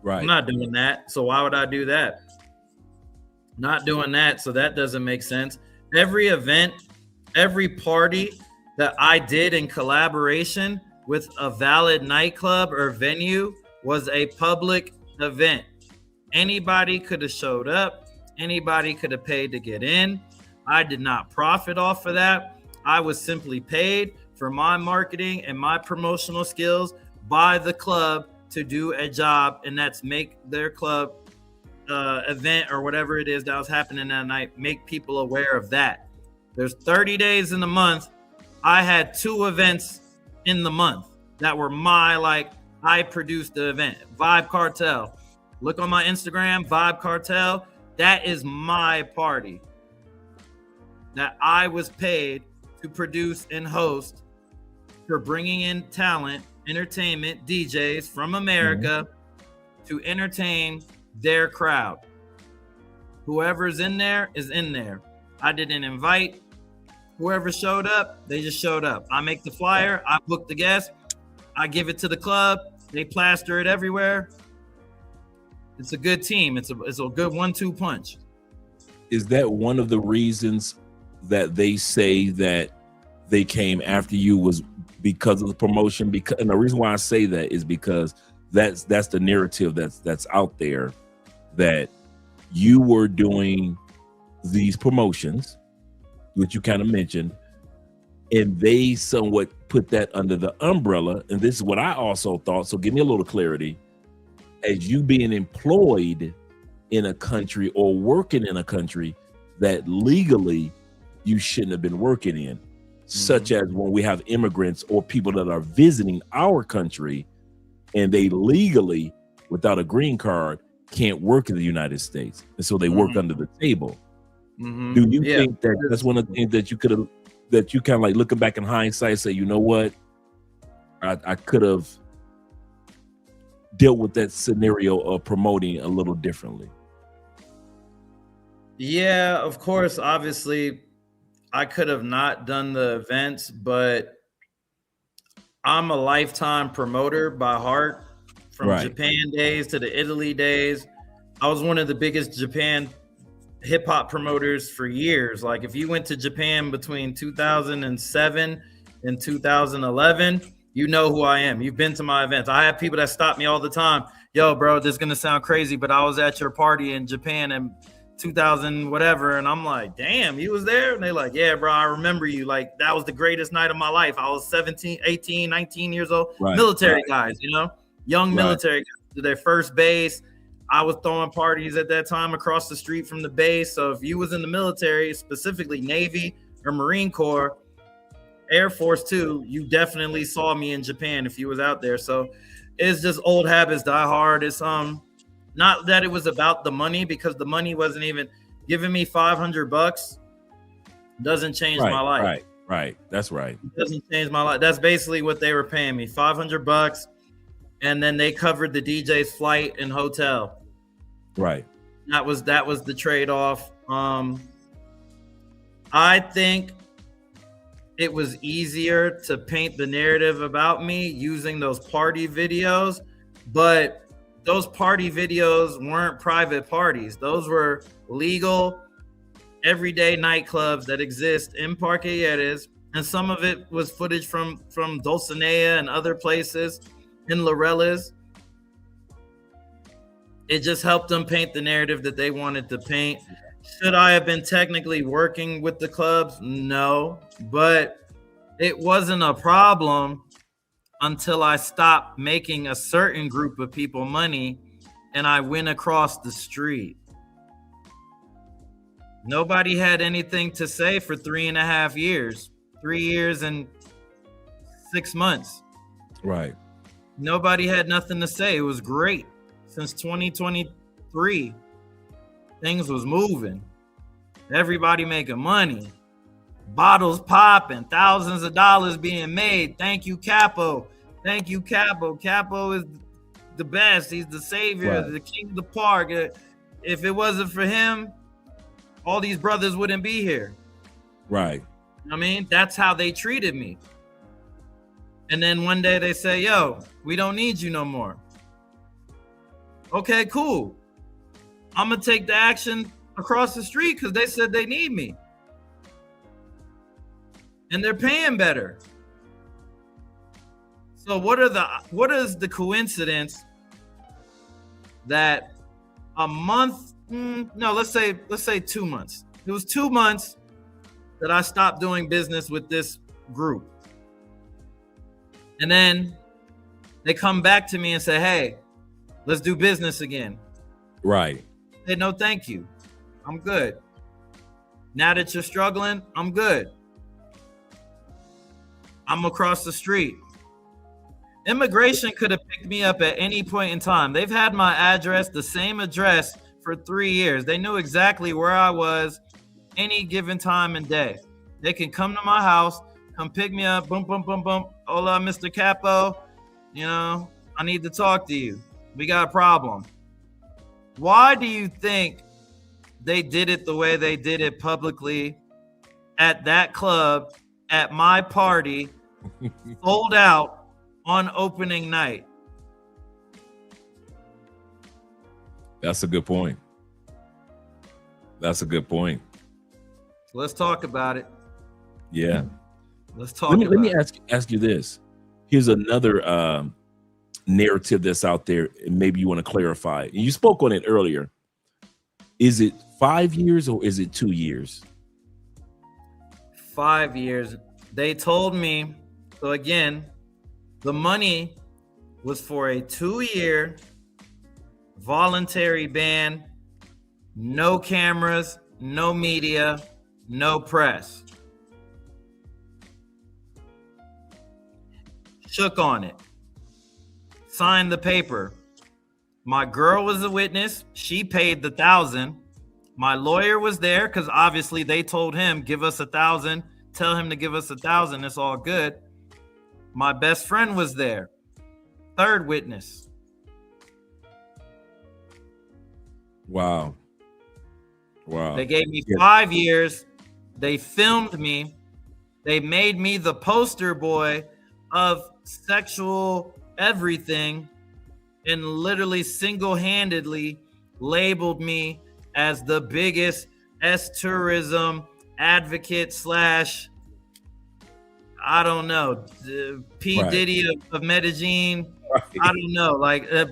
S9: Right. I'm not doing that. So why would I do that? Not doing that. So that doesn't make sense. Every event, every party that I did in collaboration with a valid nightclub or venue was a public event. Anybody could have showed up. Anybody could have paid to get in. I did not profit off of that. I was simply paid for my marketing and my promotional skills by the club to do a job, and that's make their club event or whatever it is that was happening that night, make people aware of that. There's 30 days in the month. I had 2 events in the month that were I produced the event. Vibe Cartel. Look on my Instagram, Vibe Cartel. That is my party that I was paid to produce and host, for bringing in talent, entertainment, DJs from America to entertain their crowd. Whoever's in there is in there. I didn't invite. Whoever showed up, they just showed up. I make the flyer, I book the guest, I give it to the club, they plaster it everywhere. It's a good team. It's a good 1-2 punch.
S6: Is that one of the reasons that they say that they came after you was because of the promotion? And the reason why I say that is because that's the narrative that's out there, that you were doing these promotions, which you kind of mentioned, and they somewhat put that under the umbrella. And this is what I also thought. So give me a little clarity. As you being employed in a country or working in a country that legally you shouldn't have been working in, such as when we have immigrants or people that are visiting our country and they legally, without a green card, can't work in the United States. And so they work under the table. Do you think that that's one of the things that you could have, that you kind of like looking back in hindsight, say, you know what, I could have dealt with that scenario of promoting a little differently?
S9: Yeah, of course. Obviously, I could have not done the events, but I'm a lifetime promoter by heart. From Japan days to the Italy days, I was one of the biggest Japan hip hop promoters for years. Like if you went to Japan between 2007 and 2011, you know who I am. You've been to my events. I have people that stop me all the time. Yo, bro, this is going to sound crazy, but I was at your party in Japan in 2000 whatever. And I'm like, damn, you was there? And they're like, yeah, bro, I remember you. Like that was the greatest night of my life. I was 17, 18, 19 years old. Military guys, you know, young military guys to their first base. I was throwing parties at that time across the street from the base. So if you was in the military, specifically Navy or Marine Corps, Air Force too. You definitely saw me in Japan if you was out there. So it's just old habits die hard. It's not that it was about the money, because the money wasn't even giving me $500. Doesn't change my life.
S6: Right. That's right.
S9: It doesn't change my life. That's basically what they were paying me, $500, and then they covered the DJ's flight and hotel.
S6: Right.
S9: That was the trade-off. I think it was easier to paint the narrative about me using those party videos, but those party videos weren't private parties. Those were legal, everyday nightclubs that exist in Parqueyeres, and some of it was footage from Dulcinea and other places in Laureles. It just helped them paint the narrative that they wanted to paint. Should I have been technically working with the clubs? No, but it wasn't a problem until I stopped making a certain group of people money and I went across the street. Nobody had anything to say for 3.5 years, 3 years and 6 months.
S6: Right.
S9: Nobody had nothing to say. It was great. Since 2023, things was moving. Everybody making money. Bottles popping, thousands of dollars being made. Thank you, Capo. Thank you, Capo. Capo is the best. He's the savior, the king of the park. If it wasn't for him, all these brothers wouldn't be here.
S6: Right.
S9: I mean, that's how they treated me. And then one day they say, yo, we don't need you no more. Okay, cool. I'm going to take the action across the street because they said they need me. And they're paying better. So what is the coincidence that a month, let's say 2 months. It was 2 months that I stopped doing business with this group. And then they come back to me and say, hey, let's do business again.
S6: Right.
S9: I said, no, thank you. I'm good. Now that you're struggling, I'm good. I'm across the street. Immigration could have picked me up at any point in time. They've had my address, the same address, for 3 years. They knew exactly where I was any given time and day. They can come to my house, come pick me up, boom, boom, boom, boom. Hola, Mr. Capo. I need to talk to you. We got a problem. Why do you think they did it the way they did it publicly at that club, at my party, sold out on opening night?
S6: That's a good point. Let's
S9: talk about it.
S6: Yeah.
S9: Let's talk about it.
S6: Let me ask you this. Here's another narrative that's out there, and maybe you want to clarify. You spoke on it earlier. Is it 5 years or is it 2 years?
S9: 5 years. They told me, so again, the money was for a 2-year voluntary ban, no cameras, no media, no press. Shook on it. Signed the paper. My girl was a witness. She paid the $1,000. My lawyer was there because obviously they told him, give us $1,000. Tell him to give us $1,000. It's all good. My best friend was there. Third witness.
S6: Wow.
S9: They gave me 5 years. They filmed me. They made me the poster boy of sexual everything and literally single-handedly labeled me as the biggest tourism advocate / I don't know, P. Diddy of Medellin. Right. I don't know.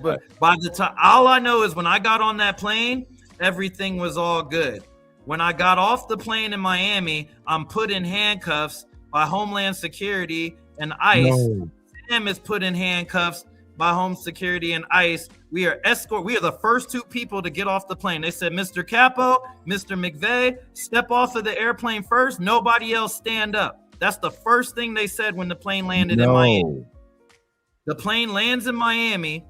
S9: But by the time, all I know is when I got on that plane, everything was all good. When I got off the plane in Miami, I'm put in handcuffs by Homeland Security and ICE. No. Sam is put in handcuffs by Home Security and ICE. We are the first 2 people to get off the plane. They said, Mr. Capo, Mr. McVeigh, step off of the airplane first. Nobody else stand up. That's the first thing they said when the plane landed in Miami. The plane lands in Miami.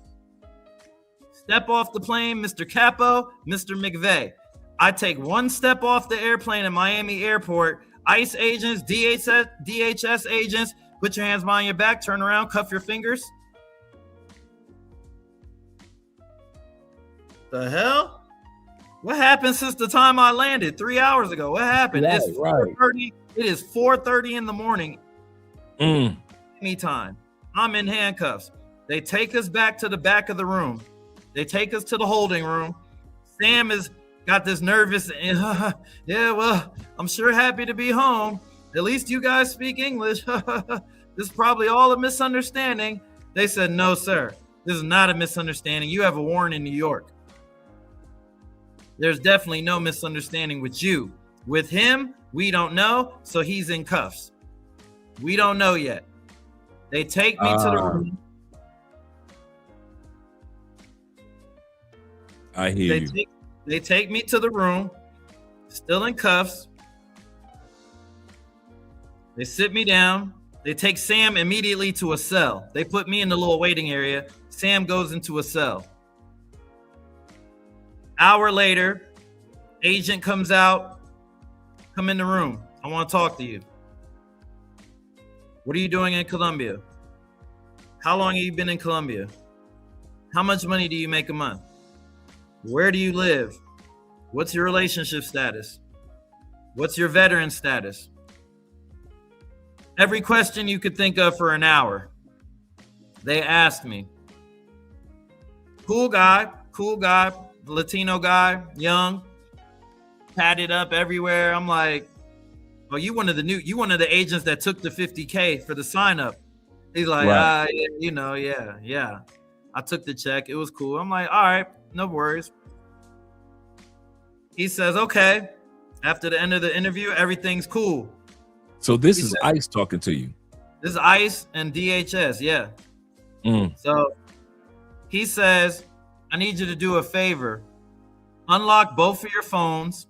S9: Step off the plane, Mr. Capo, Mr. McVeigh. I take one step off the airplane in Miami airport. ICE agents, DHS agents, put your hands behind your back, turn around, cuff your fingers. The hell? What happened since the time I landed 3 hours ago? What happened?
S6: Right,
S9: It's 4:30. It is 4:30 in the morning. Me time. I'm in handcuffs. They take us back to the back of the room. They take us to the holding room. Sam has got this nervous, yeah, well, I'm sure happy to be home. At least you guys speak English. This is probably all a misunderstanding. They said, no, sir. This is not a misunderstanding. You have a warrant in New York. There's definitely no misunderstanding with you. With him, we don't know, so he's in cuffs. We don't know yet. They take me to the room.
S6: I hear you.
S9: They take me to the room, still in cuffs. They sit me down. They take Sam immediately to a cell. They put me in the little waiting area. Sam goes into a cell. Hour later, agent comes out. Come in the room. I want to talk to you. What are you doing in Colombia? How long have you been in Colombia? How much money do you make a month? Where do you live? What's your relationship status? What's your veteran status? Every question you could think of for an hour. They asked me. Cool guy, Latino guy, young, tatted up everywhere. I'm like, oh, you one of the agents that took the $50K for the sign up. He's like,
S6: right.
S9: Yeah. I took the check. It was cool. I'm like, all right, no worries. He says, okay. After the end of the interview, everything's cool.
S6: So this is ICE talking to you.
S9: This is ICE and DHS, yeah. So he says, I need you to do a favor. Unlock both of your phones,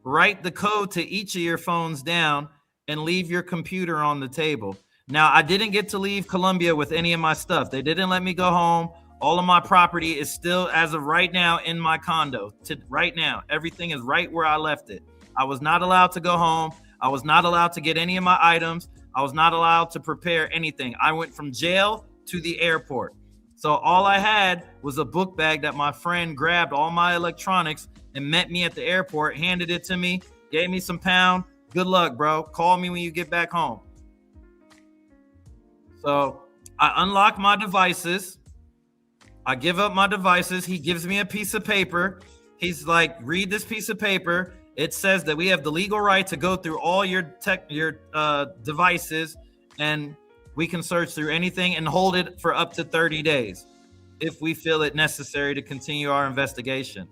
S9: write the code to each of your phones down, and leave your computer on the table. Now, I didn't get to leave Colombia with any of my stuff. They didn't let me go home. All of my property is still, as of right now, in my condo. Right now, everything is right where I left it. I was not allowed to go home. I was not allowed to get any of my items. I was not allowed to prepare anything. I went from jail to the airport. So all I had was a book bag that my friend grabbed all my electronics and met me at the airport, handed it to me, gave me some pound. Good luck, bro. Call me when you get back home. So I unlock my devices. I give up my devices. He gives me a piece of paper. He's like, read this piece of paper. It says that we have the legal right to go through all your devices, and we can search through anything and hold it for up to 30 days if we feel it necessary to continue our investigation.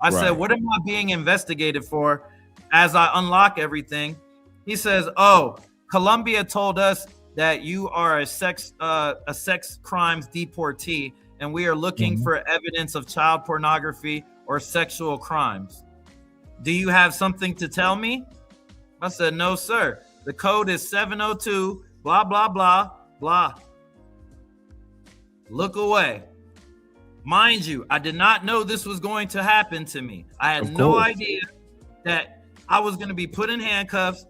S9: I said, what am I being investigated for? As I unlock everything, he says, oh, Colombia told us that you are a sex crimes deportee, and we are looking for evidence of child pornography or sexual crimes. Do you have something to tell me? I said, no, sir. The code is 702, blah, blah, blah, blah. Look away. Mind you, I did not know this was going to happen to me. I had no idea that I was going to be put in handcuffs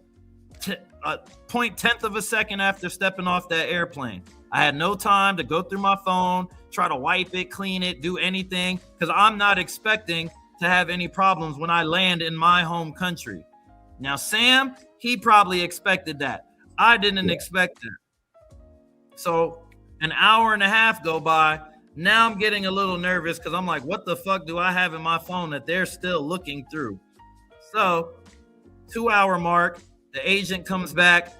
S9: 0.1 of a second after stepping off that airplane. I had no time to go through my phone, try to wipe it, clean it, do anything, because I'm not expecting to have any problems when I land in my home country. Now, Sam, he probably expected that. I didn't expect that. So an hour and a half go by. Now I'm getting a little nervous because I'm like, what the fuck do I have in my phone that they're still looking through? So 2 hour mark, the agent comes back.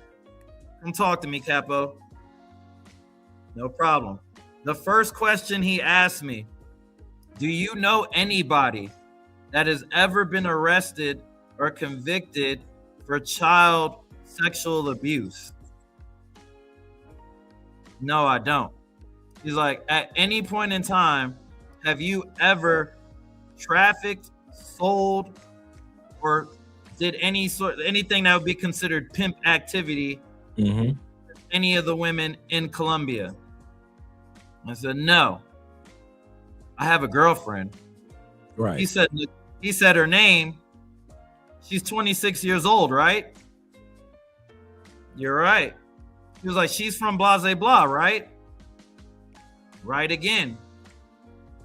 S9: Come talk to me, Capo. No problem. The first question he asked me, do you know anybody that has ever been arrested or convicted for child sexual abuse? No, I don't. He's like, at any point in time, have you ever trafficked, sold, or did anything that would be considered pimp activity
S6: Mm-hmm.
S9: Any of the women in Colombia? I said, no. I have a girlfriend.
S6: Right.
S9: He said her name. She's 26 years old, right? You're right. He was like, she's from blah, blah, blah, right? Right again.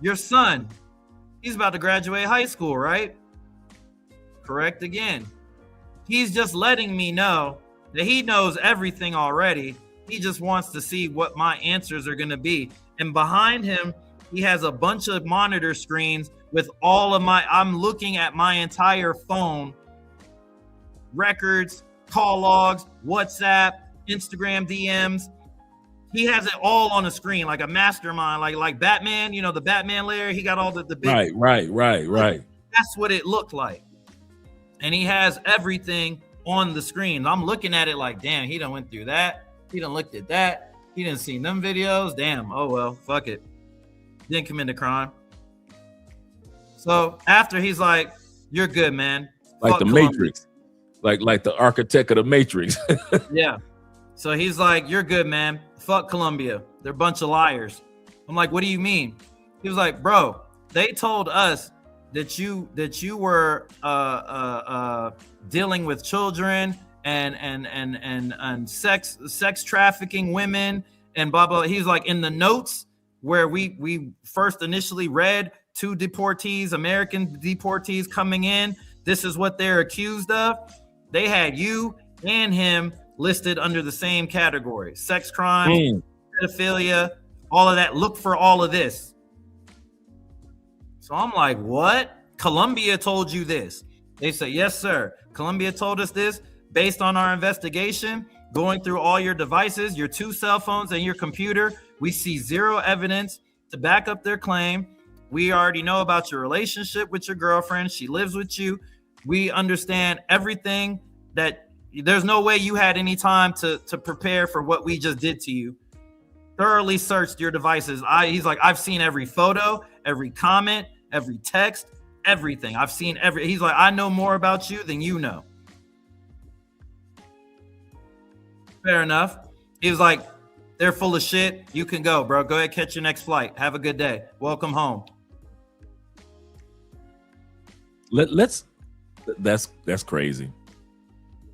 S9: Your son, he's about to graduate high school, right? Correct again. He's just letting me know that he knows everything already. He just wants to see what my answers are going to be. And behind him, he has a bunch of monitor screens with all of I'm looking at my entire phone, records, call logs, WhatsApp, Instagram DMs. He has it all on the screen like a mastermind, like Batman, you know, the Batman layer. He got all the big.
S6: Right.
S9: That's what it looked like. And he has everything on the screen. I'm looking at it like, damn, he done went through that. He done looked at that. He done seen them videos. Damn. Oh, well, fuck it. Didn't commit a crime. So after he's like, you're good, man.
S6: Like
S9: Fuck
S6: the
S9: Colombia.
S6: Matrix. Like the architect of the Matrix.
S9: Yeah. So he's like, you're good, man. Fuck Colombia. They're a bunch of liars. I'm like, what do you mean? He was like, bro, they told us that you were dealing with children and sex trafficking women and blah blah. He's like, in the notes where we first initially read 2 deportees, American deportees coming in, this is what they're accused of. They had you and him listed under the same category: sex crimes, pedophilia, all of that. Look for all of this. So I'm like, what? Colombia told you this? They say, yes, sir. Colombia told us this based on our investigation, going through all your devices, your 2 cell phones and your computer. We see 0 evidence to back up their claim. We already know about your relationship with your girlfriend. She lives with you. We understand everything that there's no way you had any time to prepare for what we just did to you. Thoroughly searched your devices. He's like, I've seen every photo, every comment, every text, everything. I've seen he's like, I know more about you than you know. Fair enough. He was like, they're full of shit. You can go, bro. Go ahead, catch your next flight. Have a good day. Welcome home.
S6: That's crazy.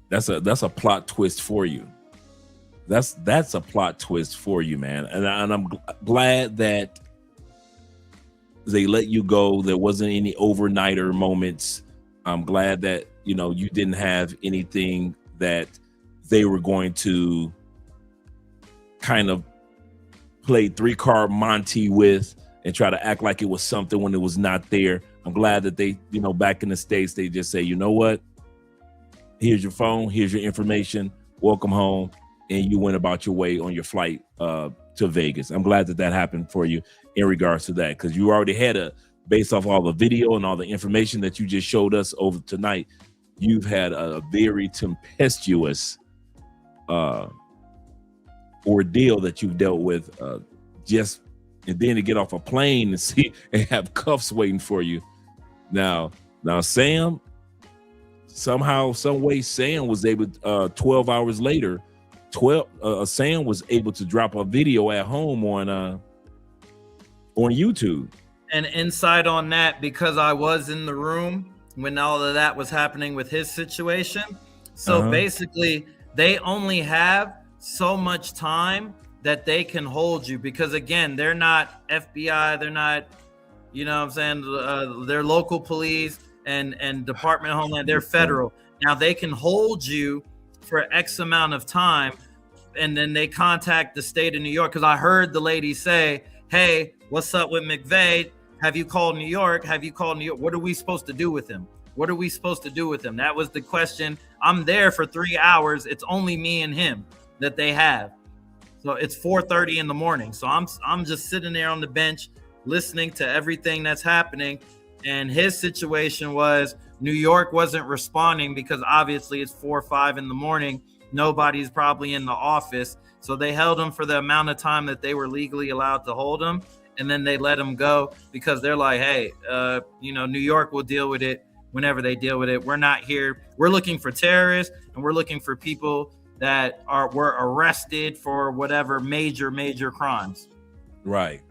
S6: That's a plot twist for you. That's a plot twist for you, man. And I'm glad that they let you go. There wasn't any overnighter moments. I'm glad that, you know, you didn't have anything that they were going to kind of play 3-card Monte with and try to act like it was something when it was not there. I'm glad that they, you know, back in the States, they just say, you know what? Here's your phone. Here's your information. Welcome home. And you went about your way on your flight to Vegas. I'm glad that happened for you in regards to that, because you already had based off all the video and all the information that you just showed us over tonight, you've had a very tempestuous ordeal that you've dealt with, and then to get off a plane and see and have cuffs waiting for you. Now Sam, somehow, some way, Sam was able 12 hours later. Sam was able to drop a video at home on YouTube.
S9: And insight on that, because I was in the room when all of that was happening with his situation. So basically, they only have so much time that they can hold you, because again, they're not FBI, they're not, you know what I'm saying, they're local police and Department of Homeland, they're federal. Now they can hold you for X amount of time, and then they contact the state of New York. Because I heard the lady say, hey, what's up with McVeigh? Have you called New York? Have you called New York? What are we supposed to do with him? What are we supposed to do with him? That was the question. I'm there for 3 hours. It's only me and him that they have. So it's 4:30 in the morning. So I'm just sitting there on the bench listening to everything that's happening. And his situation was New York wasn't responding because obviously it's 4 or 5 in the morning. Nobody's probably in the office. So they held him for the amount of time that they were legally allowed to hold him. And then they let him go because they're like, hey, New York will deal with it whenever they deal with it. We're not here. We're looking for terrorists, and we're looking for people that were arrested for whatever major crimes.
S6: Right.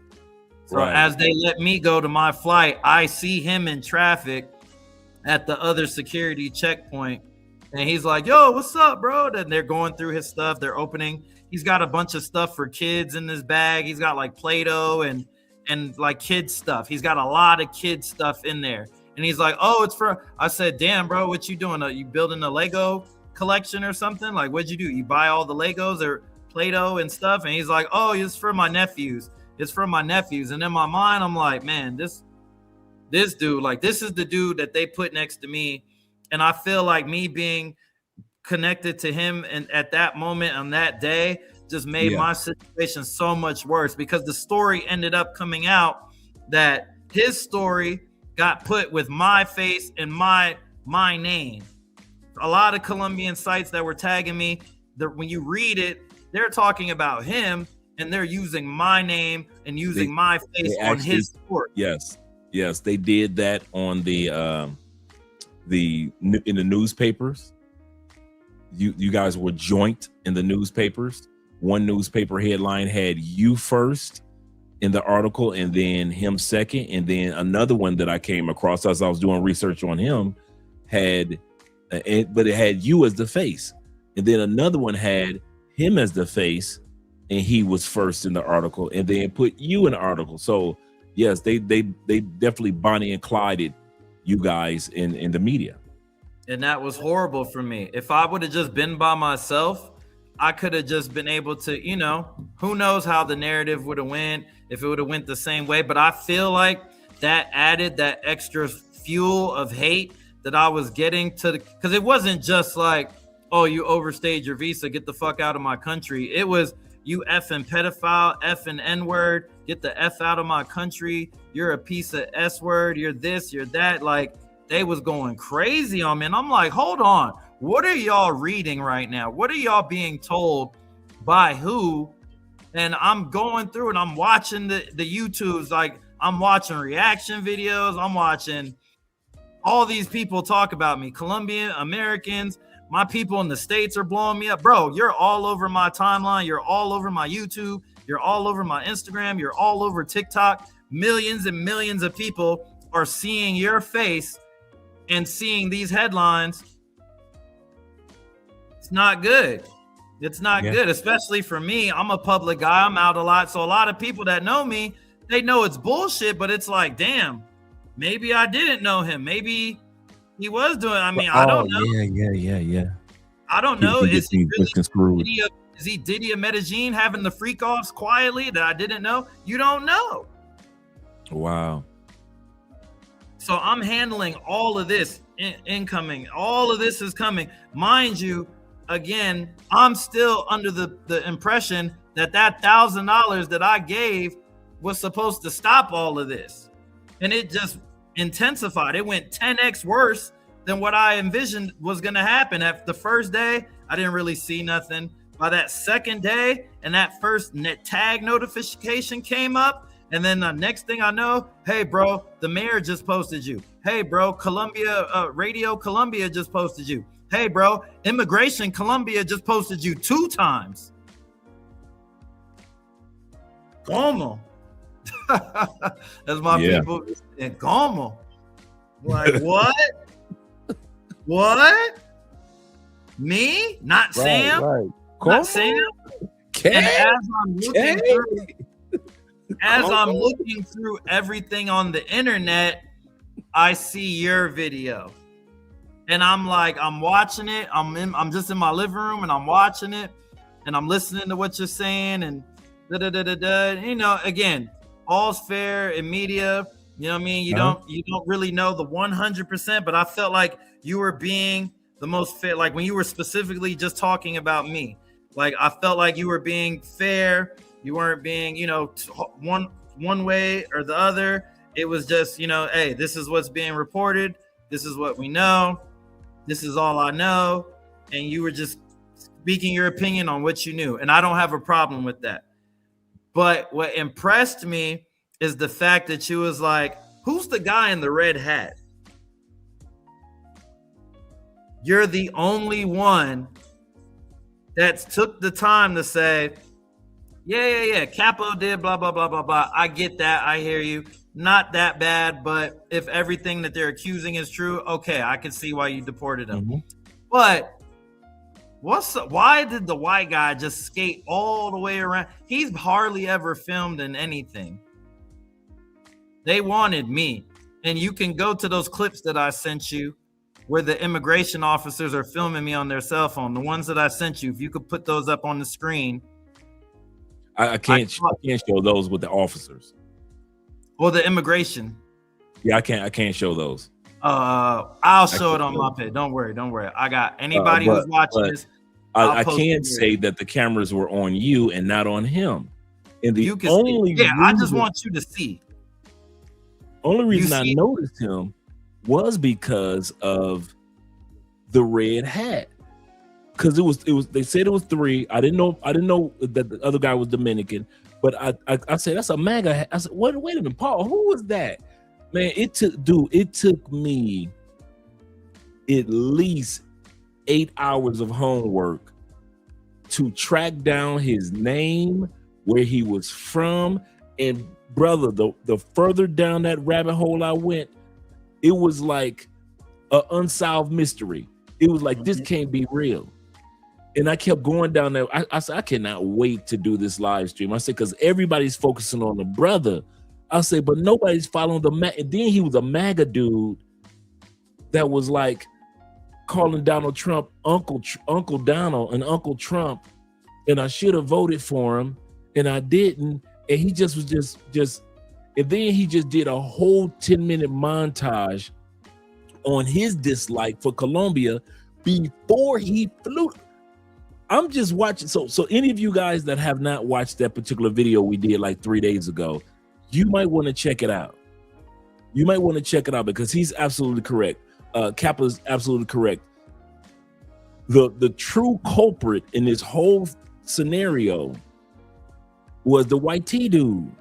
S9: So as they let me go to my flight, I see him in traffic at the other security checkpoint. And he's like, yo, what's up, bro? Then they're going through his stuff. They're opening. He's got a bunch of stuff for kids in his bag. He's got like Play-Doh and like kids stuff. He's got a lot of kids stuff in there. And he's like, oh, it's for, I said, damn, bro, what you doing? Are you building a Lego collection or something? Like, what'd you do? You buy all the Legos or Play-Doh and stuff? And he's like, oh, it's for my nephews. It's for my nephews. And in my mind, I'm like, man, this dude, like, this is the dude that they put next to me. And I feel like me being connected to him and at that moment on that day just made my situation so much worse, because the story ended up coming out that his story got put with my face and my name. A lot of Colombian sites that were tagging me, when you read it, they're talking about him and they're using my name and using my face on his story.
S6: Yes, they did that on in the newspapers. You guys were joint in the newspapers. One newspaper headline had you first in the article and then him second, and then another one that I came across as I was doing research on him had but it had you as the face, and then another one had him as the face and he was first in the article, and then put you in the article. So yes, they definitely Bonnie and Clyde you guys in the media.
S9: And that was horrible for me. If I would have just been by myself, I could have just been able to, who knows how the narrative would have went, if it would have went the same way. But I feel like that added that extra fuel of hate that I was getting because it wasn't just like, oh, you overstayed your visa, get the fuck out of my country. It was, you effing pedophile, effing N-word, get the F out of my country. You're a piece of S-word. You're this, you're that. Like, they was going crazy on me. And I'm like, hold on. What are y'all reading right now? What are y'all being told by who? And I'm going through and I'm watching the YouTubes. Like, I'm watching reaction videos. I'm watching all these people talk about me. Colombian, Americans, my people in the States are blowing me up. Bro, you're all over my timeline. You're all over my YouTube. You're all over my Instagram. You're all over TikTok. Millions and millions of people are seeing your face and seeing these headlines. It's not good. It's not good, especially for me. I'm a public guy. I'm out a lot. So a lot of people that know me, they know it's bullshit, but it's like, damn, maybe I didn't know him. Maybe he was doing, I mean, I don't know.
S6: Yeah.
S9: I don't know. Is he
S6: really
S9: Diddy of Medellin having the freak offs quietly that I didn't know? You don't know.
S6: Wow.
S9: So I'm handling all of this incoming. All of this is coming. Mind you, again, I'm still under the impression that $1,000 that I gave was supposed to stop all of this. And it just intensified. It went 10x worse than what I envisioned was going to happen. At the first day, I didn't really see nothing. By that second day, and that first net tag notification came up, and then the next thing I know, hey, bro, the mayor just posted you. Hey, bro, Radio Colombia just posted you. Hey, bro, Immigration Colombia just posted you 2 times. Como? That's my people. And como? Like, what? What? Me? Not Sam?
S6: Right.
S9: Not Sam? And as I'm looking through everything on the internet, I see your video. And I'm like, I'm watching it. I'm just in my living room and I'm watching it and I'm listening to what you're saying and again, all's fair in media. You know what I mean? You don't really know the 100%, but I felt like you were being the most fair. Like when you were specifically just talking about me, like I felt like you were being fair. You weren't being, one way or the other. It was just, hey, this is what's being reported. This is what we know. This is all I know. And you were just speaking your opinion on what you knew. And I don't have a problem with that. But what impressed me is the fact that you was like, who's the guy in the red hat? You're the only one that took the time to say, yeah, Capo did blah, blah, blah, blah, blah. I get that. I hear you. Not that bad, but if everything that they're accusing is true, okay, I can see why you deported him.
S6: Mm-hmm.
S9: But why did the white guy just skate all the way around? He's hardly ever filmed in anything. They wanted me. And you can go to those clips that I sent you where the immigration officers are filming me on their cell phone. The ones that I sent you, if you could put those up on the screen.
S6: I can't show those with the officers.
S9: Or the immigration.
S6: Yeah, I can't show those.
S9: I'll show it on my page. Don't worry. I got anybody who's watching this.
S6: I can't say that the cameras were on you and not on him. And the only
S9: I just want you to see.
S6: Only reason I noticed him was because of the red hat. Because it was they said it was 3. I didn't know that the other guy was Dominican, but I said that's a MAGA hat. I said, wait a minute, Paul, who was that? Man, it took me at least 8 hours of homework to track down his name, where he was from, and brother, the further down that rabbit hole I went, it was like an unsolved mystery. It was like, this can't be real. And I kept going down there. I said, I cannot wait to do this live stream. I said, because everybody's focusing on the brother. I said, but nobody's following the MAGA. And then he was a MAGA dude that was like calling Donald Trump Uncle Donald and Uncle Trump. And I should have voted for him, and I didn't. And he just was just, and then he just did a whole 10-minute montage on his dislike for Colombia before he flew. I'm just watching. So any of you guys that have not watched that particular video we did like 3 days ago, you might want to check it out. You might want to check it out because he's absolutely correct. Capo is absolutely correct. The true culprit in this whole scenario was the white T dude.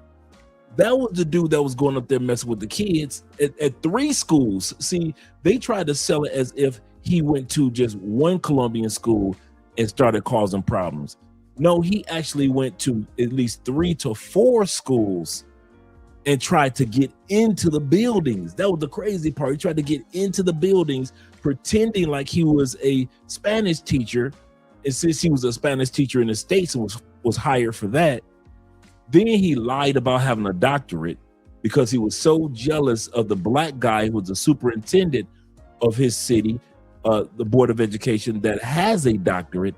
S6: That was the dude that was going up there messing with the kids at 3 schools. See, they tried to sell it as if he went to just one Colombian school and started causing problems. No, he actually went to at least 3 to 4 schools and tried to get into the buildings. That was the crazy part. He tried to get into the buildings pretending like he was a Spanish teacher. And since he was a Spanish teacher in the States and was hired for that, then he lied about having a doctorate because he was so jealous of the black guy who was the superintendent of his city, the Board of Education, that has a doctorate.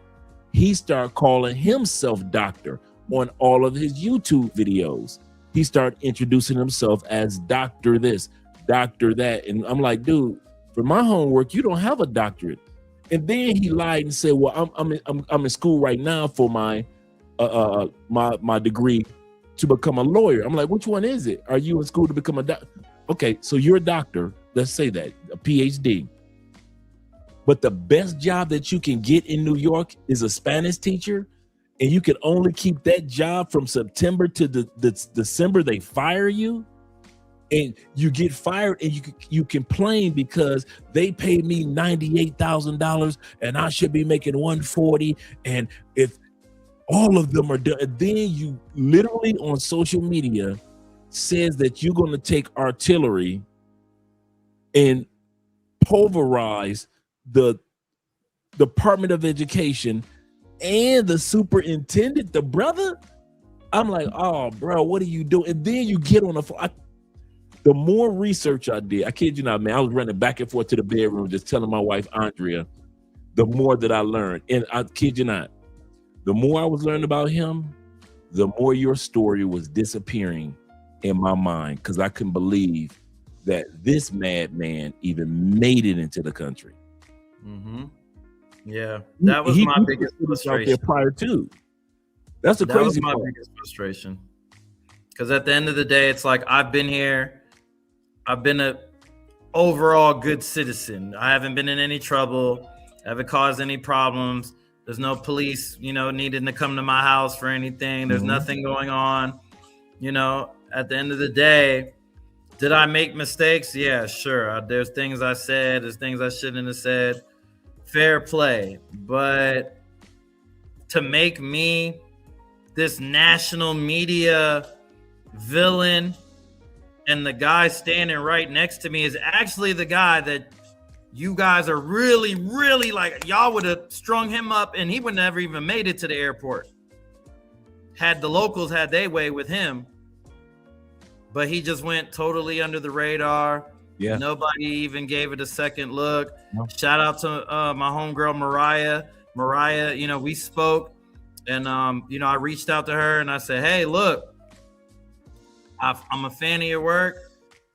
S6: He started calling himself doctor on all of his YouTube videos. He started introducing himself as doctor this, doctor that. And I'm like, dude, for my homework, you don't have a doctorate. And then he lied and said, well, I'm in school right now for my degree to become a lawyer. I'm like, which one is it? Are you in school to become a doctor? Okay, so you're a doctor. Let's say that, a PhD. But the best job that you can get in New York is a Spanish teacher, and you can only keep that job from September to the December they fire you, and you get fired and you complain because they paid me $98,000 and I should be making $140, and if all of them are done, and then you literally on social media says that you're going to take artillery and pulverize the Department of Education and the superintendent, the brother. I'm like, oh, bro, what are you doing? And then you get on the phone. The more research I did, I kid you not, man, I was running back and forth to the bedroom just telling my wife, Andrea, the more that I learned. And I kid you not, the more I was learning about him, the more your story was disappearing in my mind, because I couldn't believe that this madman even made it into the country.
S9: Mm-hmm. Yeah, that was my biggest frustration.
S6: Out there prior to. That's the crazy part.
S9: That was my biggest frustration. Because at the end of the day, it's like, I've been here. I've been a overall good citizen. I haven't been in any trouble. I haven't caused any problems. There's no police, needing to come to my house for anything. There's nothing going on. At the end of the day, did I make mistakes? Yeah, sure. There's things I said. There's things I shouldn't have said. Fair play. But to make me this national media villain, and the guy standing right next to me is actually the guy that you guys are really, really like, y'all would have strung him up and he would never even made it to the airport had the locals had their way with him. But he just went totally under the radar.
S6: Yeah.
S9: Nobody even gave it a second look. Shout out to my homegirl Mariah. Mariah, you know, we spoke, and you know, I reached out to her and I said, hey, look, I'm a fan of your work.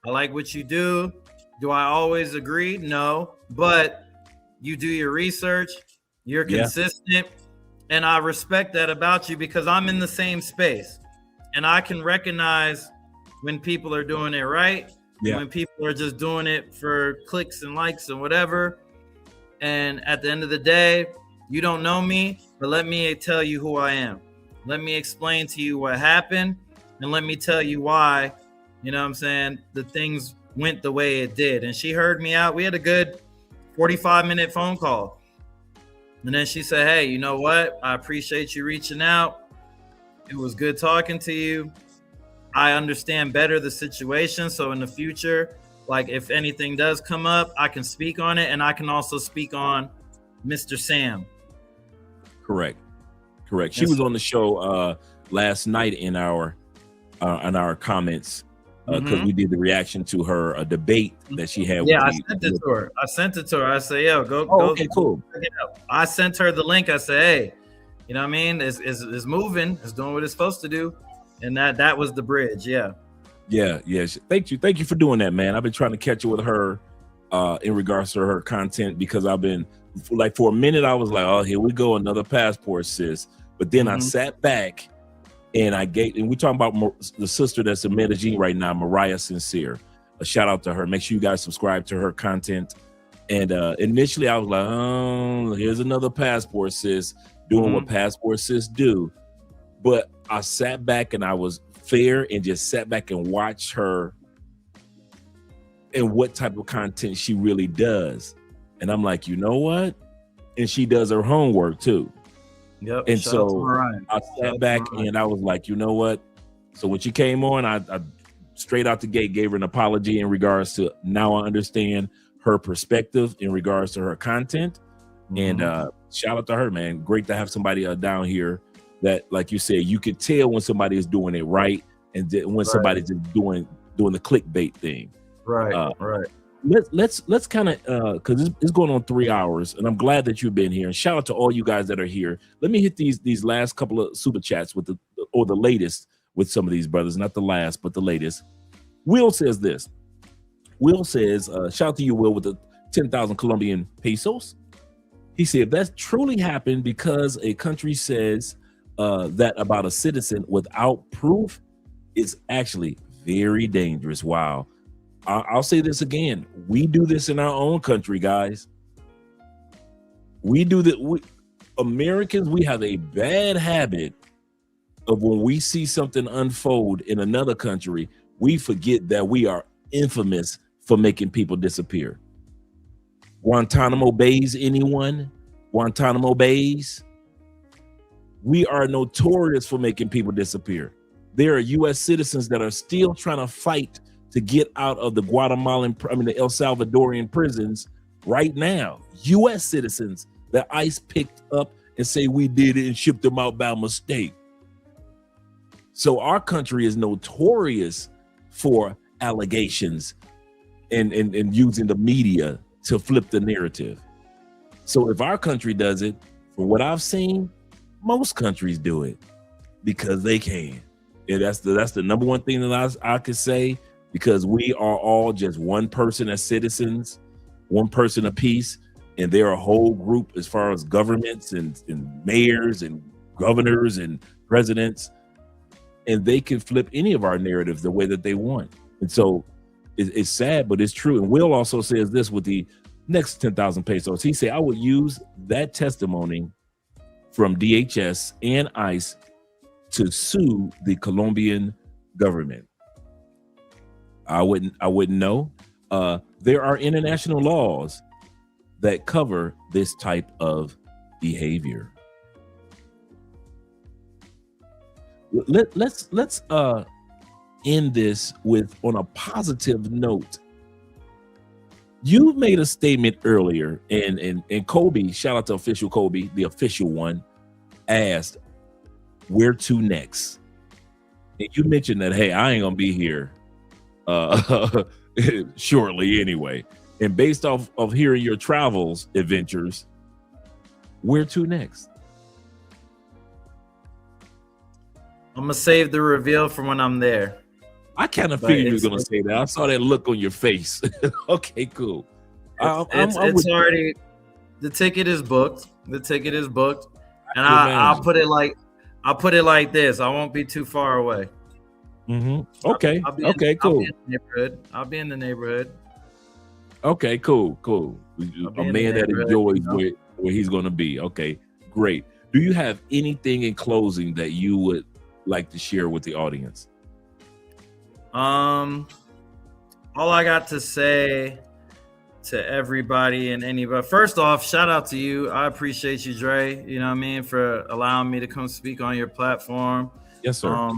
S9: I like what you do. Do I always agree? No, but you do your research. You're consistent, and I respect that about you because I'm in the same space, and I can recognize when people are doing it right. Yeah. When people are just doing it for clicks and likes and whatever. And at the end of the day, you don't know me, but let me tell you who I am. Let me explain to you what happened, and let me tell you why, you know what I'm saying, the things went the way it did. And she heard me out. We had a good 45-minute phone call. And then she said, hey, you know what? I appreciate you reaching out. It was good talking to you. I understand better the situation. So in the future, like if anything does come up, I can speak on it. And I can also speak on Mr. Sam.
S6: Correct. She was on the show last night in our comments because we did the reaction to her debate that she had.
S9: Yeah, I sent it to her. I said, yo, go.
S6: Okay, cool.
S9: Check it out. I sent her the link. I said, hey, you know what I mean? It's moving. It's doing what it's supposed to do. And that was the bridge. Yeah. Thank you for doing that, man. I've been trying to catch up with her in regards to her content because I've been like, for a minute I was like, oh, here we go, another passport, sis. But then I sat back and we're talking about the sister that's in Medellin right now, Mariah Sincere. A shout out to her. Make sure you guys subscribe to her content. And initially I was like, oh, here's another passport sis doing what passport sis do. But I sat back and I was fair and just sat back and watched her and what type of content she really does. And I'm like, you know what? And she does her homework too. Yep.
S6: And so I sat back and I was like, you know what? So when she came on, I straight out the gate gave her an apology in regards to, now I understand her perspective in regards to her content. And shout out to her, man. Great to have somebody down here that, like you said, you could tell when somebody is doing it right and when somebody's just doing the clickbait thing.
S9: Right.
S6: Let's kind of because it's going on 3 hours, and I'm glad that you've been here. And shout out to all you guys that are here. Let me hit these last couple of super chats with the latest with some of these brothers, not the last, but the latest. Will says this. Will says, shout out to you, Will, with the 10,000 Colombian pesos. He said, if that's truly happened because a country says that about a citizen without proof, it's actually very dangerous. Wow. I'll say this again. We do this in our own country, guys. We do that. Americans, we have a bad habit of when we see something unfold in another country, we forget that we are infamous for making people disappear. Guantanamo Bays, anyone? Guantanamo Bays? We are notorious for making people disappear. There are U.S. citizens that are still trying to fight to get out of the the El Salvadorian prisons right now. U.S. citizens that ICE picked up and say we did it and shipped them out by mistake. So our country is notorious for allegations and using the media to flip the narrative. So if our country does it, from what I've seen, most countries do it because they can. And that's the number one thing that I could say, because we are all just one person as citizens, one person apiece, and they're a whole group as far as governments and mayors and governors and presidents, and they can flip any of our narratives the way that they want. And so it's sad, but it's true. And Will also says this with the next 10,000 pesos. He said, I would use that testimony from DHS and ICE to sue the Colombian government. I wouldn't know. There are international laws that cover this type of behavior. let's end this on a positive note. You made a statement earlier, and Kobe, shout out to official Kobe, the official one, asked, where to next? And you mentioned that, hey, I ain't gonna be here shortly anyway. And based off of hearing your travels adventures, where to next?
S9: I'm gonna save the reveal for when I'm there.
S6: I kind of figured you were gonna say that. I saw that look on your face. Okay, cool.
S9: It's already, the ticket is booked. The ticket is booked, and I'll put it like this. I won't be too far away.
S6: Mm-hmm. Okay. Cool.
S9: I'll be in the neighborhood.
S6: Okay, cool. A man that enjoys where he's going to be. Okay, great. Do you have anything in closing that you would like to share with the audience?
S9: All I got to say to everybody and anybody, first off, shout out to you. I appreciate you, Dre. You know what I mean, for allowing me to come speak on your platform.
S6: Yes, sir.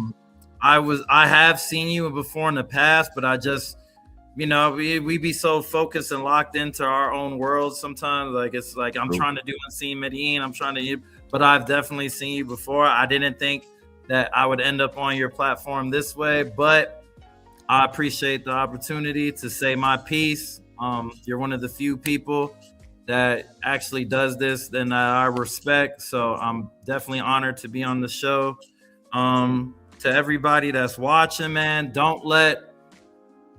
S9: I have seen you before in the past, but I just, you know, we be so focused and locked into our own world sometimes. Like, it's like I'm trying to do Unseen Medellin. But I've definitely seen you before. I didn't think that I would end up on your platform this way, but I appreciate the opportunity to say my piece. You're one of the few people that actually does this and that I respect. So I'm definitely honored to be on the show. To everybody that's watching, man, don't let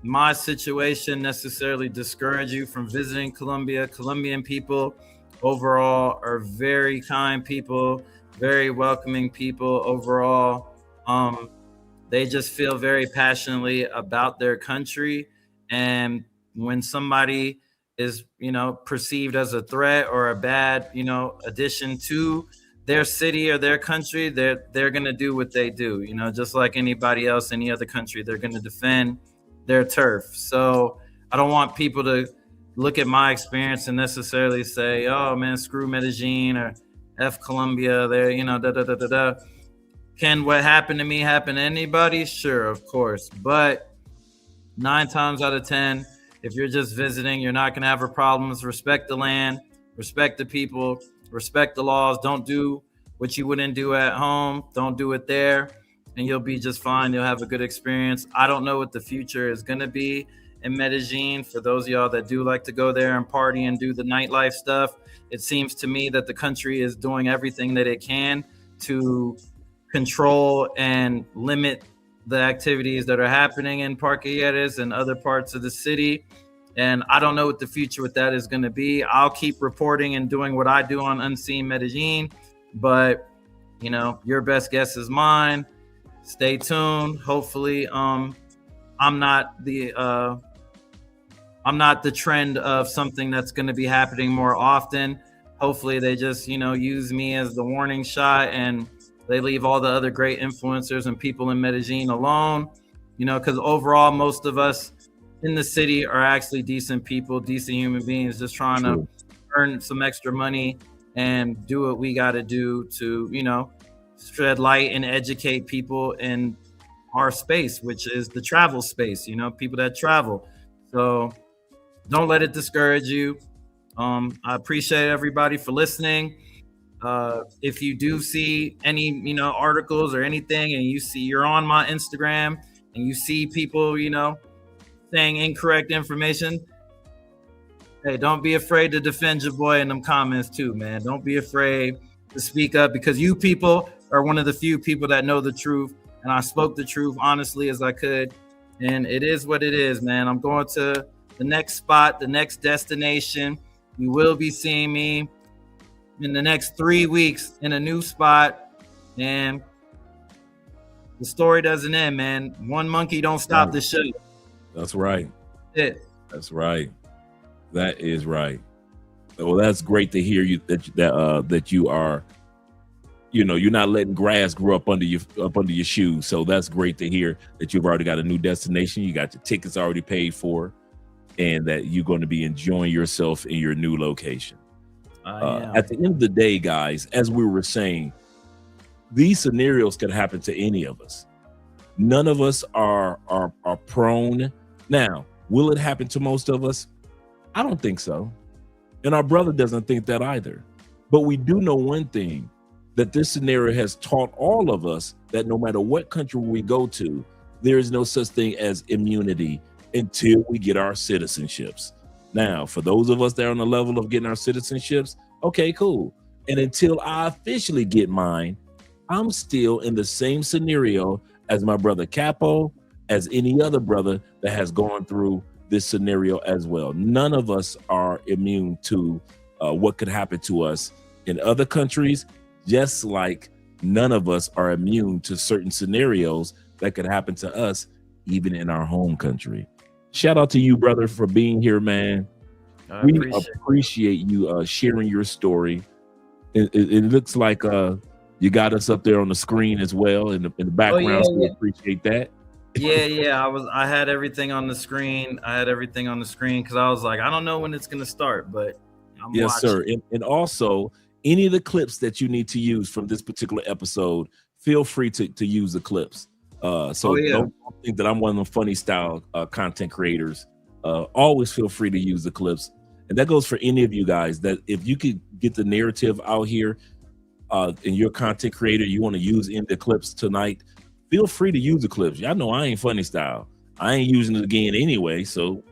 S9: my situation necessarily discourage you from visiting Colombia. Colombian people overall are very kind people, very welcoming people overall. They just feel very passionately about their country. And when somebody is, you know, perceived as a threat or a bad, you know, addition to their city or their country, they're going to do what they do, you know, just like anybody else, any other country, they're going to defend their turf. So I don't want people to look at my experience and necessarily say, oh man, screw Medellin or F Colombia, they're, you know, Can what happened to me happen to anybody? Sure, of course. But 9 times out of 10, if you're just visiting, you're not going to have problems. Respect the land, respect the people, respect the laws. Don't do what you wouldn't do at home. Don't do it there, and you'll be just fine. You'll have a good experience. I don't know what the future is going to be in Medellin. For those of y'all that do like to go there and party and do the nightlife stuff, it seems to me that the country is doing everything that it can to control and limit the activities that are happening in Parquilleres and other parts of the city. And I don't know what the future with that is going to be. I'll keep reporting and doing what I do on Unseen Medellin, but you know, your best guess is mine. Stay tuned. Hopefully, I'm not the trend of something that's going to be happening more often. Hopefully they just, you know, use me as the warning shot and they leave all the other great influencers and people in Medellin alone, you know, because overall, most of us in the city are actually decent people, decent human beings, just trying to earn some extra money and do what we got to do to, you know, shed light and educate people in our space, which is the travel space, you know, people that travel. So don't let it discourage you. I appreciate everybody for listening. If you do see any, you know, articles or anything, and you're on my Instagram and you see people, you know, saying incorrect information, hey, don't be afraid to defend your boy in them comments too, man. Don't be afraid to speak up, because you people are one of the few people that know the truth, and I spoke the truth honestly as I could, and it is what it is, man. I'm going to the next spot, the next destination. You will be seeing me in the next 3 weeks in a new spot, and the story doesn't end, man. One monkey don't stop the show.
S6: That's right. That's right. That is right. Well, that's great to hear you that you are, you know, you're not letting grass grow up under your shoes. So that's great to hear that you've already got a new destination. You got your tickets already paid for, and that you're going to be enjoying yourself in your new location. At the end of the day, guys, as we were saying, these scenarios can happen to any of us. None of us are prone. Now, will it happen to most of us? I don't think so. And our brother doesn't think that either. But we do know one thing, that this scenario has taught all of us that no matter what country we go to, there is no such thing as immunity until we get our citizenships. Now, for those of us that are on the level of getting our citizenships, okay, cool. And until I officially get mine, I'm still in the same scenario as my brother Capo, as any other brother that has gone through this scenario as well. None of us are immune to what could happen to us in other countries, just like none of us are immune to certain scenarios that could happen to us even in our home country. Shout out to you, brother, for being here, man. We appreciate you sharing your story. It looks like you got us up there on the screen as well in the background. So we appreciate that.
S9: Yeah. I had everything on the screen. Because I was like, I don't know when it's gonna start, but I'm watching.
S6: Sir. And also, any of the clips that you need to use from this particular episode, feel free to use the clips. Don't think that I'm one of the funny style content creators. Always feel free to use the clips. And that goes for any of you guys, that if you could get the narrative out here and you're a content creator, you want to use in the clips tonight, feel free to use the clips. Y'all know I ain't funny style. I ain't using it again anyway. So,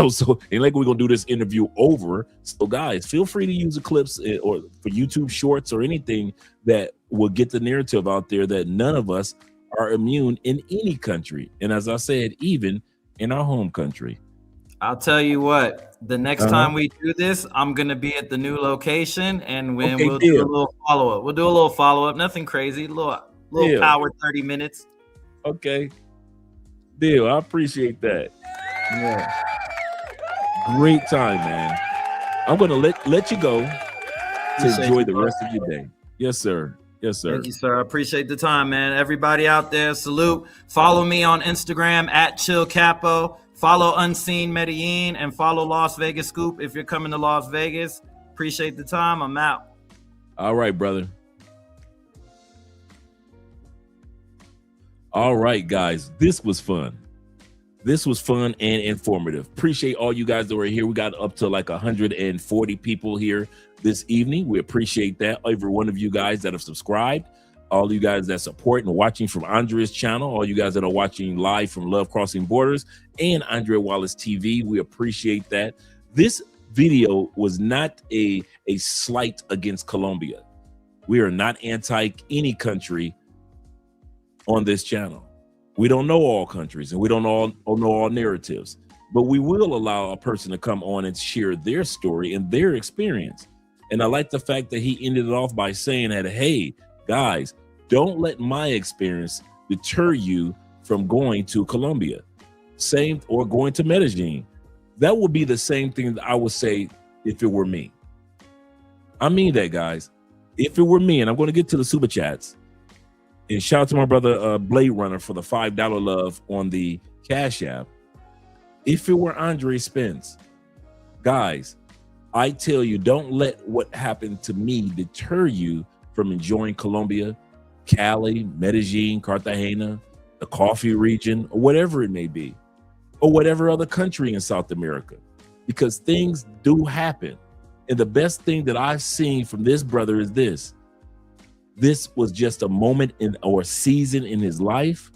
S6: so ain't like we're going to do this interview over. So guys, feel free to use the clips or for YouTube shorts or anything that will get the narrative out there that none of us are immune in any country. And as I said, even in our home country.
S9: I'll tell you what, the next time we do this, I'm going to be at the new location and we'll do a little follow-up. We'll do a little follow-up. Nothing crazy. A little power 30 minutes.
S6: Okay. Deal. I appreciate that.
S9: Yeah.
S6: Great time, man. I'm going to let you go to enjoy the rest of your day. Yes, sir. Yes, sir.
S9: Thank you, sir. I appreciate the time, man. Everybody out there, salute. Follow me on Instagram at ChillCapo. Follow Unseen Medellin and follow Las Vegas Scoop if you're coming to Las Vegas. Appreciate the time. I'm out.
S6: All right, brother. All right, guys. This was fun. This was fun and informative. Appreciate all you guys that were here. We got up to like 140 people here this evening. We appreciate that. Every one of you guys that have subscribed, all you guys that support and watching from Andrea's channel, all you guys that are watching live from Love Crossing Borders and Andrea Wallace TV, we appreciate that. This video was not a slight against Colombia. We are not anti any country on this channel. We don't know all countries and we don't know all narratives, but we will allow a person to come on and share their story and their experience. And I like the fact that he ended it off by saying that, hey, guys, don't let my experience deter you from going to Colombia, or going to Medellin. That would be the same thing that I would say if it were me. I mean that, guys. If it were me, and I'm going to get to the super chats, and shout out to my brother Blade Runner for the $5 love on the Cash App. If it were Andre Spence, guys, I tell you, don't let what happened to me deter you from enjoying Colombia, Cali, Medellin, Cartagena, the coffee region, or whatever it may be, or whatever other country in South America, because things do happen. And the best thing that I've seen from this brother is this. This was just a moment or season in his life,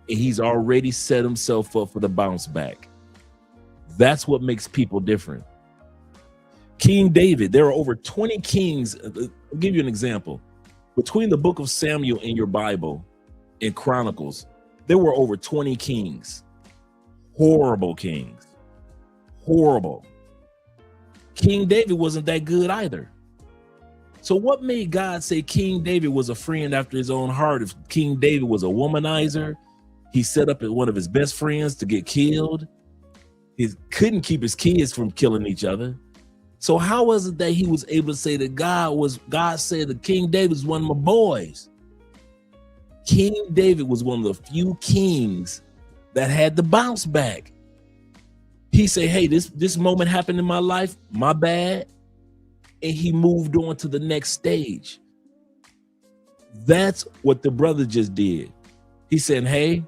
S6: and he's already set himself up for the bounce back. That's what makes people different. King David, there are over 20 kings. I'll give you an example. Between the book of Samuel in your Bible and Chronicles, there were over 20 kings. Horrible kings. Horrible. King David wasn't that good either. So what made God say King David was a friend after his own heart? If King David was a womanizer, he set up one of his best friends to get killed. He couldn't keep his kids from killing each other. So how was it that he was able to say that God said that King David is one of my boys? King David was one of the few kings that had the bounce back. He said, hey, this moment happened in my life, my bad. And he moved on to the next stage. That's what the brother just did. He said, hey,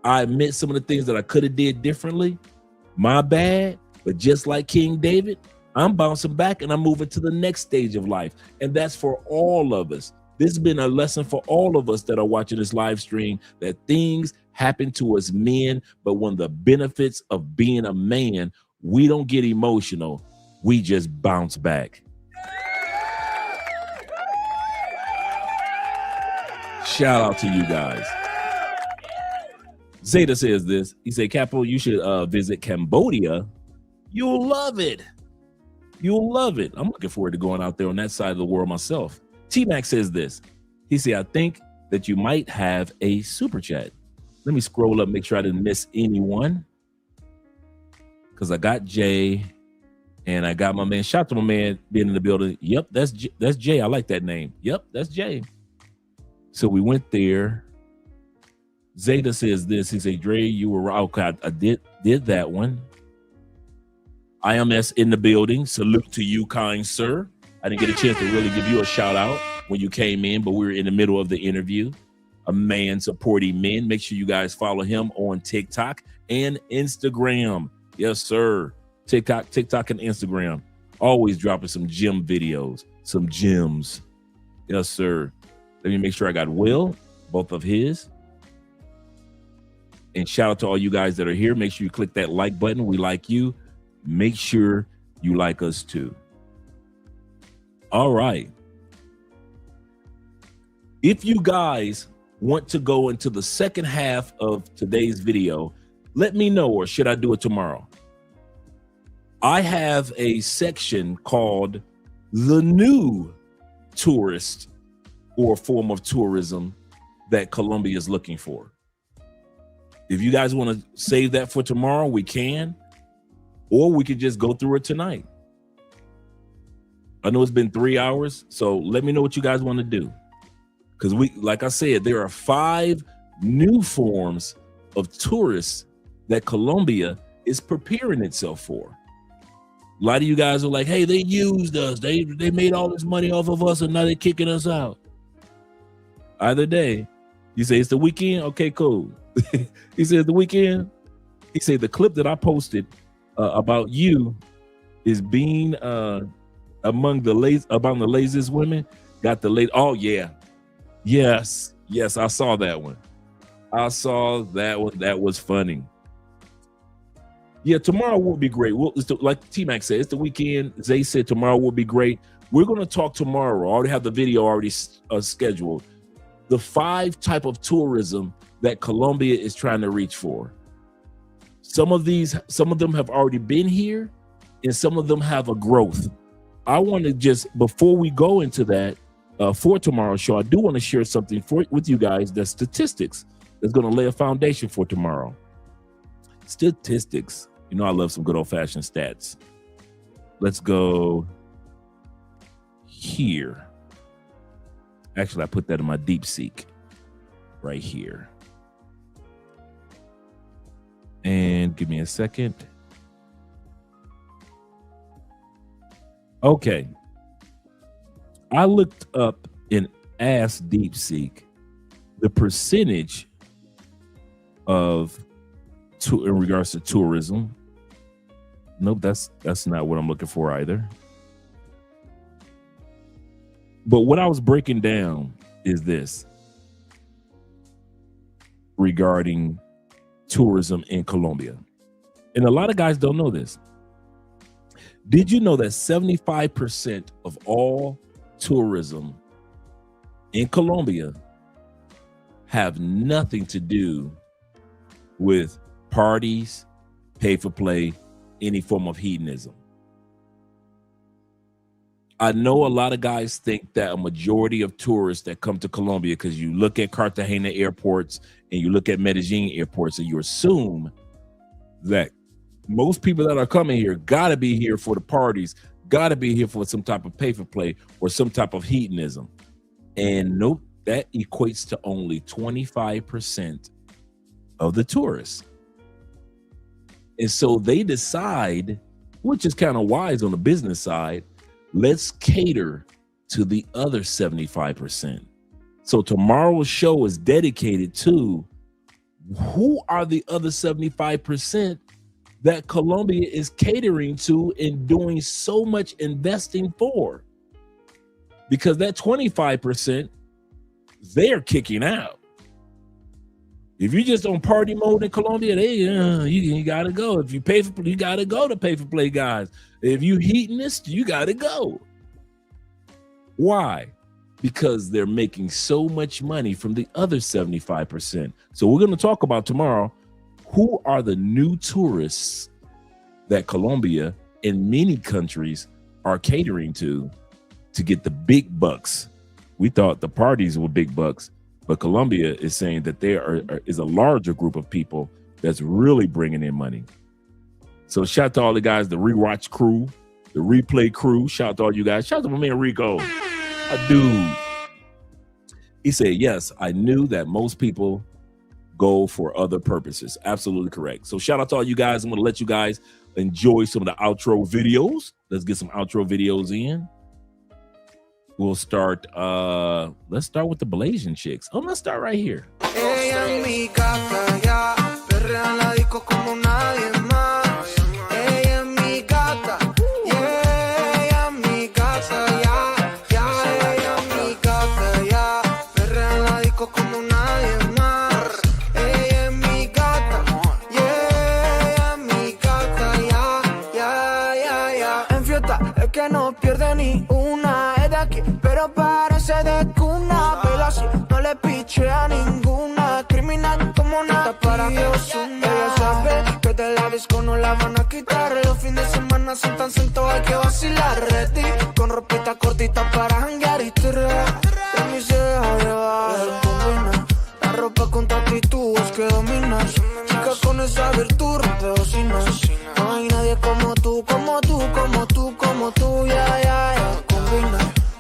S6: I admit some of the things that I could have did differently. My bad. But just like King David, I'm bouncing back and I'm moving to the next stage of life. And that's for all of us. This has been a lesson for all of us that are watching this live stream, that things happen to us men, but one of the benefits of being a man, we don't get emotional. We just bounce back. Shout out to you guys. Zeta says this. He said, Capo, you should visit Cambodia. You'll love it. You'll love it. I'm looking forward to going out there on that side of the world myself. T-Mac says this. He said, I think that you might have a super chat. Let me scroll up, make sure I didn't miss anyone. Because I got Jay and I got my man. Shout out to my man being in the building. Yep, that's Jay. I like that name. Yep, that's Jay. So we went there. Zeta says this. He said, Dre, you were right. Okay, I did that one. IMS in the building. Salute to you, kind sir. I didn't get a chance to really give you a shout out when you came in, but we were in the middle of the interview. A man supporting men. Make sure you guys follow him on TikTok and Instagram. Yes, sir. TikTok and Instagram. Always dropping some gym videos, some gems. Yes, sir. Let me make sure I got Will, both of his. And shout out to all you guys that are here. Make sure you click that like button. We like you. Make sure you like us too. All right. If you guys want to go into the second half of today's video, let me know, or should I do it tomorrow? I have a section called the new tourist or form of tourism that Colombia is looking for. If you guys want to save that for tomorrow, we can, or we could just go through it tonight. I know it's been 3 hours, so let me know what you guys want to do. Because like I said, there are 5 new forms of tourists that Colombia is preparing itself for. A lot of you guys are like, hey, they used us. They made all this money off of us and now they're kicking us out. Either day, you say it's the weekend. Okay, cool. He said the weekend. He said the clip that I posted about you is being among the laziest women. Got the late. Oh yeah, yes. I saw that one. That was funny. Yeah, tomorrow will be great. Like T-Mac said, it's the weekend. Zay said tomorrow will be great. We're going to talk tomorrow. I already have the video already scheduled. The 5 type of tourism that Colombia is trying to reach for. Some of them have already been here, and some of them have a growth. I want to just, before we go into that, for tomorrow's show, I do want to share something with you guys, that's statistics that's going to lay a foundation for tomorrow. Statistics. You know I love some good old-fashioned stats. Let's go here. Actually, I put that in my DeepSeek right here. And give me a second. Okay. I looked up and asked DeepSeek the percentage of in regards to tourism. Nope, that's not what I'm looking for either. But what I was breaking down is this regarding tourism in Colombia. And a lot of guys don't know this. Did you know that 75% of all tourism in Colombia have nothing to do with parties, pay for play, any form of hedonism? I know a lot of guys think that a majority of tourists that come to Colombia, because you look at Cartagena airports and you look at Medellin airports, and you assume that most people that are coming here got to be here for the parties, got to be here for some type of pay for play or some type of hedonism. And nope, that equates to only 25% of the tourists. And so they decide, which is kind of wise on the business side, let's cater to the other 75%. So tomorrow's show is dedicated to who are the other 75% that Colombia is catering to and doing so much investing for. Because that 25%, they're kicking out. If you're just on party mode in Colombia, you gotta go. If you pay for, you gotta go to pay for play, guys. If you heatonist, you gotta go. Why? Because they're making so much money from the other 75%. So we're gonna talk about tomorrow, who are the new tourists that Colombia and many countries are catering to get the big bucks. We thought the parties were big bucks, but Colombia is saying that there is a larger group of people that's really bringing in money. So shout out to all the guys, the rewatch crew, the replay crew. Shout out to all you guys. Shout out to my man Rico, a dude. He said, yes, I knew that most people go for other purposes. Absolutely correct. So shout out to all you guys. I'm going to let you guys enjoy some of the outro videos. Let's get some outro videos in. We'll start, let's start with the Blazing Chicks. Oh, let's start right here.
S5: Que no pierde ni una, es de aquí, pero parece de cuna. Pero así no le piche a ninguna. Criminal como nada para Dios. Ella sabe que de la disco no la van a quitar. Los fines de semana son tan sentos, hay que vacilar. Ready, con ropita cortita para janguear y tirar. De mí se deja llevar, combina la ropa con tu actitud, es que dominas. Chica con esa virtud, rompe bocinas. No hay nadie como tú, como tú, como tú, como tú, combina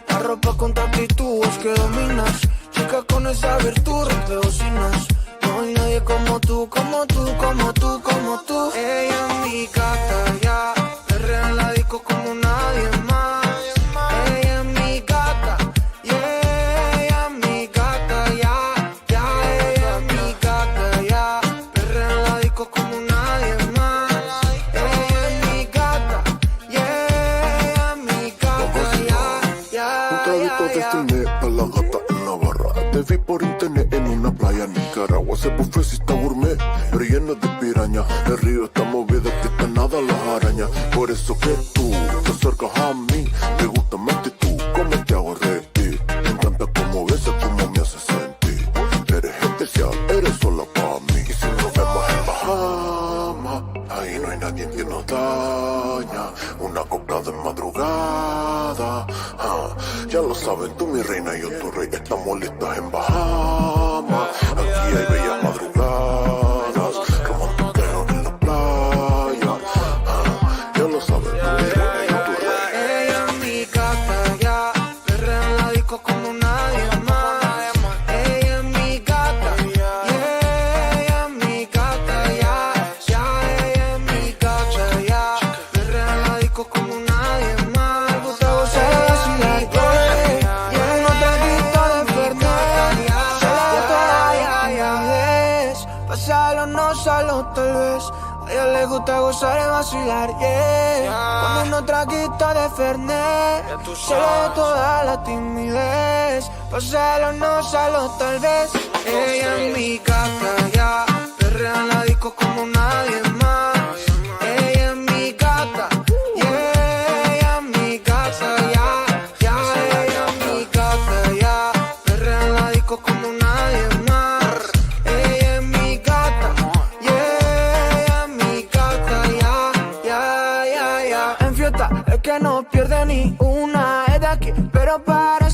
S5: la ropa con tu actitud, es que dominas. Chica con esa virtud, rompe bocinas. No hay nadie como tú, como tú, como tú, como tú. Ella es mi gata, ya, perrea en la disco como nadie más. Ella es mi gata, yeah, ella es mi gata, ya, ella es mi gata, ya, perrea en la disco como nadie más. Ella es mi gata, yeah, ella es mi gata, ya.
S12: Un traguito de cine para la gata en Navarra. Te vi por internet en una playa en Nicaragua. Ese buffet sí está gourmet, pero lleno de piraña. El río está movido, que está nada las arañas. Por eso que tú te acercas a mí. Me gusta más que tú, como te hago reír. Me encanta cómo besas, cómo me haces sentir. Eres especial, eres sola para mí. Y si nos vemos en Bahamas, ahí no hay nadie que nos daña. Una copla de madrugada, ya lo sabes, tú mi reina y yo tu rey. Estamos listas en Bahamas. Aquí hay bellas madrugadas, romantiqueo en la playa. Ya lo sabes, tú mi reina y yo tu rey.
S5: Ella es mi gata, ya, perrea en la disco como nadie más. Ella es mi gata, yeah, ella es mi gata, ya, ella es mi gata, ya, perrea en la disco como nadie más. Me gusta gozar y vacilar, yeah, no te quito de Fernet. Solo toda ya ves, pasarlo no solo tal vez. A ella le gusta gozar y vacilar, yeah. Con unos traguitos de Fernet, se le toda la timidez. Pasarlo no solo tal vez. Ella es mi gata, ya, perrea en la disco como nadie más. Ella es mi gata, yeah, ella es mi gata, ya, ella es mi gata, ya, perrea en la disco como nadie más. Ella es mi gata, yeah, ella es mi gata, ya. En fiesta es que no pierde ni una, es de aquí, pero para